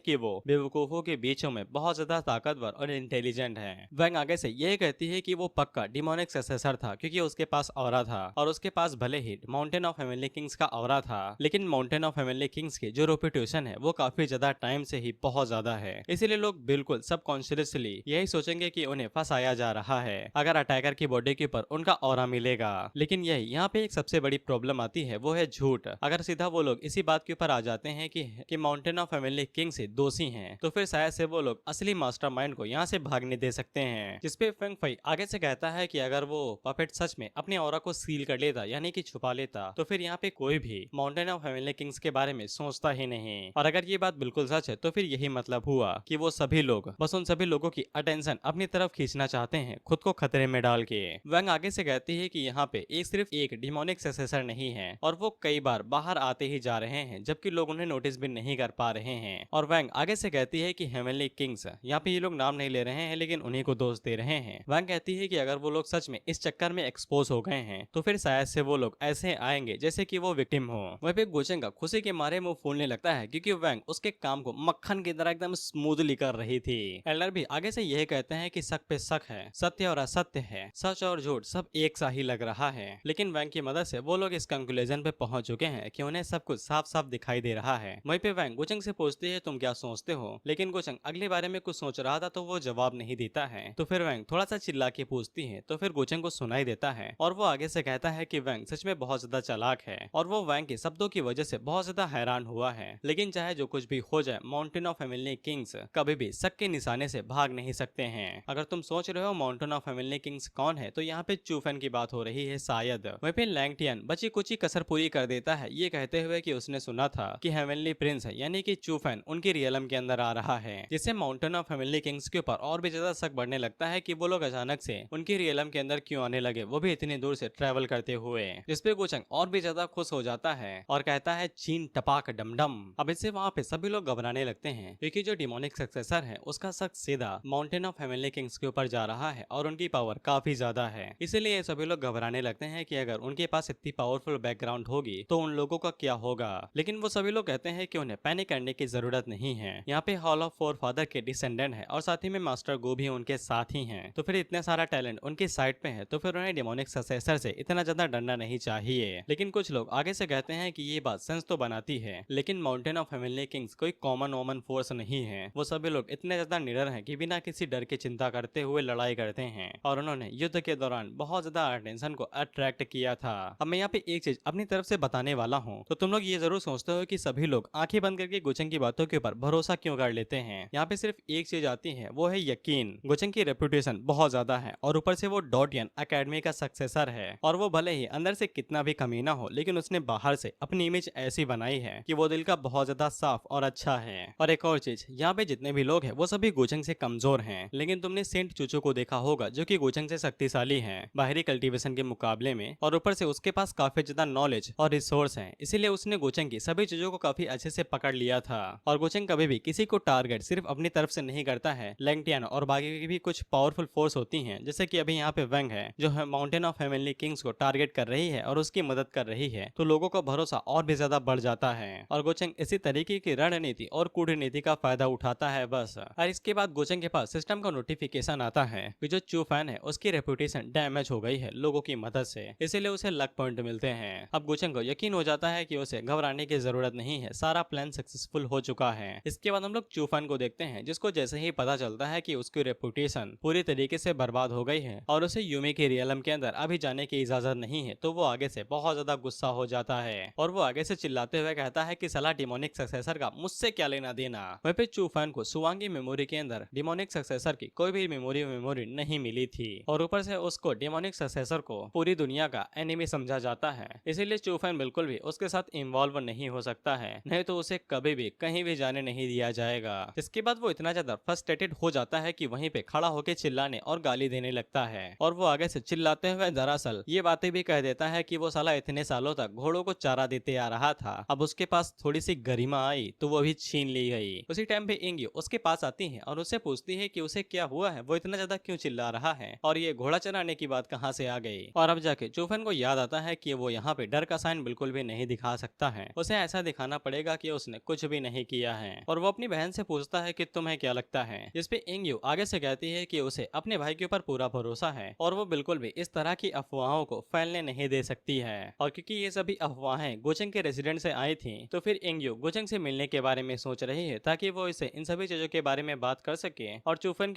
कि वो बेवकूफों के बीचों में बहुत ज्यादा ताकतवर और इंटेलिजेंट है। वैंग आगे से यह कहती है कि वो पक्का डिमोनिक सक्सेसर था क्योंकि उसके पास ऑरा था और उसके पास भले ही माउंटेन ऑफ हेवनली किंग्स का ऑरा था, लेकिन माउंटेन ऑफ हेवनली किंग्स की जो रेपुटेशन है वो काफी ज्यादा टाइम से ही बहुत ज्यादा है। इसीलिए लोग बिल्कुल सबकॉन्शियसली यही सोचेंगे कि उन्हें फंसाया जा रहा है अगर अटैकर की बॉडी के ऊपर उनका ऑरा मिलेगा। लेकिन यही यहाँ पे एक सबसे बड़ी प्रॉब्लम आती है, वो है झूठ। अगर सीधा वो लोग इसी बात के ऊपर आ जाते हैं कि माउंटेन ऑफ हेवनली किंग से दोषी हैं, तो फिर शायद से वो लोग असली मास्टरमाइंड को यहाँ से भागने दे सकते हैं। जिसपे फेंग फई आगे से कहता है कि अगर वो पपेट सच में अपने ऑरा को सील कर लेता यानी कि छुपा लेता तो फिर यहाँ पे कोई भी माउंटेन ऑफ हेवनली किंग्स के बारे में सोचता ही नहीं। और अगर ये बात बिल्कुल सच है तो फिर यही मतलब हुआ कि वो सभी लोग बस उन सभी लोगों की अटेंशन अपनी तरफ खींचना चाहते हैं, खुद को खतरे में डाल के। वैंग आगे से कहती है कि यहाँ पे एक सिर्फ एक डिमोनिक सक्सेसर नहीं है और वो कई बार बाहर आते ही जा रहे हैं जबकि लोग उन्हें नोटिस भी नहीं कर पा रहे हैं। और वैंग आगे से कहती है कि हेवनली किंग्स, यहाँ पे ये लोग नाम नहीं ले रहे हैं लेकिन उन्हीं को दोष दे रहे हैं। वैंग कहती है कि अगर वो लोग सच में इस चक्कर में एक्सपोज हो गए हैं तो फिर शायद से वो लोग ऐसे आएंगे जैसे कि वो विक्टिम हो। वहीं पे गोचंग का खुशी के मारे मुंह फूलने लगता है क्योंकि वैंग उसके काम को मक्खन की तरह एकदम स्मूथली कर रही थी। एल्डर भी आगे से यह कहते हैं कि शक पे शक है, सत्य और असत्य है, सच और झूठ सब एक सा ही लग रहा है। लेकिन वैंग की मदद से वो लोग इस कंक्लूजन पे पहुंच चुके हैं कि उन्हें सब कुछ साफ साफ दिखाई दे रहा है। वहीं पे वैंग गोचंग से पूछती है तुम क्या सोचते हो, लेकिन गोचंग अगले बारे में कुछ सोच रहा था तो वो जवाब नहीं देता है। तो फिर वैंग थोड़ा सा चिल्ला के पूछती है तो फिर गोचंग को सुनाई देता है और वो आगे से कहता है कि वैंग सच में बहुत ज्यादा चालाक है और वो वैंग के शब्दों की वजह से बहुत ज्यादा हैरान हुआ है। लेकिन चाहे जो कुछ भी हो जाए माउंटेन ऑफ हेवनली किंग्स कभी भी शक के निशाने से भाग नहीं सकते हैं। अगर तुम सोच रहे हो माउंटेन ऑफ हेवनली किंग्स कौन है तो यहाँ पे चूफेन की बात हो रही है शायद। वहीं पे लैंगटियन बची कुची कसर पूरी कर देता है ये कहते हुए कि उसने सुना था कि हेवनली प्रिंस यानी कि चूफेन उनकी रियलम के अंदर आ रहा है, जिससे माउंटेन ऑफ हेवनली किंग्स के ऊपर और भी ज्यादा शक बढ़ने लगता है कि वो लोग अचानक से उनकी रियलम के अंदर क्यों आने लगे, वो भी इतनी दूर से ट्रेवल करते हुए। जिसपे गोचंग और भी ज्यादा खुश हो जाता है और कहता है चीन टपाक डमडम। अब इससे वहाँ पे सभी लोग घबराने लगते हैं क्योंकि जो डिमोनिक सक्सेसर है उसका शक सीधा माउंटेन ऑफ हेवनली किंग्स के ऊपर जा रहा है और उनकी पावर काफी ज्यादा है। इसीलिए सभी लोग घबराने लगते हैं कि अगर उनके पास इतनी पावरफुल बैकग्राउंड होगी तो उन लोगों का क्या होगा। लेकिन वो सभी लोग कहते हैं कि उन्हें पैनिक करने की जरूरत नहीं है, यहाँ पे हॉल ऑफ फोर फादर के डिसेंडेंट है और साथ ही में मास्टर गो भी उनके साथ ही हैं। तो फिर इतना सारा टैलेंट उनकी साइड पे है तो फिर उन्हें डिमोनिक सक्सेसर से इतना ज्यादा डरना नहीं चाहिए। लेकिन कुछ लोग आगे से कहते हैं कि ये बात सेंस तो बनाती है, लेकिन माउंटेन ऑफ हेवनली किंग्स कोई कॉमन वोमन फोर्स नहीं है। वो सभी लोग इतने ज्यादा निडर हैं कि बिना किसी डर की चिंता करते हुए लड़ाई करते हैं और उन्होंने युद्ध के दौरान बहुत ज्यादा अटेंशन को अट्रैक्ट किया था। अब मैं यहाँ पे एक चीज अपनी तरफ से बताने वाला हूँ, तो तुम लोग ये जरूर सोचते हो कि सभी लोग आंखें बंद करके गोचंग की बातों के ऊपर भरोसा क्यों कर लेते हैं। यहाँ पे सिर्फ एक चीज आती है, वो है यकीन। गोचंग की रेपुटेशन बहुत ज्यादा है और ऊपर से वो डॉटियन अकेडमी का सक्सेसर है, और वो भले ही अंदर से कितना भी कमीना हो, लेकिन उसने बाहर से अपनी इमेज ऐसी बनाई है कि वो दिल का बहुत ज्यादा साफ और अच्छा है। और एक और चीज, यहाँ पे जितने भी लोग हैं वो सभी गोचंग से कमजोर हैं, लेकिन तुमने सेंट चूचू को देखा होगा जो कि गोचंग से शक्तिशाली है बाहरी कल्टीवेशन के मुकाबले में, और ऊपर से उसके पास काफी ज्यादा नॉलेज और रिसोर्स है, इसीलिए उसने गोचंग की सभी चीजों को काफी अच्छे से पकड़ लिया था। और गोचंग कभी भी किसी को टारगेट सिर्फ अपनी तरफ से नहीं करता है। लैंगटियन और बाकी की भी कुछ पावरफुल फोर्स होती हैं, जैसे कि अभी यहाँ पे वेंग है जो है माउंटेन ऑफ हेवनली किंग्स को टारगेट कर रही है और उसकी मदद कर रही है, तो लोगों का भरोसा और भी ज्यादा बढ़ जाता है। और गोचंग इसी तरीके की रणनीति और कूटनीति का फायदा उठाता है बस। और इसके बाद गोचंग के पास सिस्टम का नोटिफिकेशन आता है कि जो चू फैन है उसकी रेपुटेशन डैमेज हो गई है लोगों की मदद से, इसीलिए उसे लक पॉइंट मिलते हैं। अब गोचंग को यकीन हो जाता है कि उसे घबराने की जरूरत नहीं है, सारा प्लान सक्सेसफुल हो चुका है। इसके बाद हम लोग चू फैन को देखते हैं, जिसको जैसे ही पता चलता है कि उसकी रेपुटेशन पूरी तरीके से बर्बाद हो गई है और उसे यूमी के रियलम के अंदर अभी जाने की इजाजत नहीं है, तो वो आगे से बहुत ज्यादा गुस्सा हो जाता है और वो आगे से चिल्लाते हुए कहता है कि साला डिमोनिक सक्सेसर का मुझसे क्या लेना देना। वहीं पे चू फैन को सुवांगी मेमोरी के अंदर डिमोनिक सक्सेसर की कोई भी मेमोरी नहीं मिली थी, और ऊपर से उसको डिमोनिक सक्सेसर को पूरी दुनिया का एनिमी समझा जाता है, इसीलिए चू फैन बिल्कुल भी उसके साथ इन्वॉल्व नहीं हो सकता है, नहीं तो उसे कभी भी कहीं भी जाने नहीं दिया जाएगा। इसके बाद वो इतना ज्यादा फ्रस्ट्रेटेड हो जाता है कि वहीं पे खड़ा होकर चिल्लाने और गाली देने लगता है, और वो आगे से चिल्लाते हुए दरअसल ये बातें भी कह देता है कि वो साला इतने सालों तक घोड़ों को चारा देते आ रहा था, अब उसके पास थोड़ी सी गरिमा आई तो वो भी छीन ली गई। उसी टाइम पे इंग्यू उसके पास आती है और उससे पूछती है कि उसे क्या हुआ है, वो इतना ज्यादा क्यों चिल्ला रहा है और ये घोड़ा चराने की बात कहाँ से आ गई। और अब जाके चूफन को याद आता है कि वो यहाँ पे डर का साइन बिल्कुल भी नहीं दिखा सकता है, उसे ऐसा दिखाना पड़ेगा कि उसने कुछ भी नहीं किया है। और वो अपनी बहन से पूछता है कि तुम्हें क्या लगता है, जिसपे इंग्यू आगे से कहती है कि उसे अपने भाई के ऊपर पूरा भरोसा है और वो बिल्कुल भी इस तरह की अफवाहों को फैलने नहीं दे सकती है। और क्योंकि ये सभी अफवाहें गोचंग के रेसिडेंट से आई थी, तो फिर इंग्यू गोचंग से मिलने के बारे में सोच रही है ताकि वो इसे इन सभी चीजों के बारे में बात कर सके और चूफन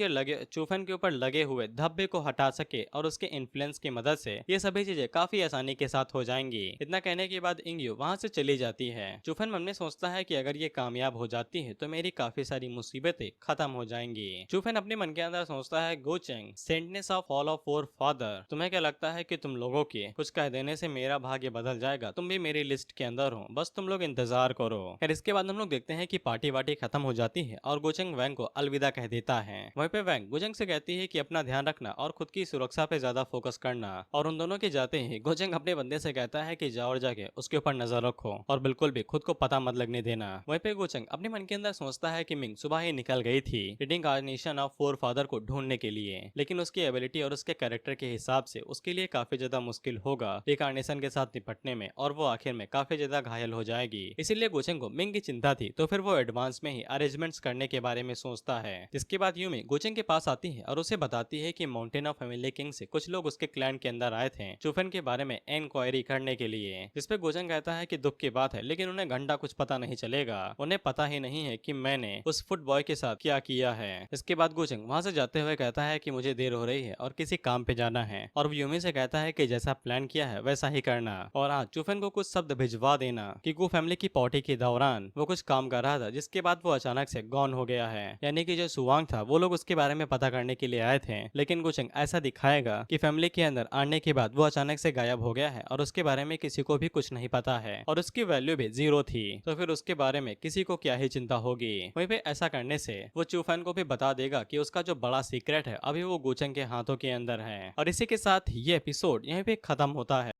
के ऊपर लगे हुए धब्बे को हटा सके, और उसके इन्फ्लुएंस की मदद से ये सभी चीजें काफी आसानी के साथ हो जाएंगी। इतना कहने के बाद इंग्यू वहाँ से चली जाती है। चूफन मन में सोचता है कि अगर ये कामयाब हो जाती है तो मेरी काफी सारी मुसीबतें खत्म हो जाएंगी। चूफन अपने मन के अंदर सोचता है, Gocheng saintness of all of forefather, तुम्हें क्या लगता है कि तुम लोगों के कुछ कह देने से मेरा भाग्य बदल जाएगा? तुम भी मेरी लिस्ट के अंदर हो, बस तुम लोग इंतजार करो। फिर इसके बाद हम लोग देखते हैं कि पार्टी वार्टी खत्म हो जाती है और गोचेंग वैंग को अलविदा कह देता है। वहीं पे वैंग गोचेंग से कहती है कि अपना ध्यान रखना और खुद की सुरक्षा पे ज्यादा फोकस करना, और उन दोनों के जाते ही गोचेंग अपने बंदे से कहता है कि जाओ और जाके उसके ऊपर नजर रखो और बिल्कुल भी खुद को पता मत लगने देना। वहीं पे गोचेंग अपने मन के अंदर सोचता है कि मिंग सुबह ही निकल गई थी रिडिंकार्नेशन ऑफ फोर फादर को ढूंढने के लिए, लेकिन उसकी एबिलिटी और उसके कैरेक्टर के हिसाब से उसके लिए काफी ज्यादा मुश्किल होगा रिकार्नेशन के साथ निपटने में, और वो आखिर में काफी ज्यादा घायल हो जाएगी। इसीलिए गोचेंग को मिंग की चिंता थी, तो फिर वो एडवांस में ही अरेंजमेंट्स करने के बारे में सोचता है। जिसके बाद यूमी गोचेंग के पास आती है और उसे बताती है कि माउंटेन ऑफ हेवनली किंग से कुछ लोग उसके क्लैन के अंदर आए थे चूफन के बारे में इंक्वायरी करने के लिए। जिसपे गोचेंग कहता है कि दुख की बात है, लेकिन उन्हें घंटा कुछ पता नहीं चलेगा, उन्हें पता ही नहीं है कि मैंने उस फुट बॉय के साथ क्या किया है। इसके बाद गोचेंग वहां से जाते हुए कहता है कि मुझे देर हो रही है और किसी काम पे जाना है, और यूमी से कहता है कि जैसा प्लान किया है वैसा ही करना, और हाँ चूफन को कुछ शब्द भिजवा देना कि गो फैमिली की पार्टी के दौरान वो कुछ काम कर रहा था, जिसके बाद वो अचानक से गॉन हो गया है। यानी कि जो सुवांग था वो लोग उसके बारे में पता करने के लिए आए थे, लेकिन गोचेंग ऐसा दिखाएगा कि फैमिली के अंदर आने के बाद वो अचानक से गायब हो गया है और उसके बारे में किसी को भी कुछ नहीं पता है, और उसकी वैल्यू भी 0 थी, तो फिर उसके बारे में किसी को क्या ही चिंता होगी। वहीं पे ऐसा करने से वो चूफन को भी बता देगा कि उसका जो बड़ा सीक्रेट है अभी वो गोचेंग के हाथों के अंदर है। और इसी के साथ ये एपिसोड यहीं पे खत्म होता है।